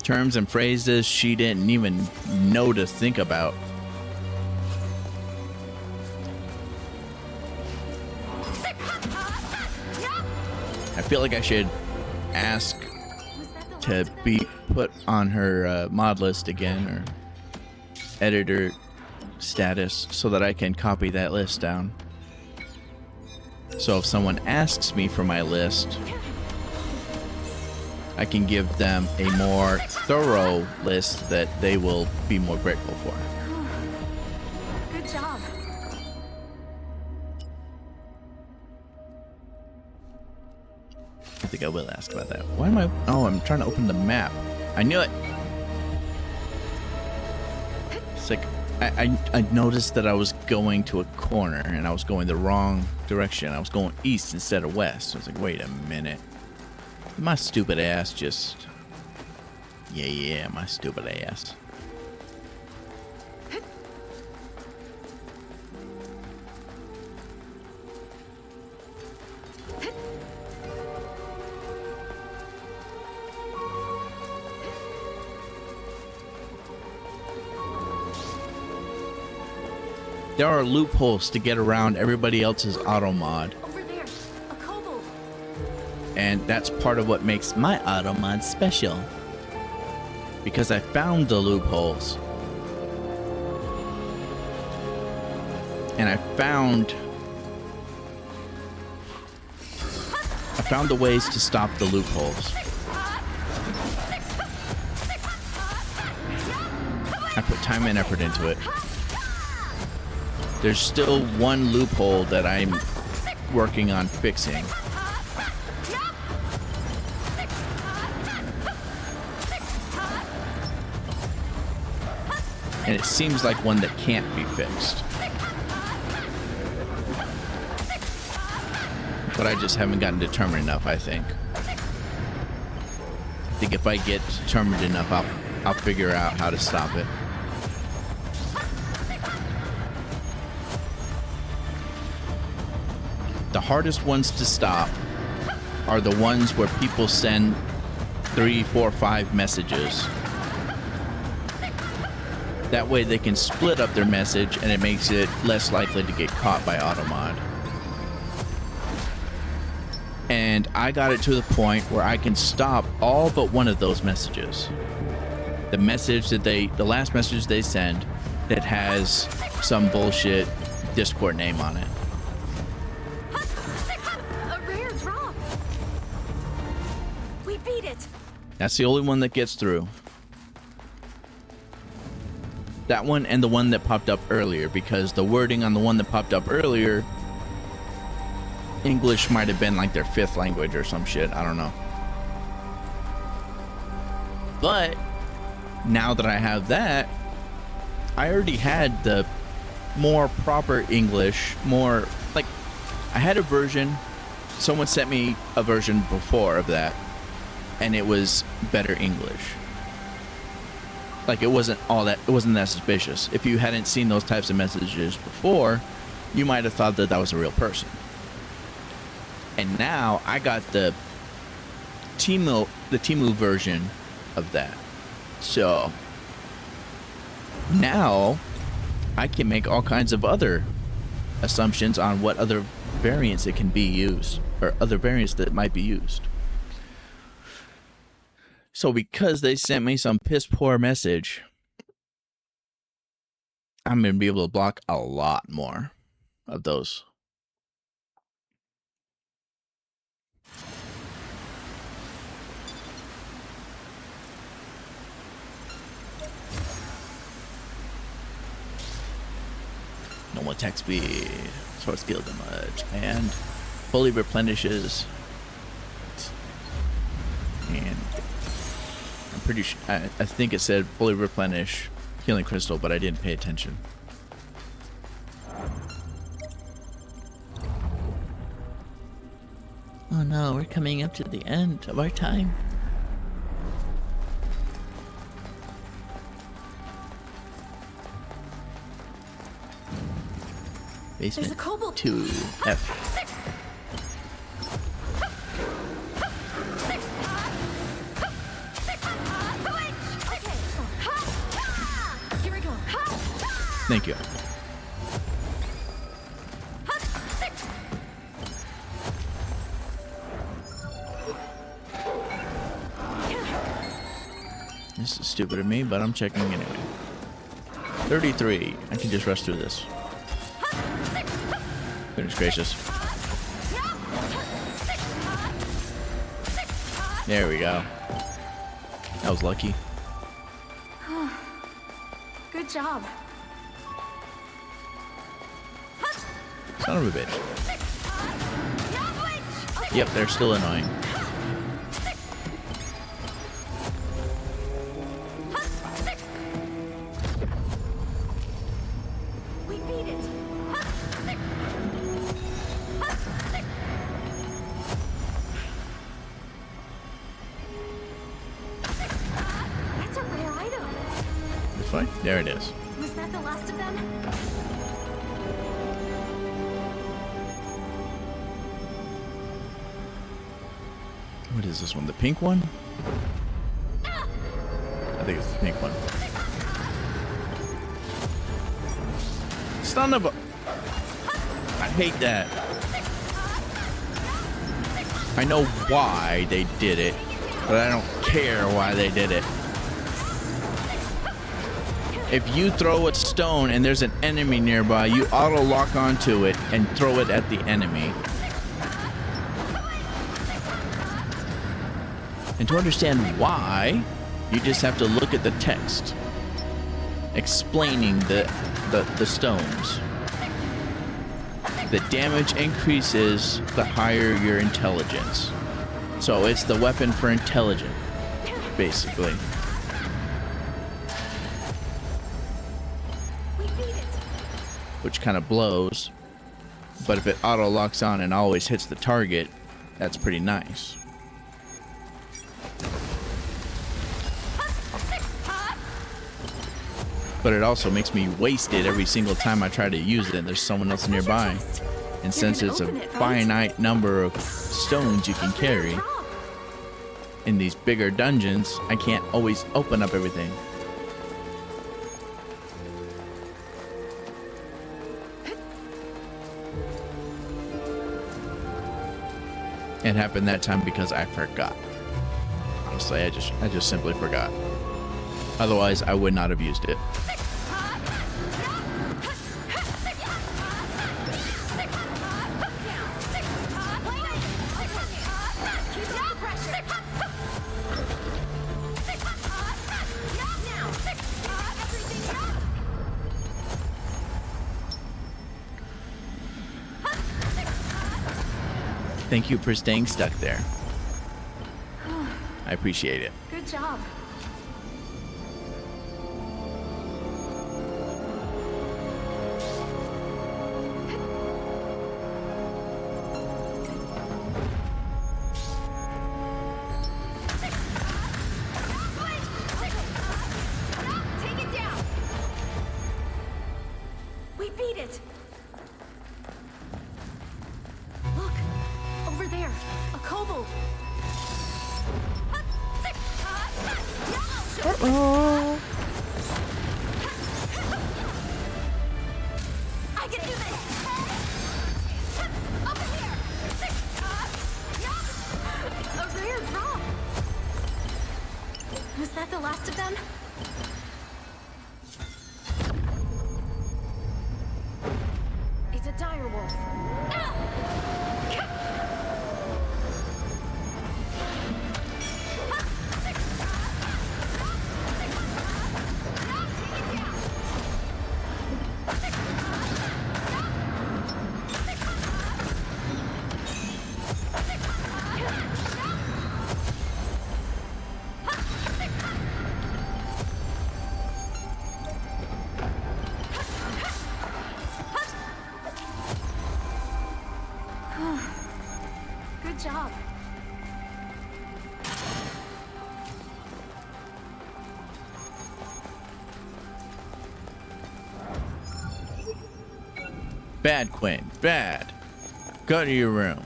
Terms and phrases she didn't even know to think about. I feel like I should ask to be put on her mod list again, or editor status, so that I can copy that list down. So if someone asks me for my list, I can give them a more thorough list that they will be more grateful for. Good job. I think I will ask about that. Why am I... Oh, I'm trying to open the map. I knew it! It's like... I noticed that I was going to a corner and I was going the wrong direction. I was going east instead of west. I was like, wait a minute. My stupid ass just... Yeah, my stupid ass. There are loopholes to get around everybody else's auto mod. Over there, a kobold. And that's part of what makes my auto mod special. Because I found the loopholes. And I found the ways to stop the loopholes. I put time and effort into it. There's still one loophole that I'm working on fixing. And it seems like one that can't be fixed. But I just haven't gotten determined enough, I think. I think if I get determined enough, I'll figure out how to stop it. The hardest ones to stop are the ones where people send 3, 4, 5 messages. That way they can split up their message and it makes it less likely to get caught by automod. And I got it to the point where I can stop all but one of those messages. The message that the last message they send that has some bullshit Discord name on it. A rare drop. We beat it. That's the only one that gets through. That one and the one that popped up earlier, because the wording on the one that popped up earlier, English might have been like their 5th language or some shit. I don't know. But now that I have that, I already had the more proper English, more like I had a version. Someone sent me a version before of that, and it was better English. Like it wasn't that suspicious. If you hadn't seen those types of messages before, you might have thought that that was a real person. And now I got the Temu version of that. So now I can make all kinds of other assumptions on what other variants it can be used, or other variants that might be used. So because they sent me some piss poor message, I'm going to be able to block a lot more of those. Normal attack speed, sword skill damage, and fully replenishes. And I'm pretty sure, I think it said fully replenish healing crystal, but I didn't pay attention. Oh no, we're coming up to the end of our time. Basement There's a kobold. 2F. Here we go. Thank you. This is stupid of me, but I'm checking anyway. 33. I can just rush through this. Goodness gracious. There we go. That was lucky. Good job. Son of a bitch. Yep, they're still annoying. We beat it. That's a rare item. It's fine. There it is. Was that the last of them? What is this one? The pink one? I think it's the pink one. Son of a... I hate that. I know why they did it, but I don't care why they did it. If you throw a stone and there's an enemy nearby, you auto-lock onto it and throw it at the enemy. And to understand why, you just have to look at the text explaining the stones. The damage increases the higher your intelligence. So it's the weapon for intelligent, basically. We beat it. Which kind of blows. But if it auto locks on and always hits the target, that's pretty nice. But it also makes me waste it every single time I try to use it and there's someone else nearby. And since it's a finite number of stones you can carry in these bigger dungeons, I can't always open up everything. It happened that time because I forgot. Honestly, I just simply forgot. Otherwise, I would not have used it. Thank you for staying stuck there. I appreciate it. Good job. Take it down. We beat it. Look, over there, a kobold. Uh-oh. I can do this. Over here. A rare drop. Was that the last of them? It's a dire wolf. Good job. Bad, Quinn. Bad. Go to your room.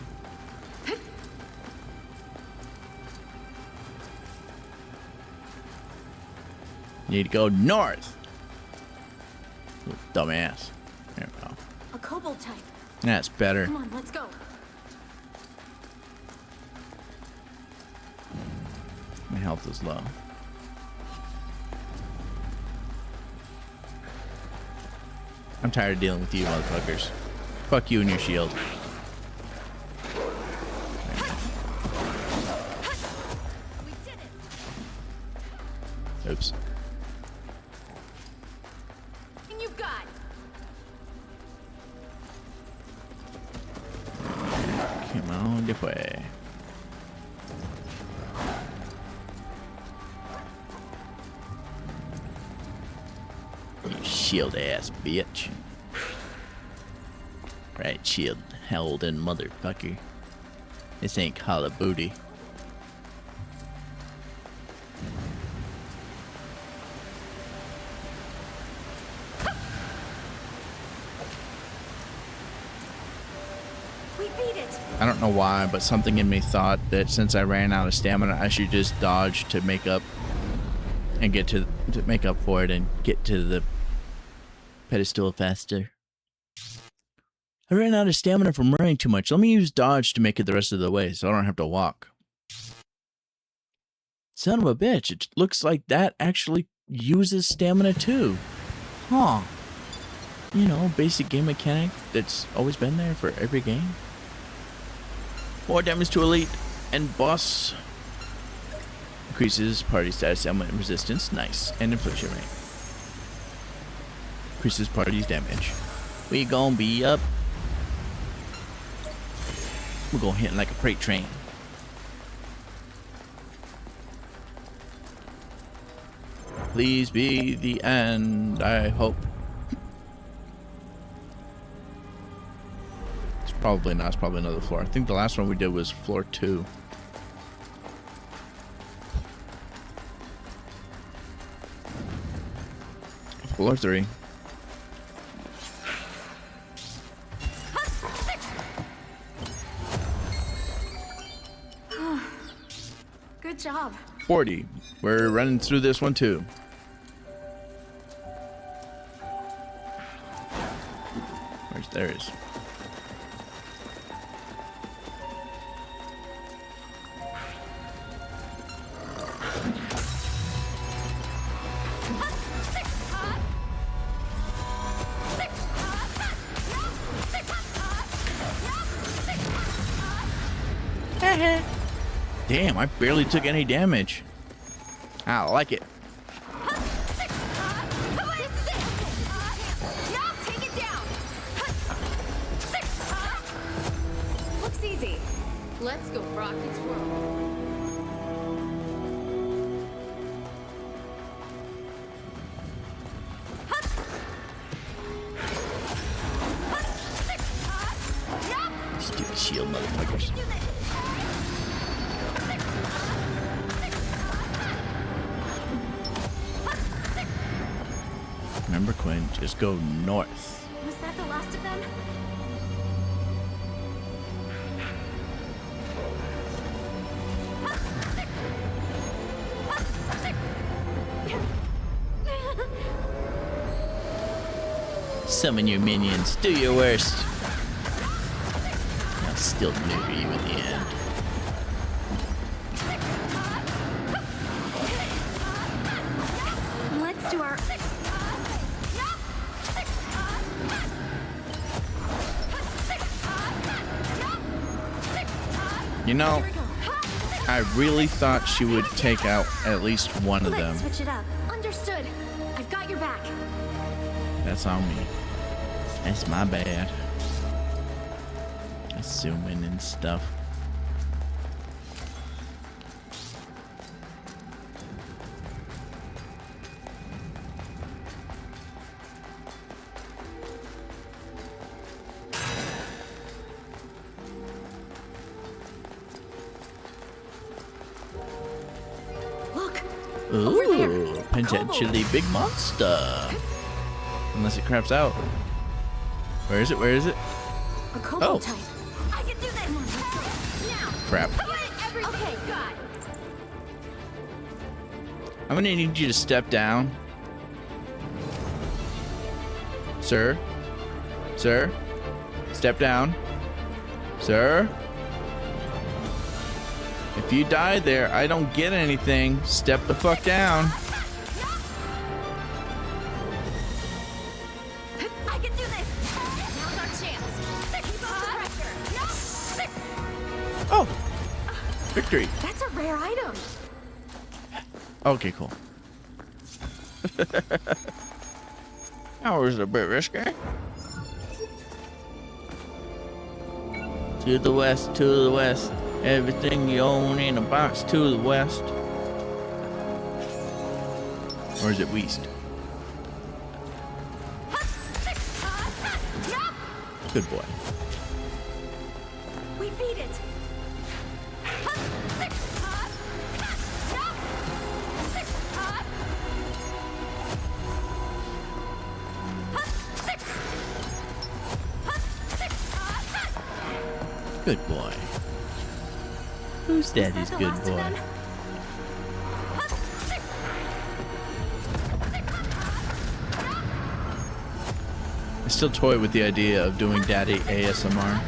Need to go north. Little dumbass. There we go. A kobold type. That's better. Come on, let's go. My health is low. I'm tired of dealing with you motherfuckers. Fuck you and your shield. We did it. Oops. And you've got. Come on, this way. You shield ass bitch. Right, shield holding motherfucker. This ain't Call of Booty. We beat it. I don't know why, but something in me thought that since I ran out of stamina, I should just dodge to make up and get to make up for it and get to the pedestal faster. I ran out of stamina from running too much. Let me use dodge to make it the rest of the way so I don't have to walk. Son of a bitch, it looks like that actually uses stamina too. Huh. You know, basic game mechanic that's always been there for every game. More damage to elite and boss. Increases party status, and resistance. Nice. And infliction rate. Increases party's damage. We gonna be up. We're gonna hit like a freight train. Please be the end, I hope. Probably not. It's probably another floor. I think the last one we did was floor 2. Floor 3. Good job. 40. We're running through this one too. There it is. Damn, I barely took any damage. I like it. Looks easy. Let's go rock its world. Stupid shield motherfuckers. Remember, Quinn, just go north. Was that the last of them? Summon your minions. Do your worst. I'll still deliver you at the end. Let's do our... You know, I really thought she would take out at least one of them. Let's switch it up. Understood. I've got your back. That's on me. That's my bad. Assuming and stuff. Look. Over there. Ooh, potentially big monster. Unless it craps out. Where is it? Where is it? A kobold Oh. type. I can do this. Come on, let's go. Now. Crap. Okay, got it. I'm gonna need you to step down. Sir? Sir? Step down. Sir? If you die there, I don't get anything. Step the fuck down. I can do this. Now's our chance. Keep up the pressure. Oh! Victory. That's a rare item. Okay, cool. That was a bit risky. To the west, to the west. Everything you own in a box to the west. Or is it west? Good boy. We beat it. Good boy. Who's daddy's good boy? I still toy with the idea of doing daddy ASMR.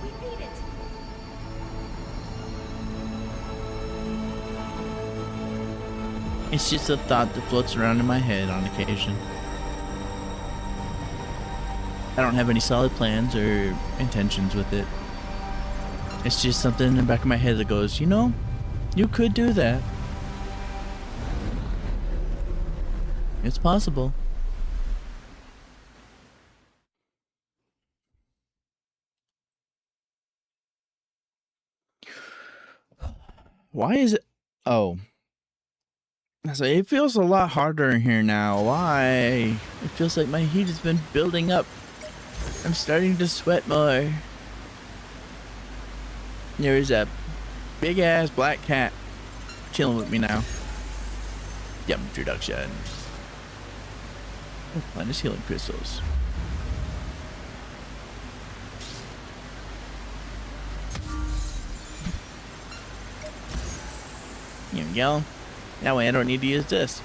We beat it. It's just a thought that floats around in my head on occasion. I don't have any solid plans or intentions with it. It's just something in the back of my head that goes, you know, you could do that. It's possible. Why is it? Oh. So it feels a lot harder in here now. Why? It feels like my heat has been building up. I'm starting to sweat more. There's a big ass black cat chilling with me now. Yep, introduction. Oh, minus healing crystals. Here we go. That way I don't need to use this.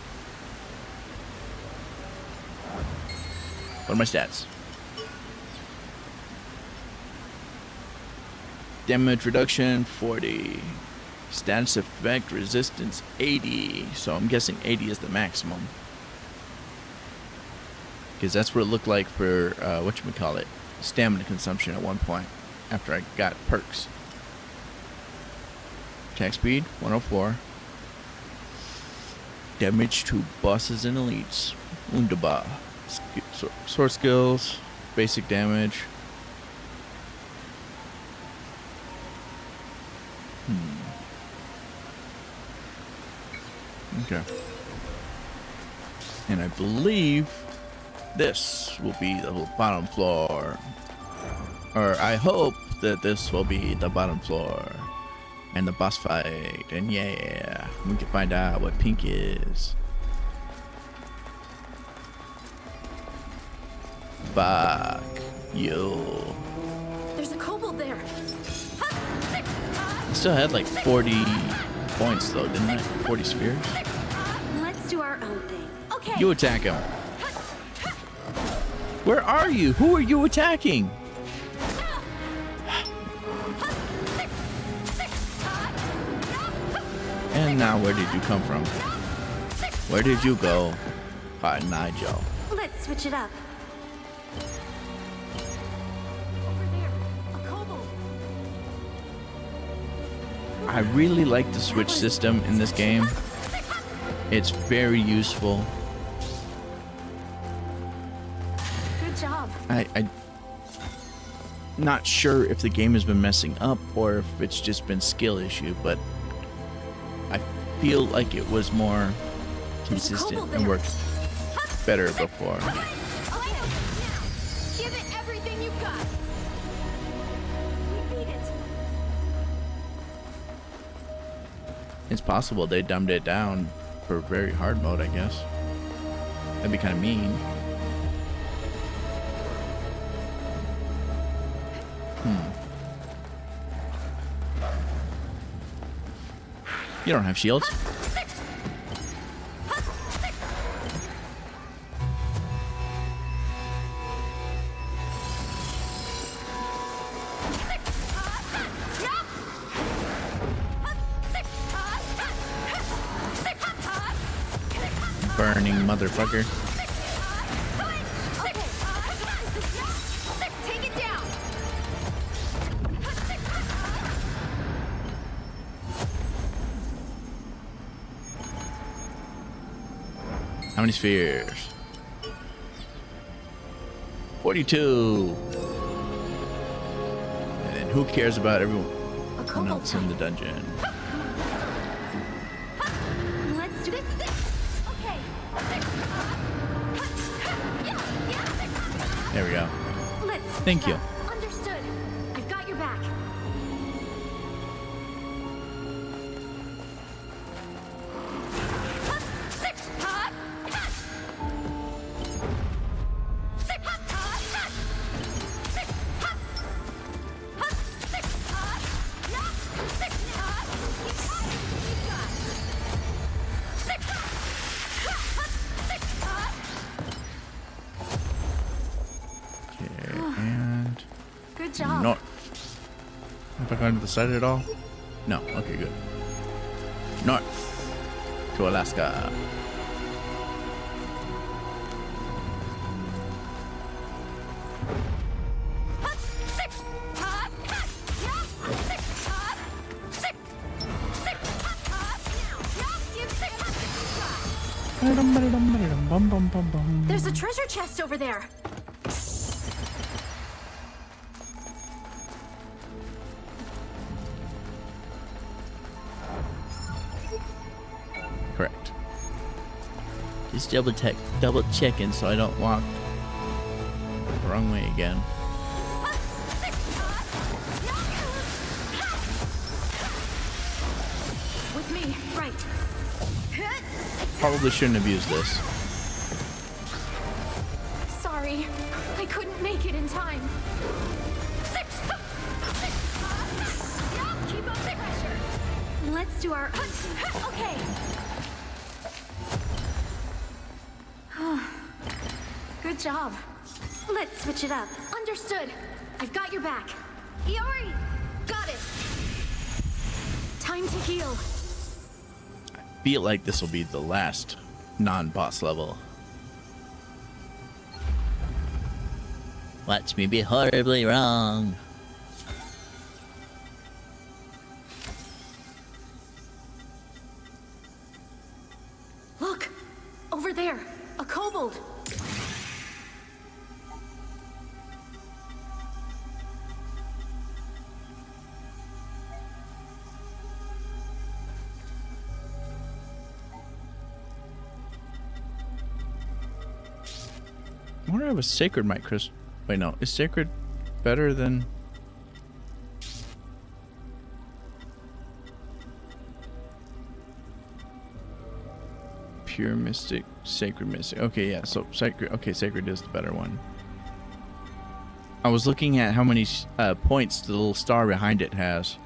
What are my stats? Damage reduction 40. Status effect resistance 80. So I'm guessing 80 is the maximum. Because that's what it looked like for, whatchamacallit, stamina consumption at one point after I got perks. Attack speed 104. Damage to bosses and elites. Wunderbar. Sword skills. Basic damage. Okay. And I believe this will be the bottom floor. Or I hope that this will be the bottom floor. And the boss fight. And yeah, we can find out what pink is. Fuck you. There's a kobold there. I still had like 40 points though, didn't I? 40 spheres. Let's do our own thing. Okay. You attack him. Where are you? Who are you attacking? And now where did you come from? Where did you go? Hi, Nigel. Let's switch it up. Over there, a kobold. I really like the switch system in this game. It's very useful. Good job. I'm not sure if the game has been messing up or if it's just been skill issue, but I feel like it was more consistent and worked better before. Give it everything you've got. We beat it. It's possible they dumbed it down for very hard mode, I guess. That'd be kind of mean. You don't have shields. Burning motherfucker. Take it down. How many spheres? 42. And then who cares about everyone else in the dungeon? Let's do this. Okay. There we go. Let's Thank switch it you. up. Understood. I've got your back. Okay, and Good job. north. Have I gone to the side at all? No. Okay, good. North to Alaska. There's a treasure chest over there. Correct. Just double checking so I don't walk the wrong way again. With me, right. Probably shouldn't have used this. Sorry, I couldn't make it in time. Keep up the pressure. Let's do our... Okay. Good job. Let's switch it up. Understood. I've got your back. Iori, got it. Time to heal. Feel like this will be the last non-boss level. Watch me be horribly wrong. Look, over there, a kobold. I wonder if a sacred might Chris. Wait, no. Is sacred better than... Pure mystic, sacred mystic. Okay, yeah. So sacred. Okay, sacred is the better one. I was looking at how many points the little star behind it has.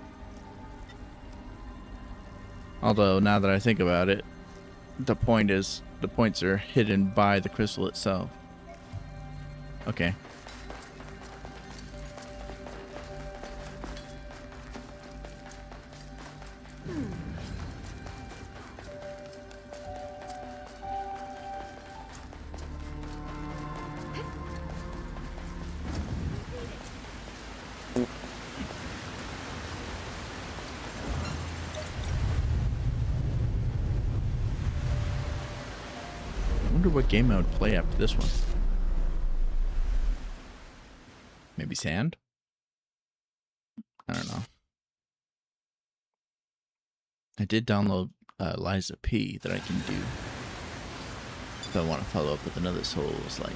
Although now that I think about it, the points are hidden by the crystal itself. Okay. I wonder what game I would play after this one. Maybe sand? I don't know. I did download Liza P that I can do if I want to follow up with another Souls, like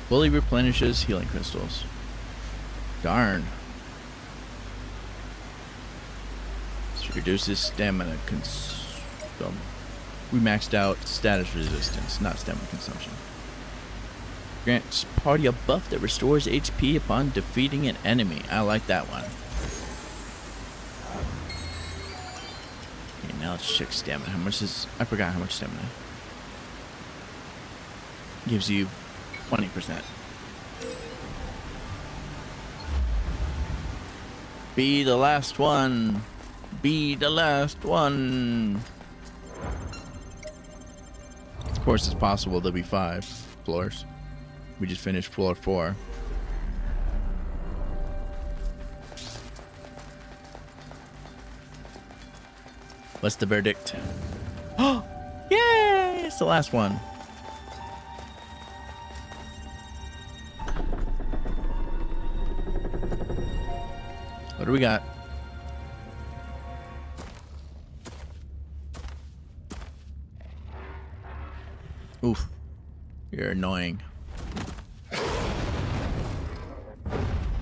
fully replenishes healing crystals. Darn. So reduces stamina we maxed out status resistance, not stamina consumption. Grants party a buff that restores HP upon defeating an enemy. I like that one. Okay, now let's check stamina. How much is... I forgot how much stamina. Gives you 20%. Be the last one. Be the last one. Of course, it's possible there'll be 5 floors. We just finished floor 4. What's the verdict? Oh, yay! It's the last one. What do we got? Oof. You're annoying.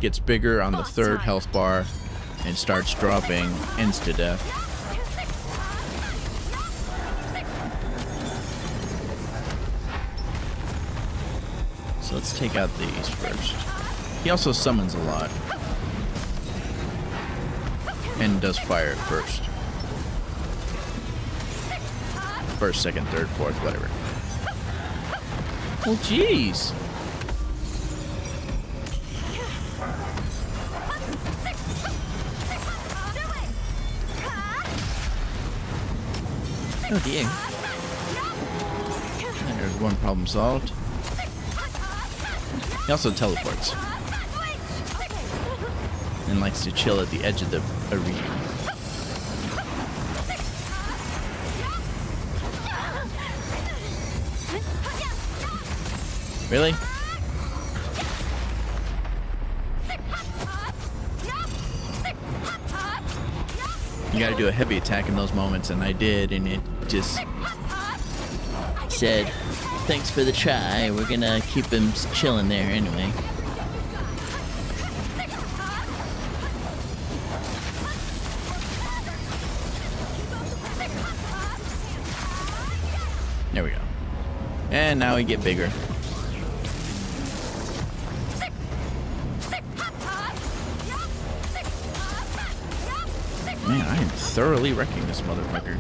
Gets bigger on the 3rd health bar and starts dropping insta-death. So let's take out these first. He also summons a lot. And does fire first. First, second, third, fourth, whatever. Oh, jeez. Oh dear. There's one problem solved. He also teleports. And likes to chill at the edge of the arena. Really? You gotta do a heavy attack in those moments, and I did, and it just said, thanks for the try. We're gonna keep him chilling there anyway. There we go. And now we get bigger. Man, I am thoroughly wrecking this motherfucker.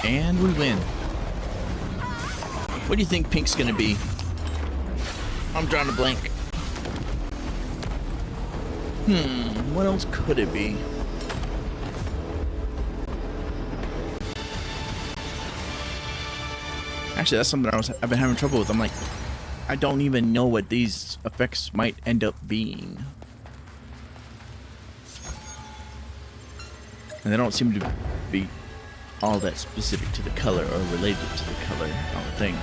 And we win. What do you think pink's gonna be? I'm drawing a blank. What else could it be? Actually, that's something I've been having trouble with. I'm like, I don't even know what these effects might end up being. And they don't seem to be all that specific to the color or related to the color, I don't think.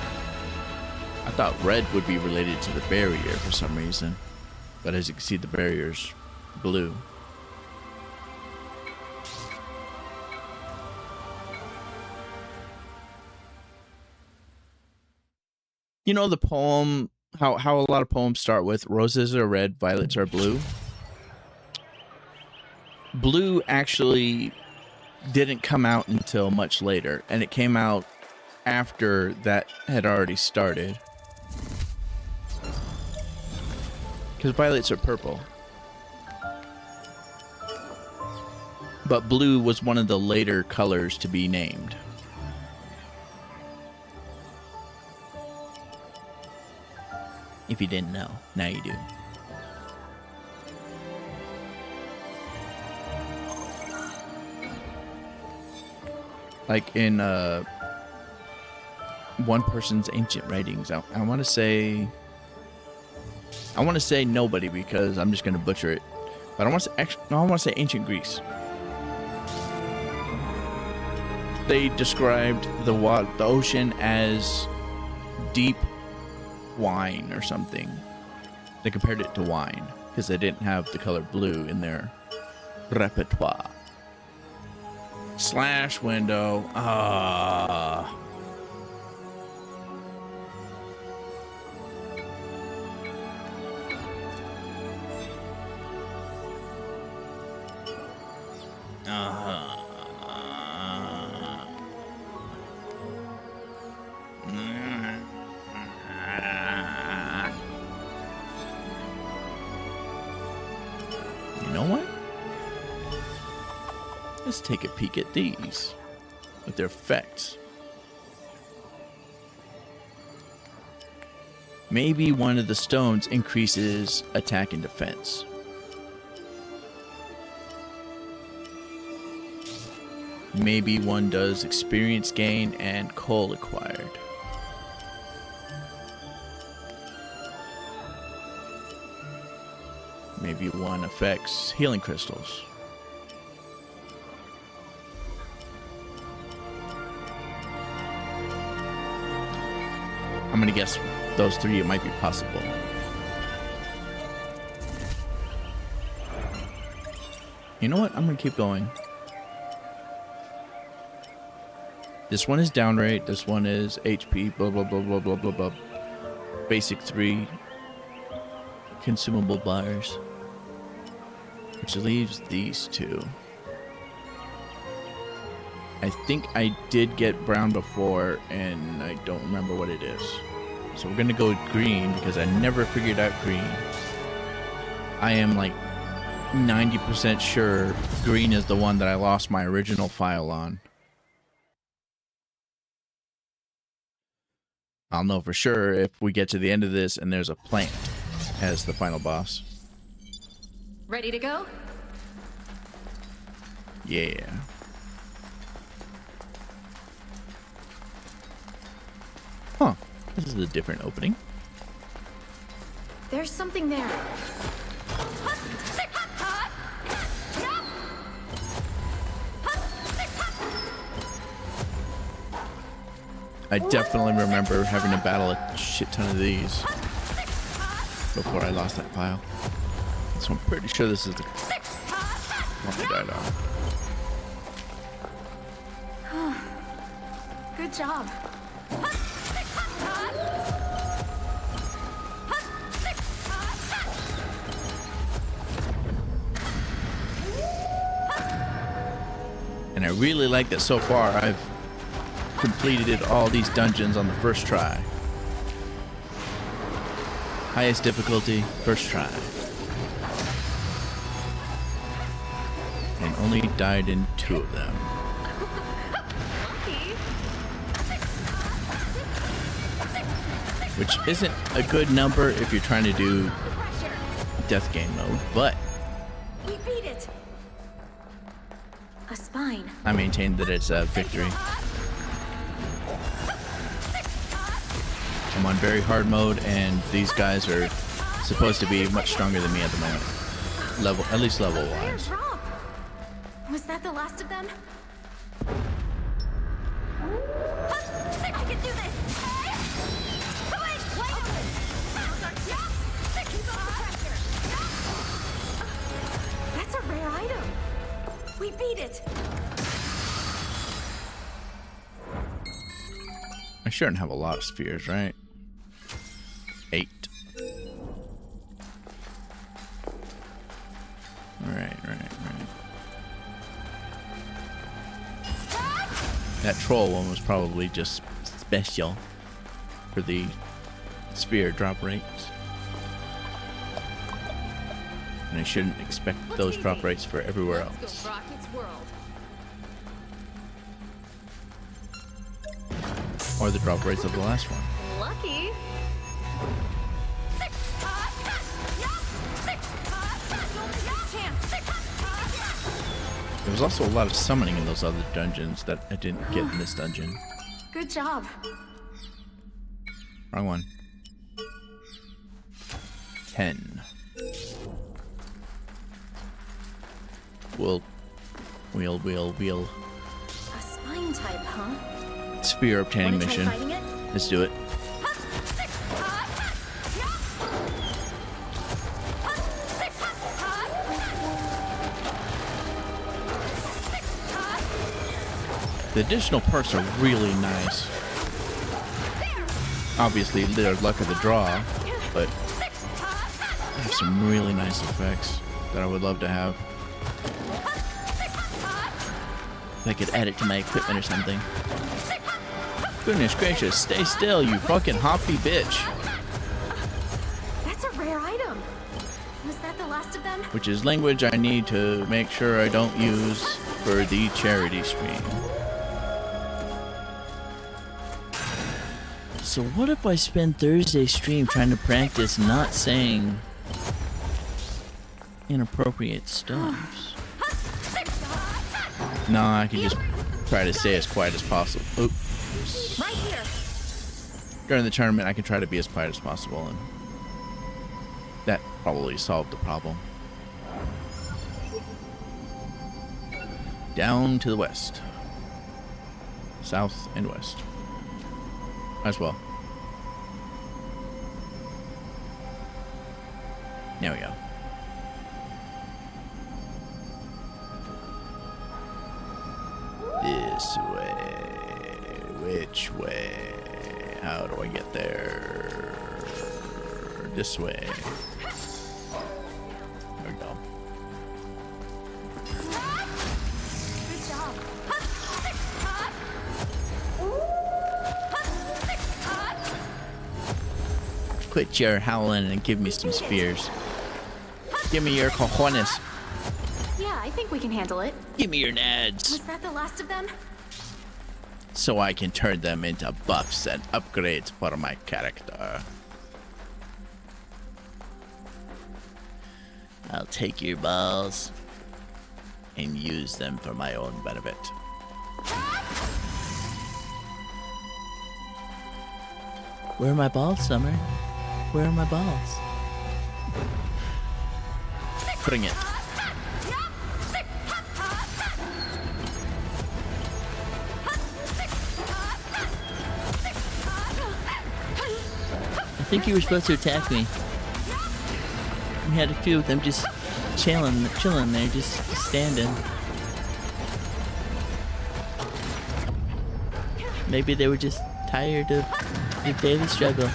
I thought red would be related to the barrier for some reason. But as you can see, the barrier's blue. You know the poem, how a lot of poems start with roses are red, violets are blue? Blue actually didn't come out until much later, and it came out after that had already started. Because violets are purple. But blue was one of the later colors to be named. If you didn't know, now you do. Like in one person's ancient writings, I want to say nobody because I'm just going to butcher it. But I want to say ancient Greece. They described the ocean as deep wine or something. They compared it to wine because they didn't have the color blue in their repertoire. Slash window. You know what? Let's take a peek at these with their effects. Maybe one of the stones increases attack and defense. Maybe one does experience gain and coal acquired. Maybe one affects healing crystals. I'm gonna guess those three, it might be possible. You know what? I'm gonna keep going. This one is down rate, this one is HP, blah blah blah blah blah blah blah. Basic 3 consumable bars. Which leaves these two. I think I did get brown before, and I don't remember what it is. So we're gonna go with green, because I never figured out green. I am like 90% sure green is the one that I lost my original file on. I'll know for sure if we get to the end of this and there's a plant as the final boss. Ready to go? Yeah. Huh. This is a different opening. There's something there. I definitely remember having to battle a shit ton of these before I lost that file. So I'm pretty sure this is the one I died on. Good job. And I really like that so far I've completed all these dungeons on the first try. Highest difficulty, first try. And only died in 2 of them. Which isn't a good number if you're trying to do death game mode, but We beat it. A spine. I maintain that it's a victory. I'm on very hard mode, and these guys are supposed to be much stronger than me at the moment. Level, at least level wise. Drop. Was that the last of them? I can do this. That's a rare item. We beat it. I shouldn't have a lot of spears, right? 8. Right. That troll one was probably just special for the spear drop rates. And I shouldn't expect those drop rates for everywhere else. Or the drop rates of the last one. Lucky. There was also a lot of summoning in those other dungeons that I didn't get in this dungeon. Good job. Wrong one. 10. Wheel. A spine type, huh? Spear obtaining Wanna try mission. fighting it? Let's do it. The additional perks are really nice. Obviously, they're luck of the draw, but they have some really nice effects that I would love to have. If I could add it to my equipment or something. Goodness gracious, stay still, you fucking hoppy bitch. That's a rare item. Was that the last of them? Which is language I need to make sure I don't use for the charity stream. So what if I spend Thursday stream trying to practice not saying inappropriate stuff? No, I can just try to stay as quiet as possible. Oops. Right here. During the tournament, I can try to be as quiet as possible, and that probably solved the problem. Down to the west. South and west. As well. There we go. This way. Which way? How do I get there? This way. There we go. Good job. Quit your howling and give me some spears. Give me your cojones. Yeah, I think we can handle it. Give me your nads. Was that the last of them? So I can turn them into buffs and upgrades for my character. I'll take your balls and use them for my own benefit. Where are my balls, Summer? Where are my balls? Bring it. think you were supposed to attack me. We had a few of them just chilling there, just standing. Maybe they were just tired of your daily struggle.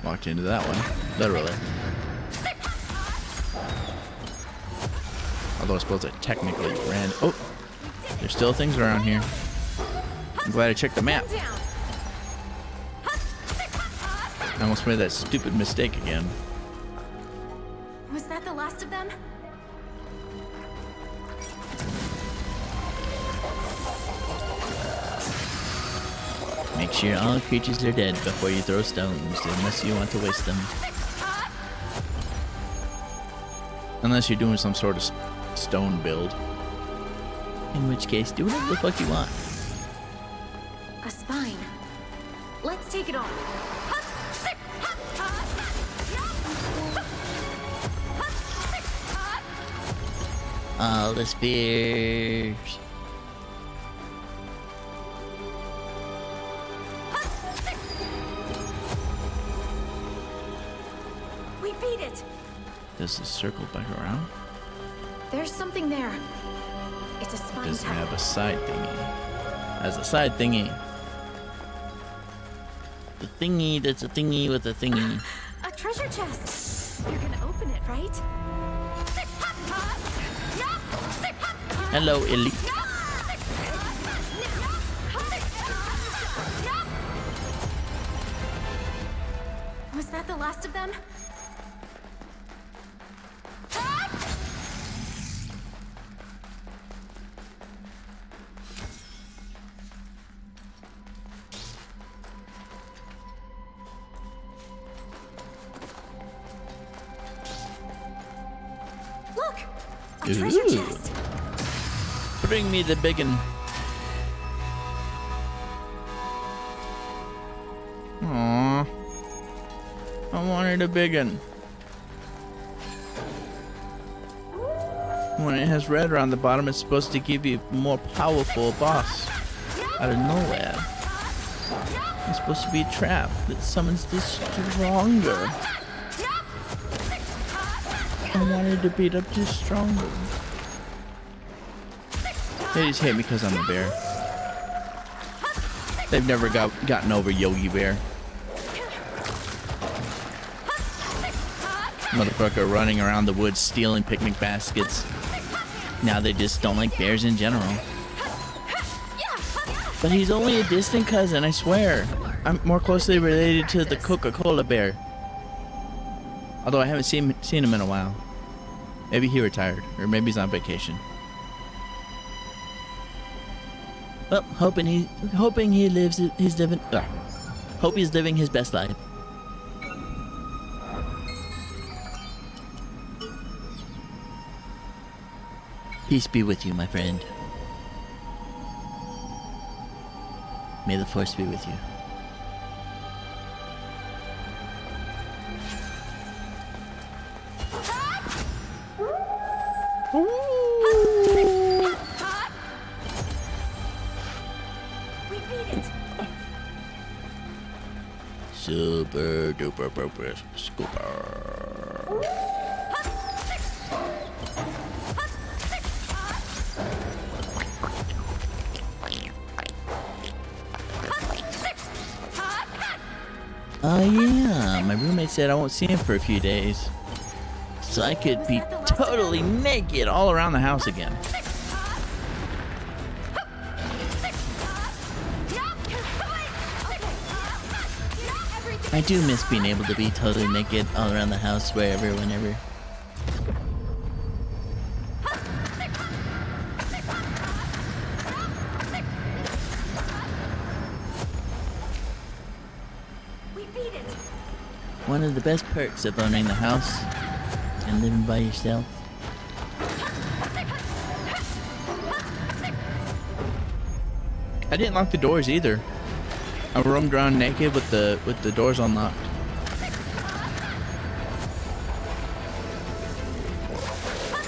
Walked into that one, literally. Although I suppose I technically ran. Oh, there's still things around here. I'm glad I checked the map. I almost made that stupid mistake again. Was that the last of them? Make sure all creatures are dead before you throw stones, unless you want to waste them. Unless you're doing some sort of stone build. In which case, do whatever the fuck you want. A spine. Let's take it on. All the spears. We beat it. Does this circle back around? There's something there. It's a spine Does it tower. have a side thingy? Has a side thingy. The thingy that's a thingy with a thingy. A treasure chest. You're gonna open it, right? Hello, elite. Was that the last of them? Look! A treasure Ooh. chest. Bring me the biggin. Aww. I wanted a big one. When it has red around the bottom, it's supposed to give you a more powerful boss out of nowhere. It's supposed to be a trap that summons the stronger. I wanted to beat up the stronger. They just hate me because I'm a bear. They've never gotten over Yogi Bear. Motherfucker running around the woods stealing picnic baskets. Now they just don't like bears in general. But he's only a distant cousin, I swear. I'm more closely related to the Coca-Cola bear. Although I haven't seen him in a while. Maybe he retired, or maybe he's on vacation. Well, hoping he lives his living. Hope he's living his best life. Peace be with you, my friend. May the force be with you. We beat it. Super duper purpose scooper. Oh yeah, my roommate said I won't see him for a few days. So I could be totally naked all around the house again. I do miss being able to be totally naked all around the house, wherever, whenever. We beat it. One of the best perks of owning the house and living by yourself. I didn't lock the doors either. I roamed around naked with the doors unlocked.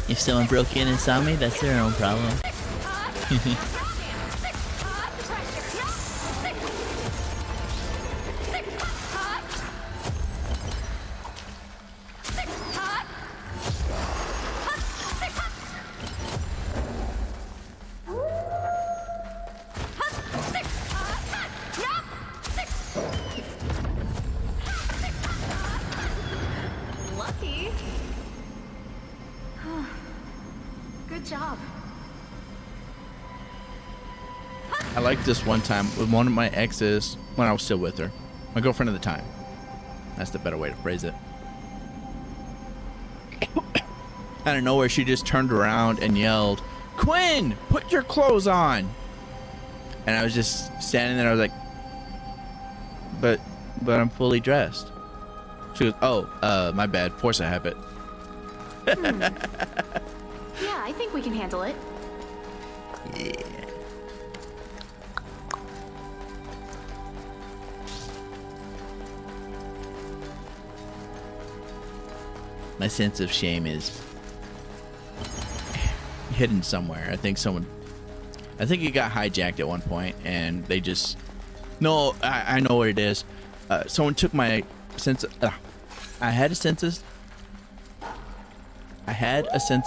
If someone broke in and saw me, that's their own problem. Lucky. Good job. I liked this one time with one of my exes when I was still with her. My girlfriend at the time. That's the better way to phrase it. Out of nowhere, she just turned around and yelled, "Quinn, put your clothes on!" And I was just standing there. I was like, but I'm fully dressed. She goes, "Oh, my bad. Force a habit." Yeah, I think we can handle it. Yeah. My sense of shame is hidden somewhere. I think it got hijacked at one point, and they just... No, I know what it is. Someone took my sense of... I had a sense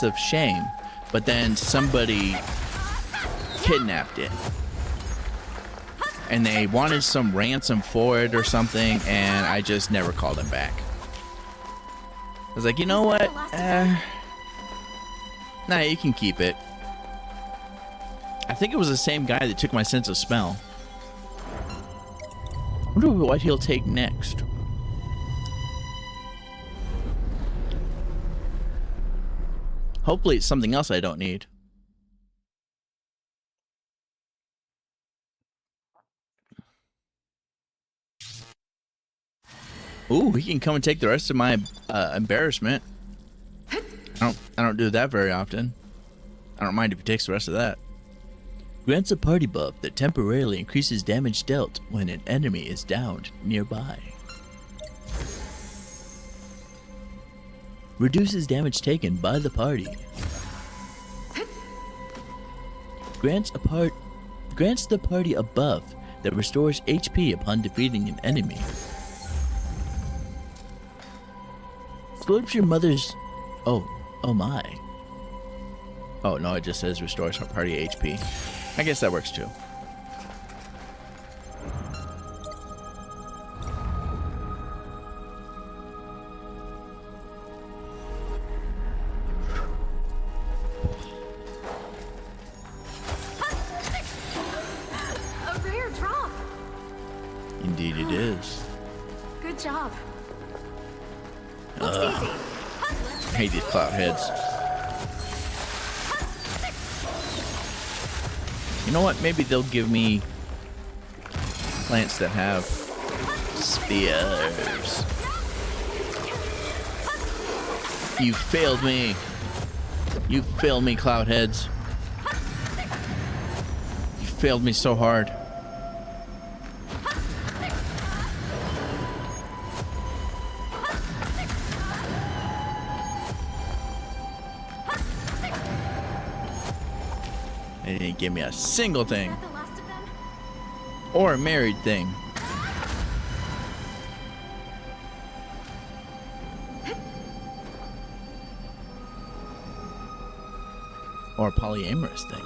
of shame, but then somebody kidnapped it. And they wanted some ransom for it or something, and I just never called them back. I was like, you know what? Nah, you can keep it. I think it was the same guy that took my sense of smell. I wonder what he'll take next. Hopefully it's something else I don't need. Ooh, he can come and take the rest of my embarrassment. I don't do that very often. I don't mind if he takes the rest of that. Grants a party buff that temporarily increases damage dealt when an enemy is downed nearby. Reduces damage taken by the party. Grants the party a buff that restores HP upon defeating an enemy. Flips your mother's... Oh my. Oh no, it just says restores party HP. I guess that works too. A rare drop. Indeed it is. Good job. Looks easy. I hate these cloud heads. You know what? Maybe they'll give me plants that have spears. You failed me. You failed me, cloud heads. You failed me so hard. They didn't give me a single thing. Is that the last of them? Or a married thing. Or a polyamorous thing.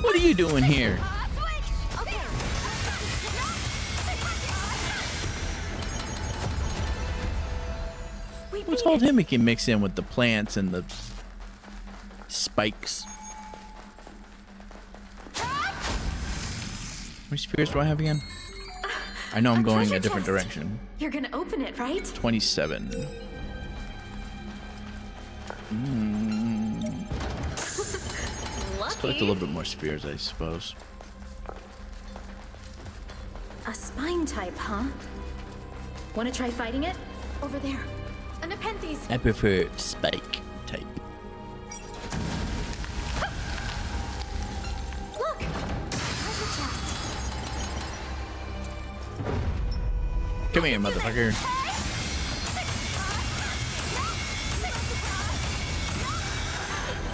What are you doing here? Switch. Okay. We Who beat told it. him he can mix in with the plants and the spikes? How many spears do I have again? I know I'm going treasure a different chest. direction. You're gonna open it, right? 27. Let's collect a little bit more spears, I suppose. A spine type, huh? Wanna try fighting it? Over there. A Nepenthes. I prefer spike type. Look! Treasure chest. Come here, motherfucker.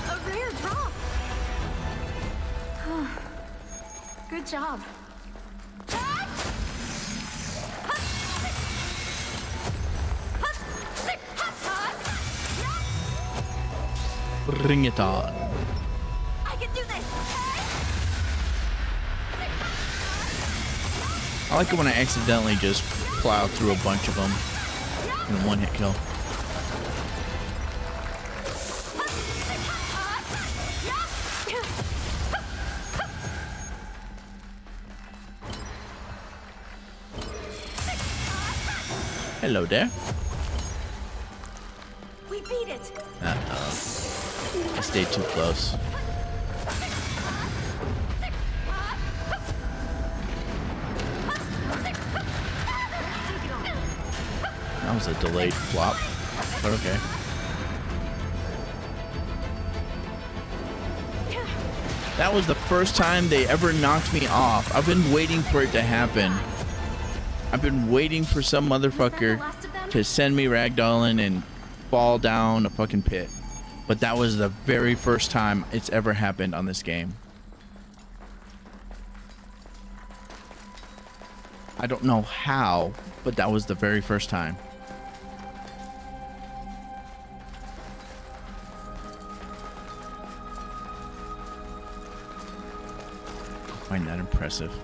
A rare drop. Good job. Bring it on. I can do this. I like it when I accidentally just plow through a bunch of them in a one-hit kill. Hello there. We beat it. I stayed too close. That was a delayed flop, but okay. That was the first time they ever knocked me off. I've been waiting for it to happen. I've been waiting for some motherfucker to send me ragdolling and fall down a fucking pit. But that was the very first time it's ever happened on this game. I don't know how, but that was the very first time. I find that impressive.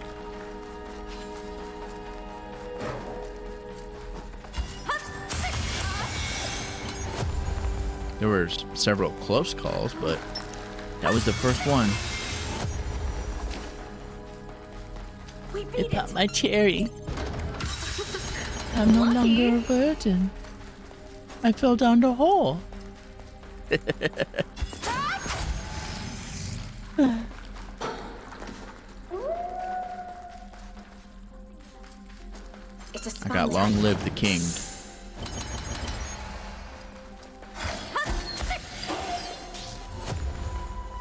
There were several close calls, but that was the first one. We beat it. My cherry. I'm no longer a virgin. I fell down the hole. It's a I got long live the king.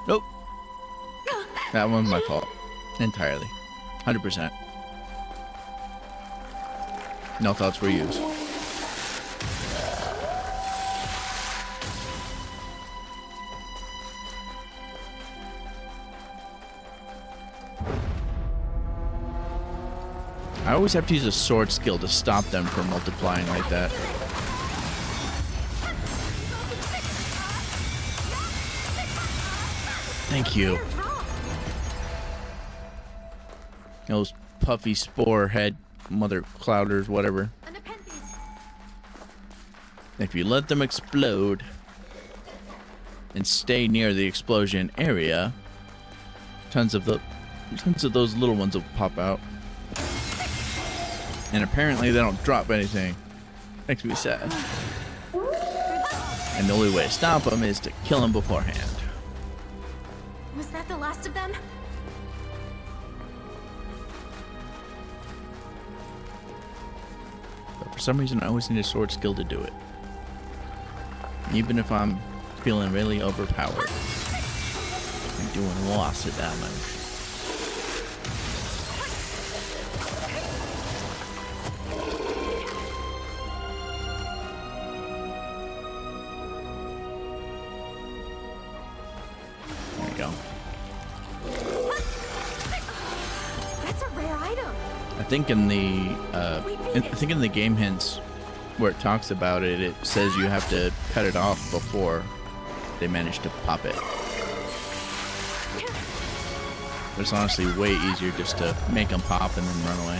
Nope. That one's my fault. Entirely. 100%. No thoughts were used. I always have to use a sword skill to stop them from multiplying like that. Thank you. Those puffy spore head mother clouders, whatever. If you let them explode and stay near the explosion area, tons of those little ones will pop out. And apparently they don't drop anything. Makes me sad. And the only way to stop them is to kill them beforehand. Was that the last of them? But for some reason I always need a sword skill to do it. Even if I'm feeling really overpowered. I'm doing lots of damage. I think in the game hints where it talks about it, it says you have to cut it off before they manage to pop it. But it's honestly way easier just to make them pop and then run away.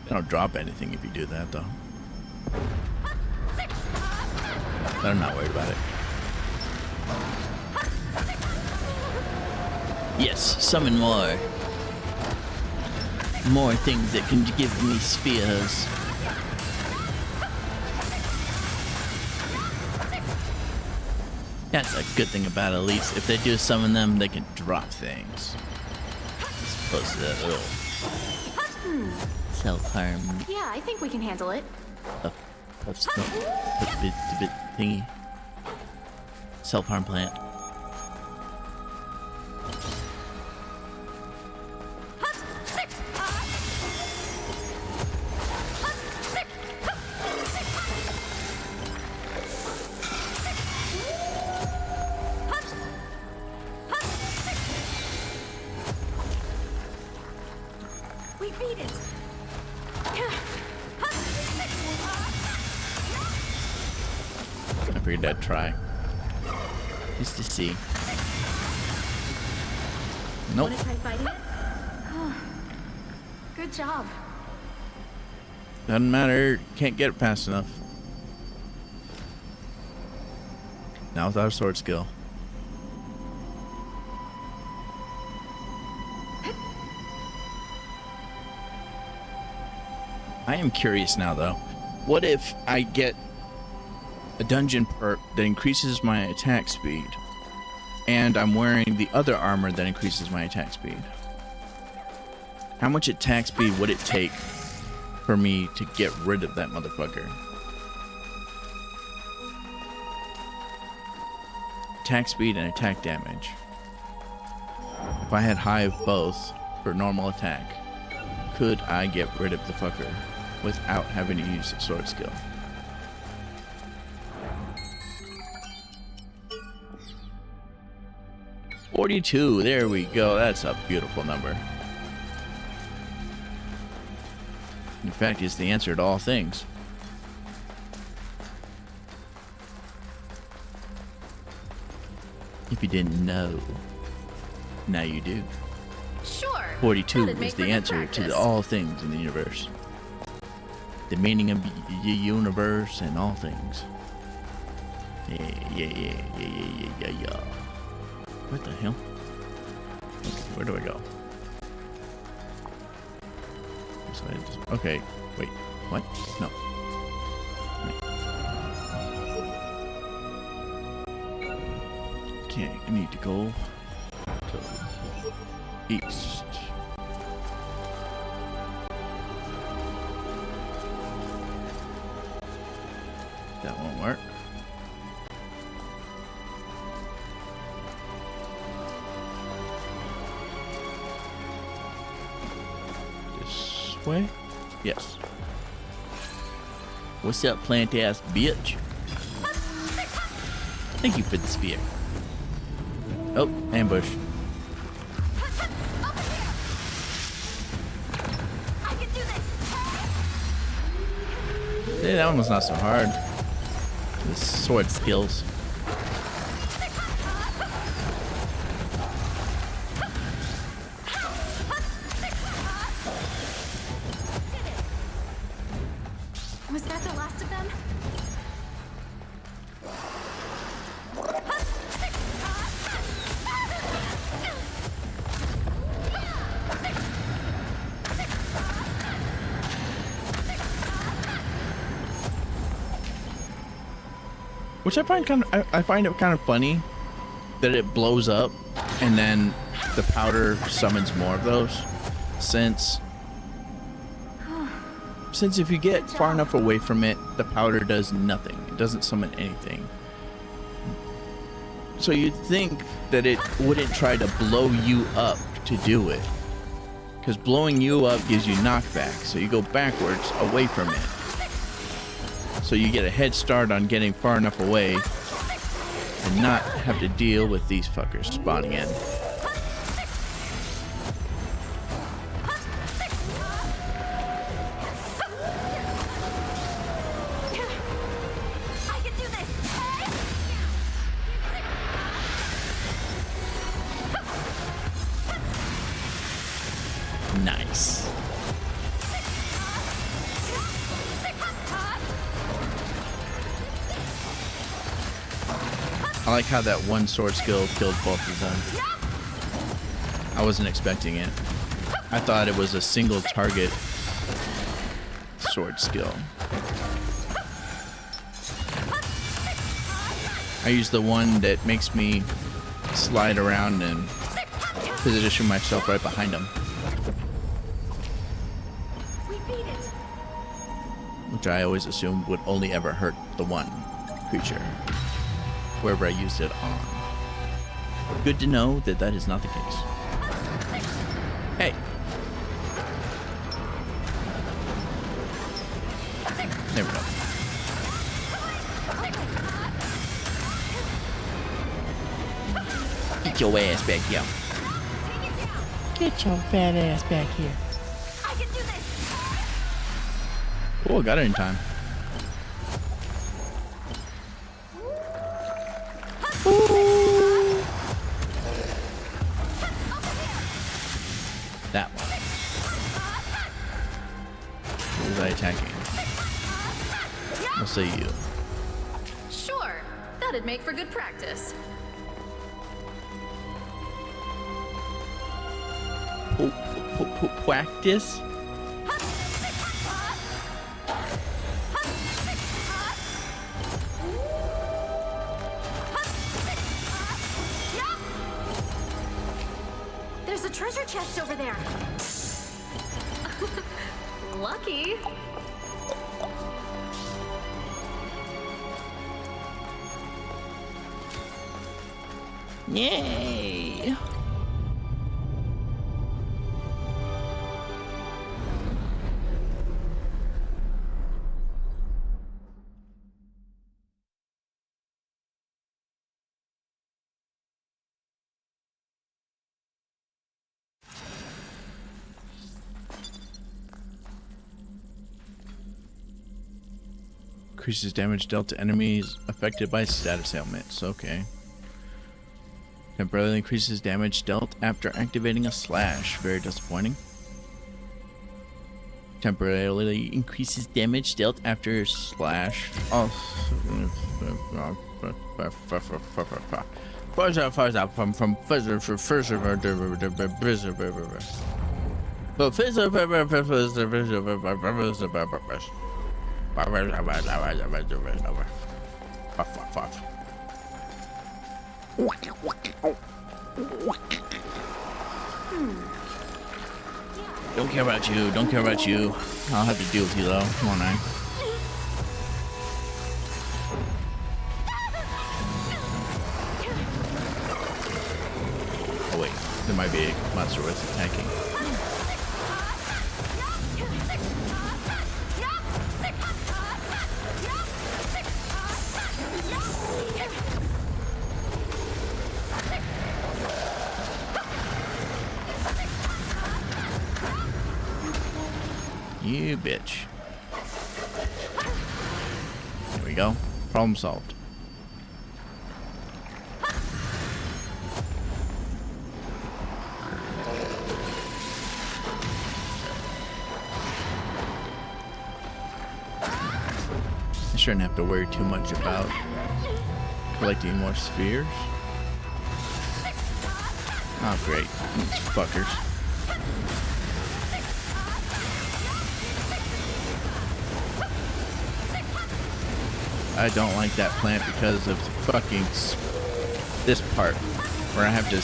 They don't drop anything if you do that, though. But I'm not worried about it. Yes, summon more. More things that can give me spheres. That's a good thing about elites. If they do summon them, they can drop things. As opposed to that little self-harm Yeah, I think we can handle it. puff bit thingy. Self-harm plant. We beat it. I figured I'd try. Just to see. Nope. Want to try fighting it? Good job. Doesn't matter. Can't get it fast enough. Now without a sword skill. I am curious now though. What if I get a dungeon perk that increases my attack speed and I'm wearing the other armor that increases my attack speed? How much attack speed would it take for me to get rid of that motherfucker? Attack speed and attack damage. If I had high of both for normal attack, could I get rid of the fucker without having to use the sword skill? $42, there we go. That's a beautiful number. In fact, it's the answer to all things. If you didn't know, now you do. Sure. 42 That'd make is for the good answer to practice. all things in the universe. The meaning of the universe and all things. Yeah. What the hell? Where do I go? Okay, wait. What? No. Okay, I need to go to east. That won't work. This way? Yes. What's up, plant ass bitch? Thank you for the spear. Oh, ambush. I can do this. Yeah, that one was not so hard. The sword skills. Was that the last of them? Which I find I find it kind of funny that it blows up and then the powder summons more of those. Since if you get far enough away from it, the powder does nothing. It doesn't summon anything. So you'd think that it wouldn't try to blow you up to do it. Because blowing you up gives you knockback, so you go backwards away from it. So you get a head start on getting far enough away and not have to deal with these fuckers spawning in. I can do this. Nice. I like how that one sword skill killed both of them. I wasn't expecting it. I thought it was a single target sword skill. I use the one that makes me slide around and position myself right behind him, We beat it. which I always assumed would only ever hurt the one creature, wherever I used it on. Good to know that that is not the case. Hey. There we go. Get your ass back here. Get your fat ass back here. I can do this. Oh, got it in time. That one. Who was I attacking? I'll say you. Sure, that'd make for good practice. Practice? There's a treasure chest over there. Lucky. Yay! Increases damage dealt to enemies affected by status ailments. Okay. Temporarily increases damage dealt after activating a slash. Very disappointing. Temporarily increases damage dealt after slash. Oh. Don't care about you. Don't care about you. I'll have to deal with you though, won't I? Oh wait, there might be a monster worth attacking. You bitch. There we go. Problem solved. I shouldn't have to worry too much about collecting more spheres. Oh great, these fuckers. I don't like that plant because of fucking this part where I have to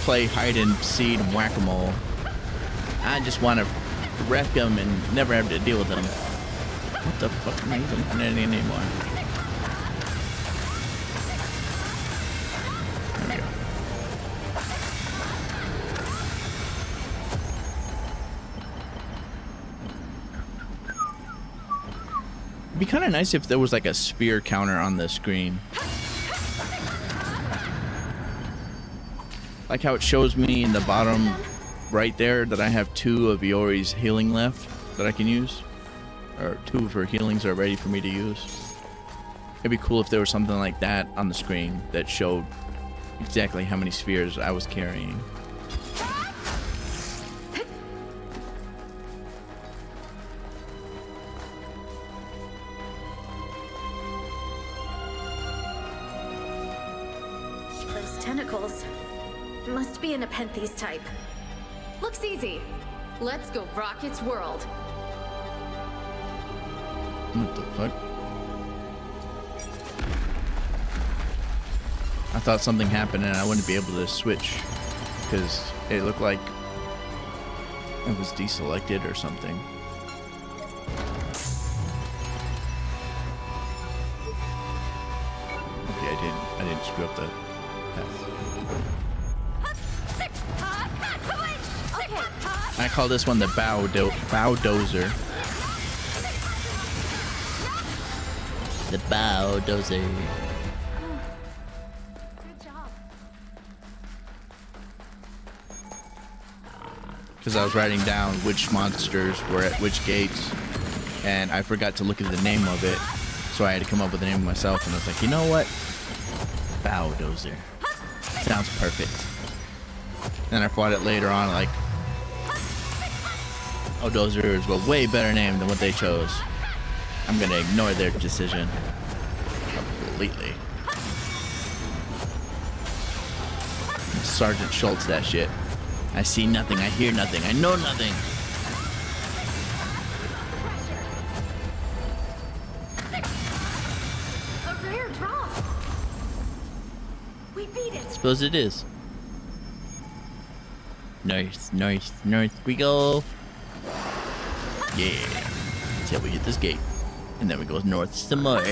play hide and seed and whack-a-mole. I just want to wreck them and never have to deal with them. What the fuck am I even doing anymore? There we go. It'd be kind of nice if there was like a spear counter on the screen. Like how it shows me in the bottom right there that I have 2 of Iori's healing left that I can use. Or 2 of her healings are ready for me to use. It'd be cool if there was something like that on the screen that showed exactly how many spheres I was carrying. Those tentacles must be a Nepenthes type. Looks easy. Let's go rock its world. What the fuck? I thought something happened and I wouldn't be able to switch because it looked like it was deselected or something. Okay, I didn't screw up the path. I call this one the bow dozer. The bow dozer. Good job. Because I was writing down which monsters were at which gates, and I forgot to look at the name of it, so I had to come up with the name myself, and I was like, you know what? Bow dozer. Sounds perfect. Then I fought it later on, like, oh, dozer is a way better name than what they chose. I'm gonna ignore their decision completely. Sergeant Schultz, that shit. I see nothing, I hear nothing, I know nothing. A rare drop. We beat it. Suppose it is. North, north, north we go. Yeah. Until we hit this gate. And then we go north some more.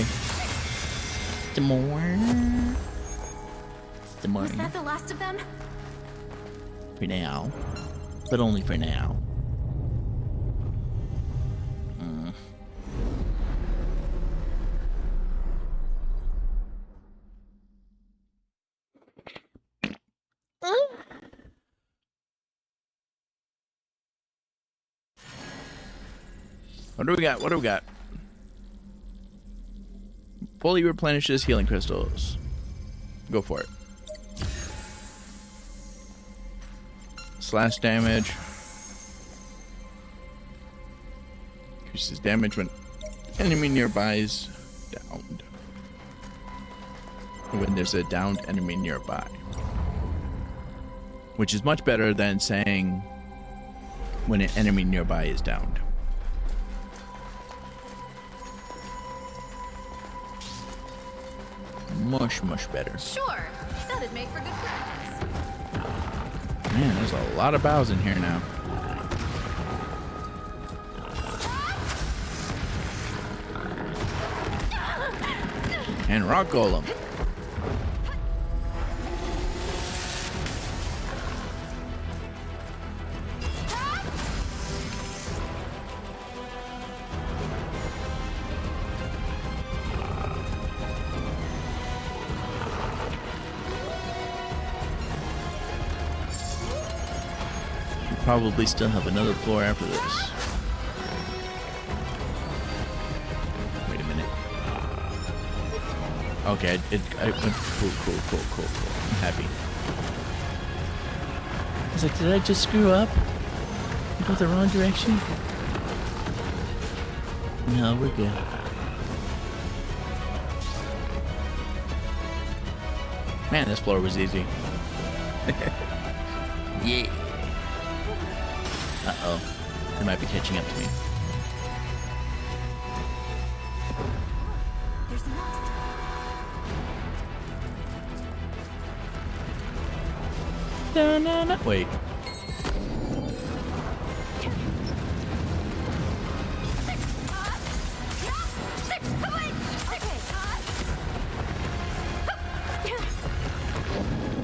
Some more. Some more. Was that the last of them? For now. But only for now. What do we got? What do we got? Fully replenishes healing crystals. Go for it. Slash damage. Increases damage when enemy nearby is downed. When there's a downed enemy nearby. Which is much better than saying when an enemy nearby is downed. Much better. Sure. That'd make for good practice. Man, there's a lot of bows in here now. And rock golem. Probably still have another floor after this. Wait a minute. Okay, I went cool. I'm happy. I was like, did I just screw up? I go the wrong direction? No, we're good. Man, this floor was easy. Yeah. Uh-oh. They might be catching up to me. There's a nest. Da-na-na. Wait.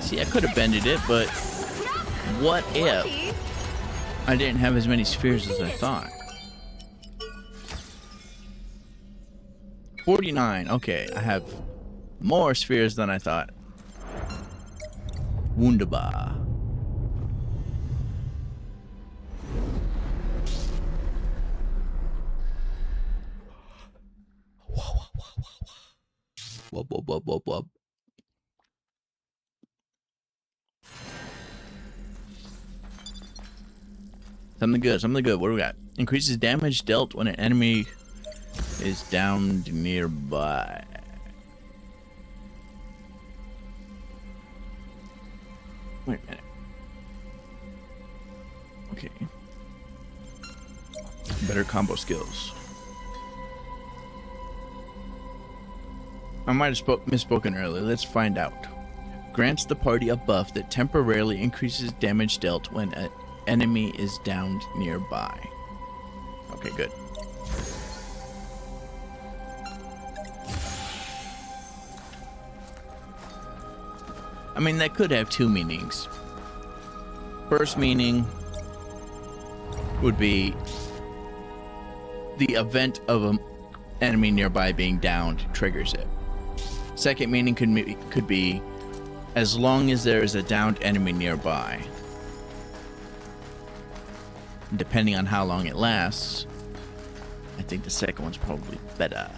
See, I could have bended it, but what if I didn't have as many spheres as I thought? 49. Okay, I have more spheres than I thought. Wunderbar. Wub. Something good. What do we got? Increases damage dealt when an enemy is downed nearby. Wait a minute. Okay. Better combo skills. I might have misspoken earlier. Let's find out. Grants the party a buff that temporarily increases damage dealt when an enemy is downed nearby. Okay, good. I mean, that could have two meanings. First meaning would be the event of an enemy nearby being downed triggers it. Second meaning could be as long as there is a downed enemy nearby. Depending on how long it lasts, I think the second one's probably better.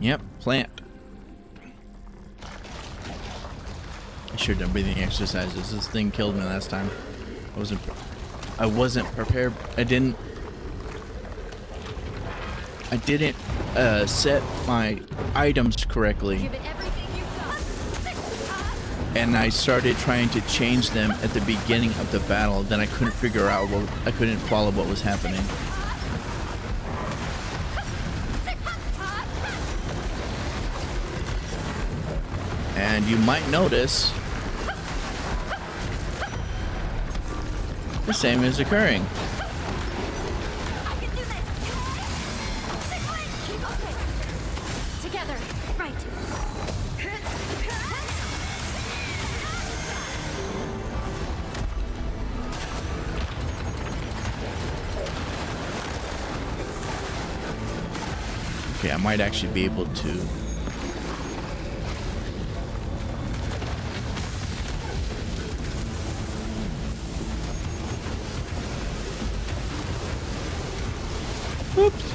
Yep, plant. I sure done breathing exercises. This thing killed me last time. I wasn't prepared. I didn't set my items correctly. Give it everything you've got. And I started trying to change them at the beginning of the battle. Then I couldn't figure out I couldn't follow what was happening. And you might notice the same is occurring. I can do this. Okay. Together. Right. Okay, I might actually be able to. Oops.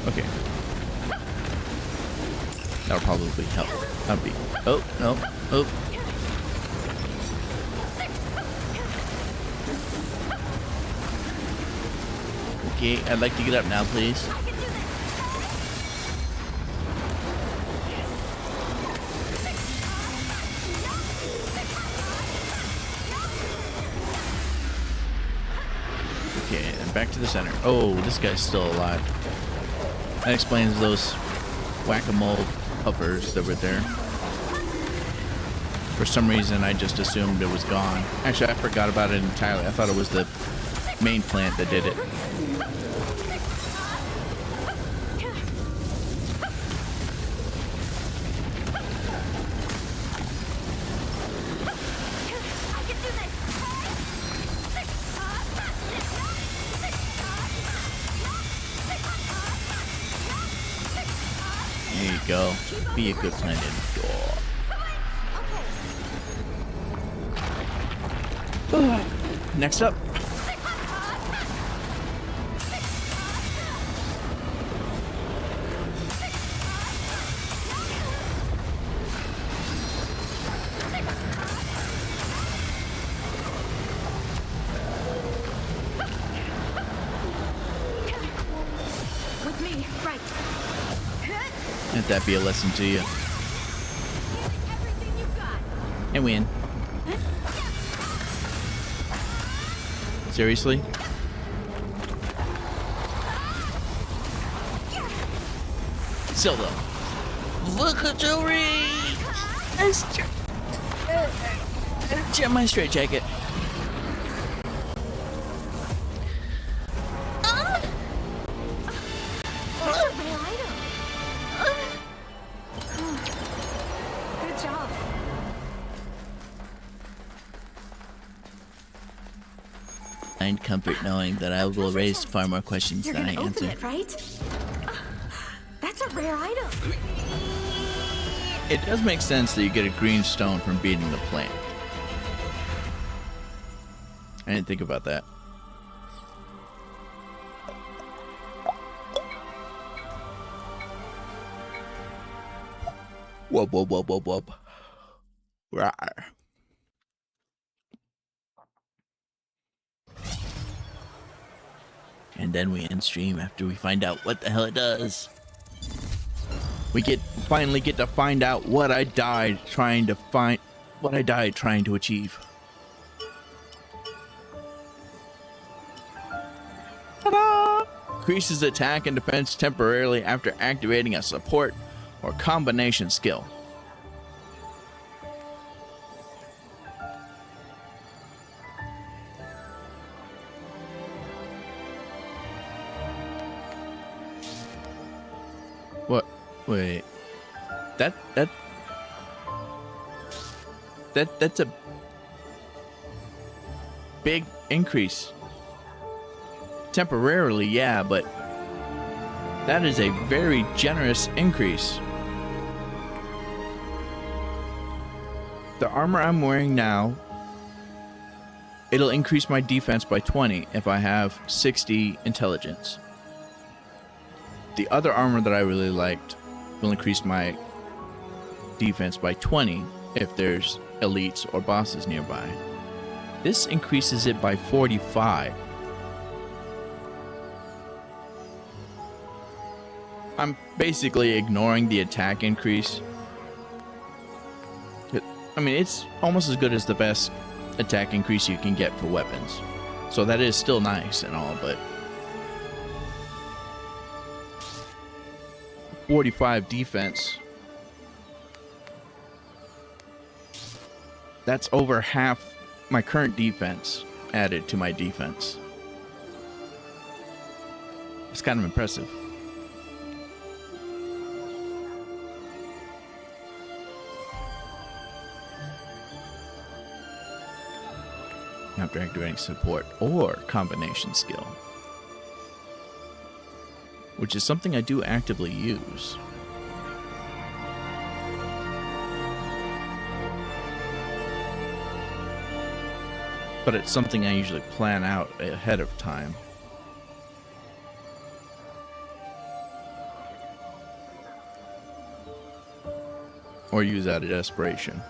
Okay. That'll probably help. That'll be. Oh, no. Oh. Okay, I'd like to get up now, please. Okay, and back to the center. Oh, this guy's still alive. That explains those whack-a-mole puffers that were there. For some reason, I just assumed it was gone. Actually, I forgot about it entirely. I thought it was the main plant that did it. There you go. Be a good plant indoor. Next up. With me, right. Let that be a lesson to you. Everything you've got. And win. Seriously? Zelda. Look at the ring! Jam my straight jacket. That's a real item. Good job. Find comfort knowing that I will raise far more questions You're than I gonna open answer. it, right? That's a rare item. It does make sense that you get a green stone from beating the plant. I didn't think about that. Whoop, whoop, whoop, whoop, whoop. Rawr. And then we end stream after we find out what the hell it does. We finally get to find out what I died trying to find, what I died trying to achieve. Ta-da! Increases attack and defense temporarily after activating a support or combination skill. What? Wait. That's a big increase. Temporarily, yeah, but that is a very generous increase. The armor I'm wearing now, it'll increase my defense by 20 if I have 60 intelligence. The other armor that I really liked will increase my defense by 20 if there's elites or bosses nearby. This increases it by 45. I'm basically ignoring the attack increase. I mean, it's almost as good as the best attack increase you can get for weapons. So that is still nice and all, but 45 defense. That's over half my current defense added to my defense. It's kind of impressive. After activating support or combination skill, which is something I do actively use. But it's something I usually plan out ahead of time. Or use out of desperation.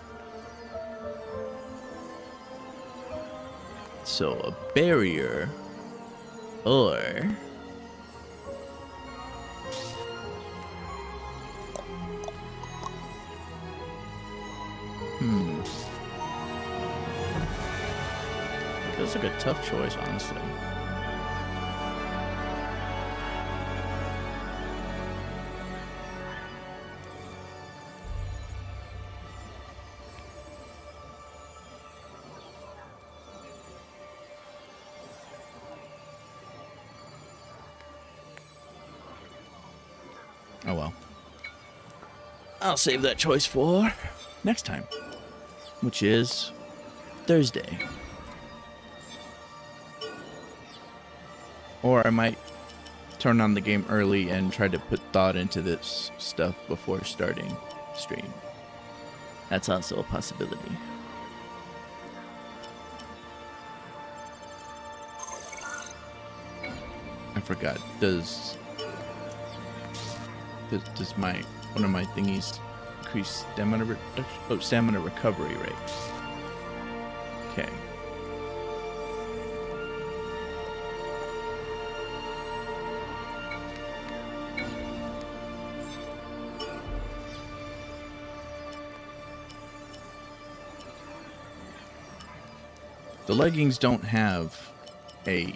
So a barrier or feels like a tough choice, honestly. Oh well. I'll save that choice for next time, which is Thursday. Or I might turn on the game early and try to put thought into this stuff before starting stream. That's also a possibility. I forgot. Does my one of my thingies increase stamina reduction? Oh, stamina recovery rate. Okay. The leggings don't have a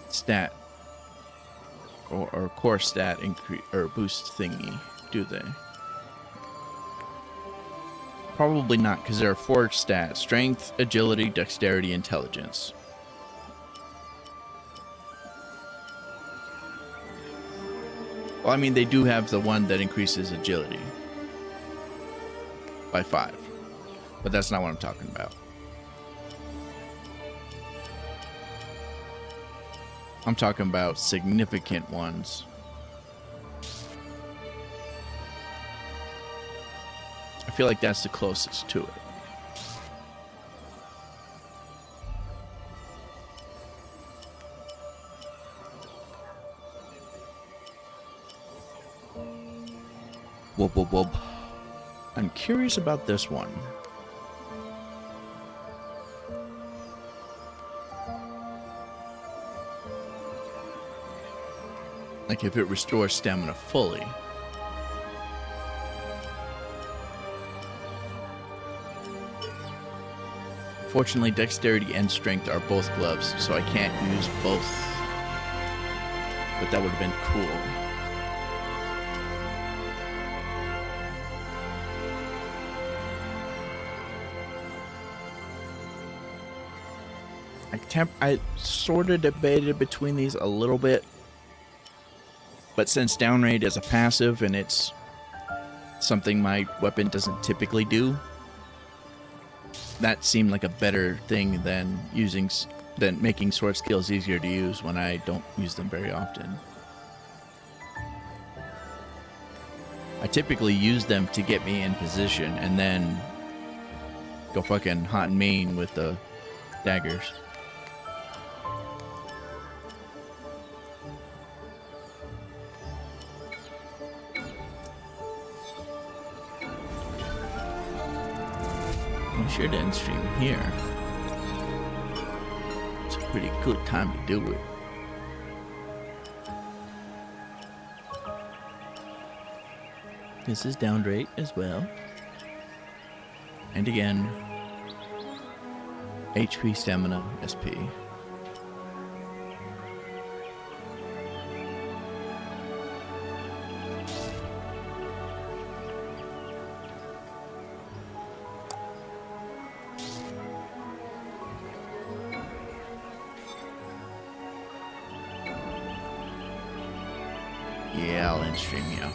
stat or core stat increase or boost thingy, do they? Probably not, because there are 4 stats: strength, agility, dexterity, intelligence. Well, I mean, they do have the one that increases agility by 5, but that's not what I'm talking about. I'm talking about significant ones. I feel like that's the closest to it. Whoop, whoop, whoop. I'm curious about this one. Like if it restores stamina fully. Unfortunately, dexterity and strength are both gloves, so I can't use both. But that would have been cool. I sort of debated between these a little bit, but since downraid is a passive and it's something my weapon doesn't typically do, that seemed like a better thing than making sword skills easier to use when I don't use them very often. I typically use them to get me in position and then go fucking hot and mean with the daggers. I sure didn't stream here. It's a pretty good time to do it. This is down rate as well. And again, HP, stamina, SP. Yeah, I'll end stream you.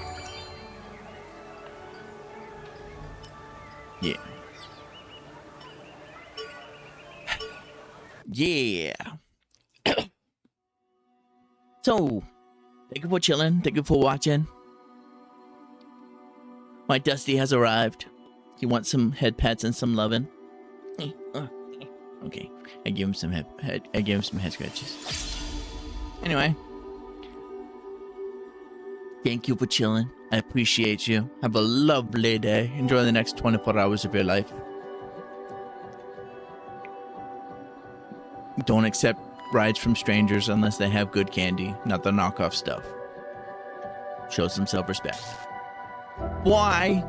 Yeah. Yeah. So, thank you for chilling. Thank you for watching. My Dusty has arrived. He wants some head pats and some loving. Okay, I give him some head scratches. Anyway. Thank you for chilling. I appreciate you. Have a lovely day. Enjoy the next 24 hours of your life. Don't accept rides from strangers unless they have good candy, not the knockoff stuff. Show some self-respect. Why?